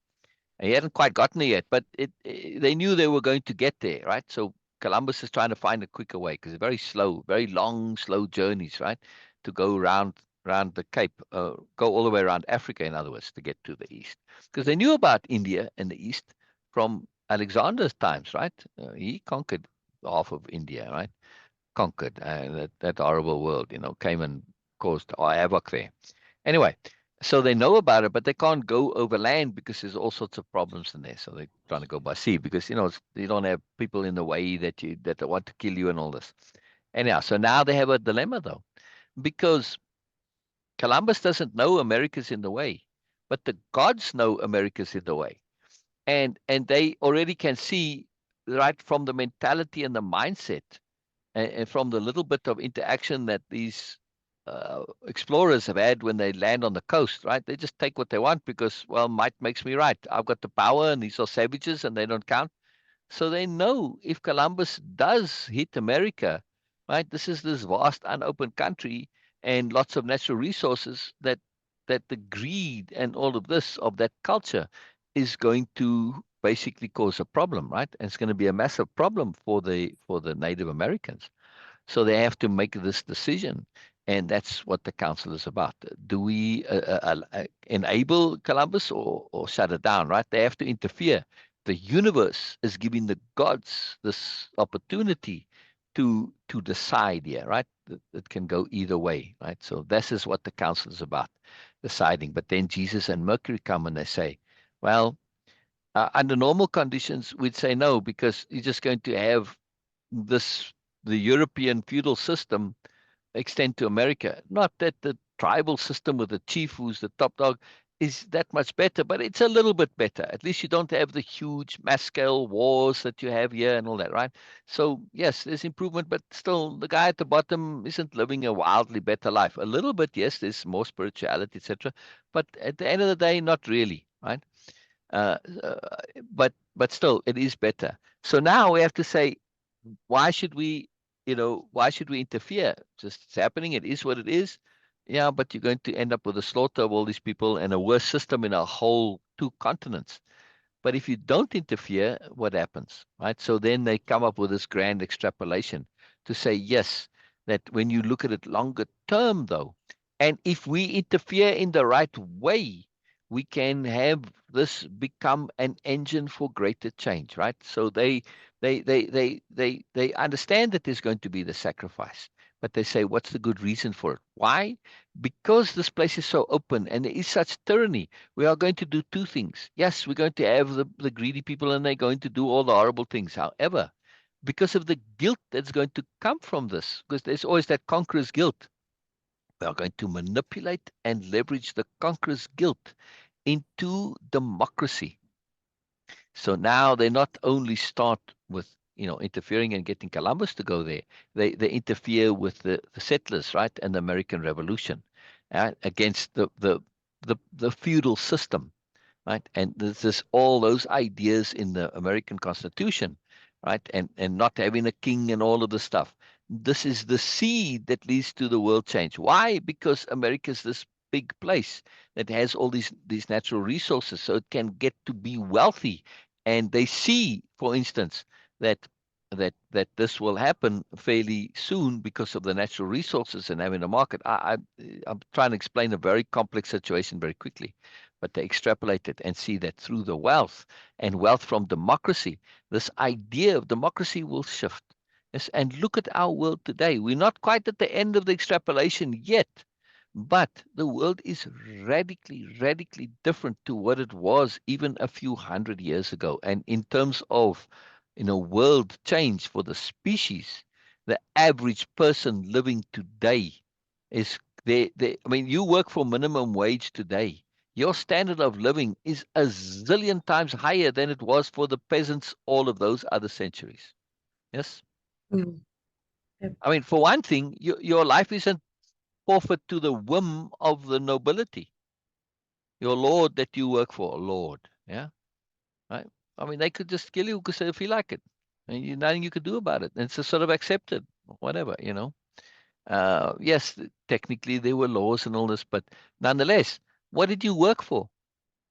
He hadn't quite gotten there yet, but they knew they were going to get there, right? So Columbus is trying to find a quicker way because it's very slow, very long, slow journeys, right? To go around the Cape, go all the way around Africa, in other words, to get to the east. Because they knew about India and the east from Alexander's times, right? He conquered half of India, right? Conquered that horrible world, came and caused havoc there. Anyway, so they know about it, but they can't go over land because there's all sorts of problems in there. So they're trying to go by sea because you don't have people in the way that want to kill you and all this. Anyhow, so now they have a dilemma though, because Columbus doesn't know America's in the way, but the gods know America's in the way, and they already can see right from the mentality and the mindset and from the little bit of interaction that these explorers have had when they land on the coast, right? They just take what they want because, well, might makes me right. I've got the power, and these are savages, and they don't count. So they know if Columbus does hit America, right? This is this vast, unopened country and lots of natural resources that the greed and all of this of that culture is going to basically cause a problem, right? And it's going to be a massive problem for the Native Americans. So they have to make this decision, and that's what the council is about. Do we enable Columbus or shut it down? Right? They have to interfere. The universe is giving the gods this opportunity to decide here, right? It can go either way, right? So this is what the council is about, deciding. But then Jesus and Mercury come and they say, well, under normal conditions, we'd say no, because you're just going to have this the European feudal system extend to America. Not that the tribal system with the chief who's the top dog is that much better, but it's a little bit better. At least you don't have the huge mass scale wars that you have here and all that, right? So yes, there's improvement, but still the guy at the bottom isn't living a wildly better life. A little bit, yes, there's more spirituality, etc. But at the end of the day, not really, right? Uh, uh, but still, it is better. So now we have to say, why should we interfere? Just it's happening. It is what it is. Yeah, but you're going to end up with a slaughter of all these people and a worse system in a whole two continents. But if you don't interfere, what happens, right? So then they come up with this grand extrapolation to say, yes, that when you look at it longer term, though, and if we interfere in the right way, we can have this become an engine for greater change, right? So they understand that there's going to be the sacrifice, But they say, what's the good reason for it? Why? Because this place is so open and there is such tyranny. We are going to do two things. Yes, we're going to have the greedy people and they're going to do all the horrible things. However, because of the guilt that's going to come from this, because there's always that conqueror's guilt, we are going to manipulate and leverage the conqueror's guilt into democracy. So now they not only start with, interfering and getting Columbus to go there, they interfere with the settlers, right, and the American Revolution, against the feudal system, right? And there's all those ideas in the American Constitution, right? And not having a king and all of the stuff. This is the seed that leads to the world change. Why? Because America's this big place that has all these natural resources, so it can get to be wealthy. And they see, for instance, that that this will happen fairly soon because of the natural resources and having a market. I'm trying to explain a very complex situation very quickly, but they extrapolate it and see that through the wealth and wealth from democracy, this idea of democracy will shift. Yes, and look at our world today. We're not quite at the end of the extrapolation yet, but the world is radically, radically different to what it was even a few hundred years ago. And in terms of, world change for the species, the average person living today is there. I mean, you work for minimum wage today. Your standard of living is a zillion times higher than it was for the peasants all of those other centuries. Yes. Mm. Yep. I mean, for one thing, your life isn't forfeit to the whim of the nobility, your lord that you work for, lord. Yeah, right. I mean, they could just kill you because they feel like it, and nothing you could do about it. And it's just sort of accepted, whatever. Yes, technically there were laws and all this, but nonetheless, what did you work for?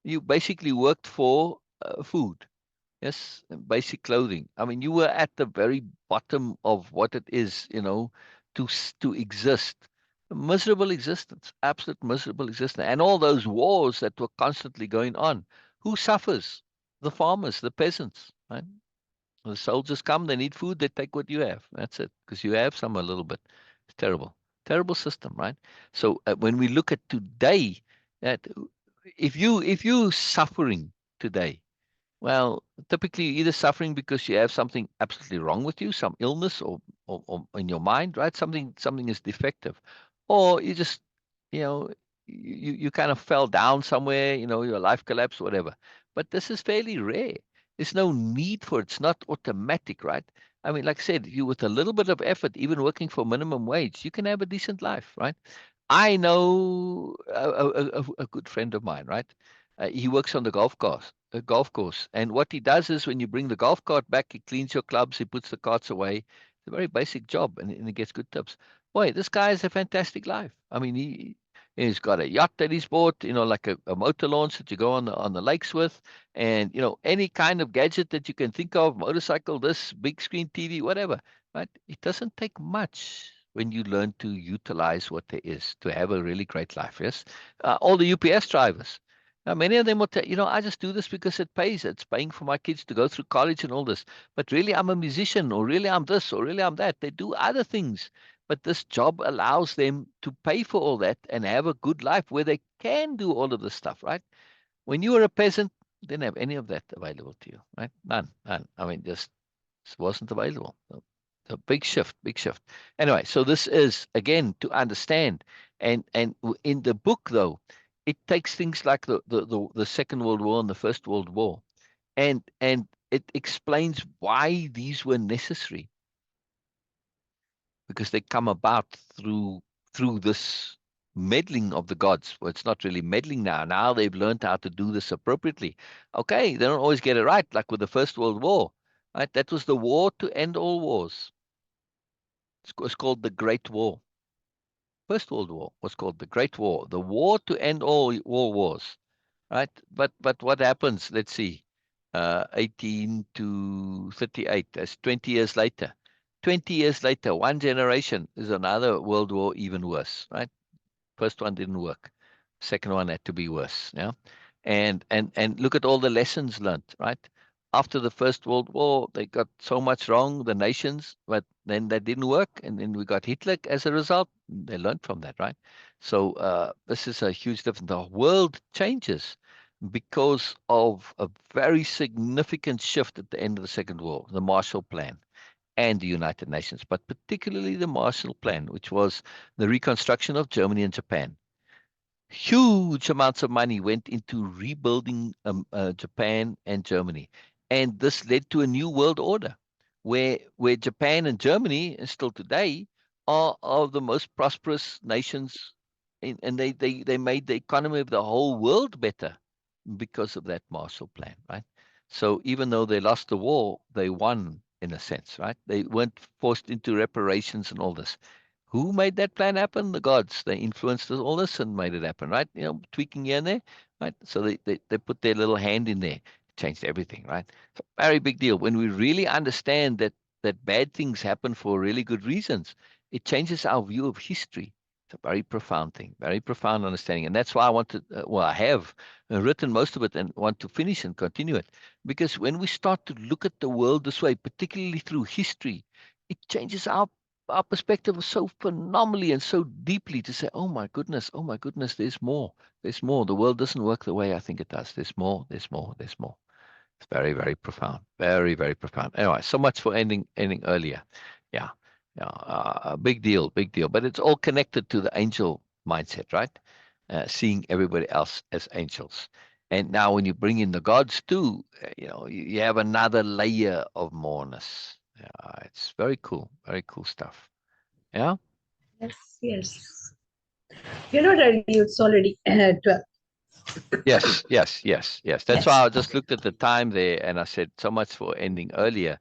You basically worked for food. Yes, and basic clothing. I mean, you were at the very bottom of what it is, to exist. A miserable existence, absolute miserable existence. And all those wars that were constantly going on. Who suffers? The farmers, the peasants, right? The soldiers come, they need food, they take what you have. That's it, because you have some a little bit. It's terrible, terrible system, right? So when we look at today, that if you suffering today, well, typically you're either suffering because you have something absolutely wrong with you, some illness or in your mind, right? Something is defective, or you just, you know, you kind of fell down somewhere, your life collapsed, whatever. But this is fairly rare. There's no need for it. It's not automatic, right? I mean, like I said, you with a little bit of effort, even working for minimum wage, you can have a decent life, right? I know a good friend of mine, right? He works on the golf course, and what he does is when you bring the golf cart back, he cleans your clubs, he puts the carts away. It's a very basic job, and he gets good tips. Boy, this guy has a fantastic life. I mean, he's got a yacht that he's bought, like a motor launch that you go on the lakes with, and any kind of gadget that you can think of, motorcycle, this big screen TV, whatever. Right? It doesn't take much when you learn to utilize what there is to have a really great life. Yes, all the UPS drivers. Many of them will tell I just do this because it pays. It's paying for my kids to go through college and all this. But really, I'm a musician, or really, I'm this, or really, I'm that. They do other things, but this job allows them to pay for all that and have a good life where they can do all of this stuff. Right? When you were a peasant, you didn't have any of that available to you. Right? None, none. I mean, just it wasn't available. So big shift, big shift. Anyway, so this is again to understand, and in the book though, it takes things like the Second World War and the First World War, and it explains why these were necessary, because they come about through this meddling of the gods. Well, it's not really meddling now. Now they've learned how to do this appropriately. Okay, they don't always get it right, like with the First World War. Right? That was the war to end all wars. It's called the Great War. First World War was called the Great War, the war to end all wars. Right? But what happens? Let's see, 18 to 38. That's 20 years later. 20 years later, one generation is another world war even worse. Right? First one didn't work. Second one had to be worse. Yeah. And look at all the lessons learned. Right? after the First World War, they got so much wrong, the nations, but then that didn't work. And then we got Hitler as a result. They learned from that, right? So this is a huge difference. The world changes because of a very significant shift at the end of the Second War, the Marshall Plan and the United Nations, but particularly the Marshall Plan, which was the reconstruction of Germany and Japan. Huge amounts of money went into rebuilding Japan and Germany. And this led to a new world order where Japan and Germany, and still today, are the most prosperous nations. And they made the economy of the whole world better because of that Marshall Plan, right? So even though they lost the war, they won in a sense, right? They weren't forced into reparations and all this. Who made that plan happen? The gods. They influenced all this and made it happen, right? Tweaking here and there, right? So they put their little hand in there, changed everything, right? So very big deal. When we really understand that bad things happen for really good reasons, it changes our view of history. It's a very profound thing, very profound understanding. And that's why I want to, I have written most of it and want to finish and continue it. Because when we start to look at the world this way, particularly through history, it changes our perspective is so phenomenally and so deeply to say, oh my goodness, there's more. There's more. The world doesn't work the way I think it does. There's more, there's more, there's more. It's very, very profound. Very, very profound. Anyway, so much for ending earlier. Yeah. Yeah. A big deal, big deal. But it's all connected to the angel mindset, right? Seeing everybody else as angels. And now when you bring in the gods too, you have another layer of moreness. Yeah, it's very cool stuff. Yeah. Yes, yes. You're not ready. It's already 12. Yes. That's why Yes. I just looked at the time there and I said so much for ending earlier.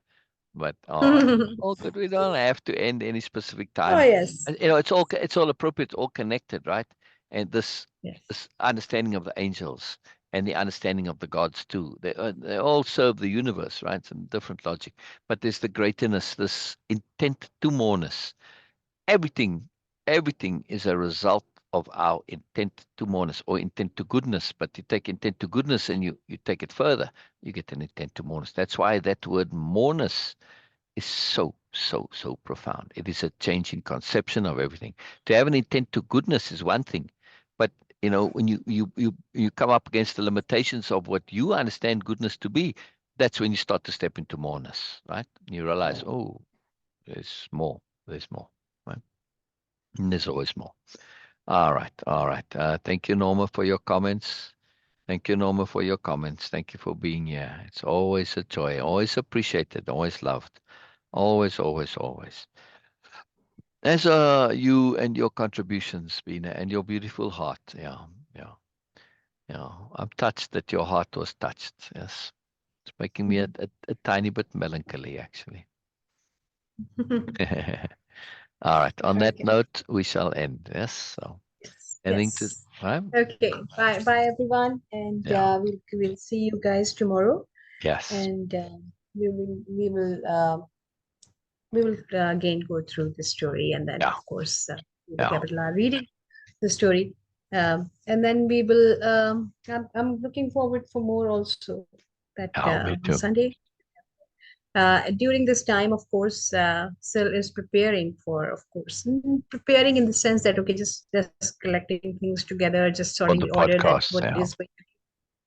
But Oh, all good. We don't have to end any specific time. yes. And, it's all appropriate, all connected, right? And Yes. this understanding of the angels and the understanding of the gods too. They all serve the universe, right? Some different logic. But there's the greatness, this intent to moreness. Everything, everything is a result of our intent to moreness or intent to goodness. But you take intent to goodness and you take it further, you get an intent to moreness. That's why that word moreness is so profound. It is a change in conception of everything. To have an intent to goodness is one thing, but when you come up against the limitations of what you understand goodness to be, that's when you start to step into moreness, right? You realize, oh, there's more. There's more, right? And there's always more. All right, all right. Thank you, Norma, for your comments. Thank you, Norma, for your comments. Thank you for being here. It's always a joy, always appreciated, always loved. Always, always, always. As you and your contributions, Beena, and your beautiful heart. Yeah, yeah, yeah. I'm touched that your heart was touched. Yes. It's making me a tiny bit melancholy, actually. All right. On that Okay. note, we shall end. Yes. So Yes. anything to, Yes. right? Okay. Bye. Bye, everyone. And Yeah. we'll see you guys tomorrow. Yes. And we will again go through the story, and then Yeah. of course we the Yeah. capital R reading the story, and then we will. I'm looking forward for more also. That Yeah. Me on too. Sunday, during this time, of course, Syl is preparing for, of course, preparing in the sense that okay, just collecting things together, just sorting For the the order that podcast. what Yeah. is going to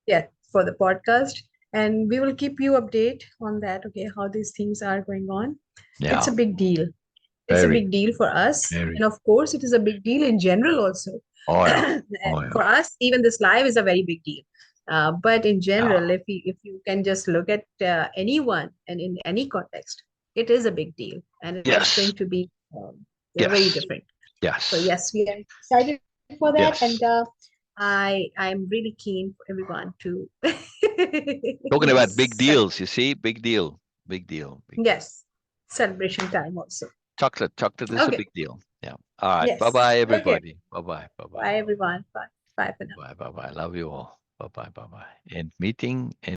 yeah for the podcast, and we will keep you update on that. Okay, how these things are going on. It's Yeah. a big deal. It's a Very, big deal for us, very. and of course, it is a big deal in general also. Oh, yeah. Oh, For yeah. us, even this live is a very big deal. But in Yeah. general, if you can just look at anyone and in any context, it is a big deal, and it's going to Yes. be very Yes. different. So Yes. yes, we are excited for that, and Yes. I'm really keen for everyone to Talking about just big deals, you see, big deal, big deal, big deal. yes, celebration time also. Chocolate is a Okay. big deal. Yeah. All right. Bye Yes. bye, Okay. everybody. Bye bye. Bye bye. Bye, everyone. Bye. Bye for now. Bye bye. Bye bye. Love you all. Bye bye. Bye bye. End meeting.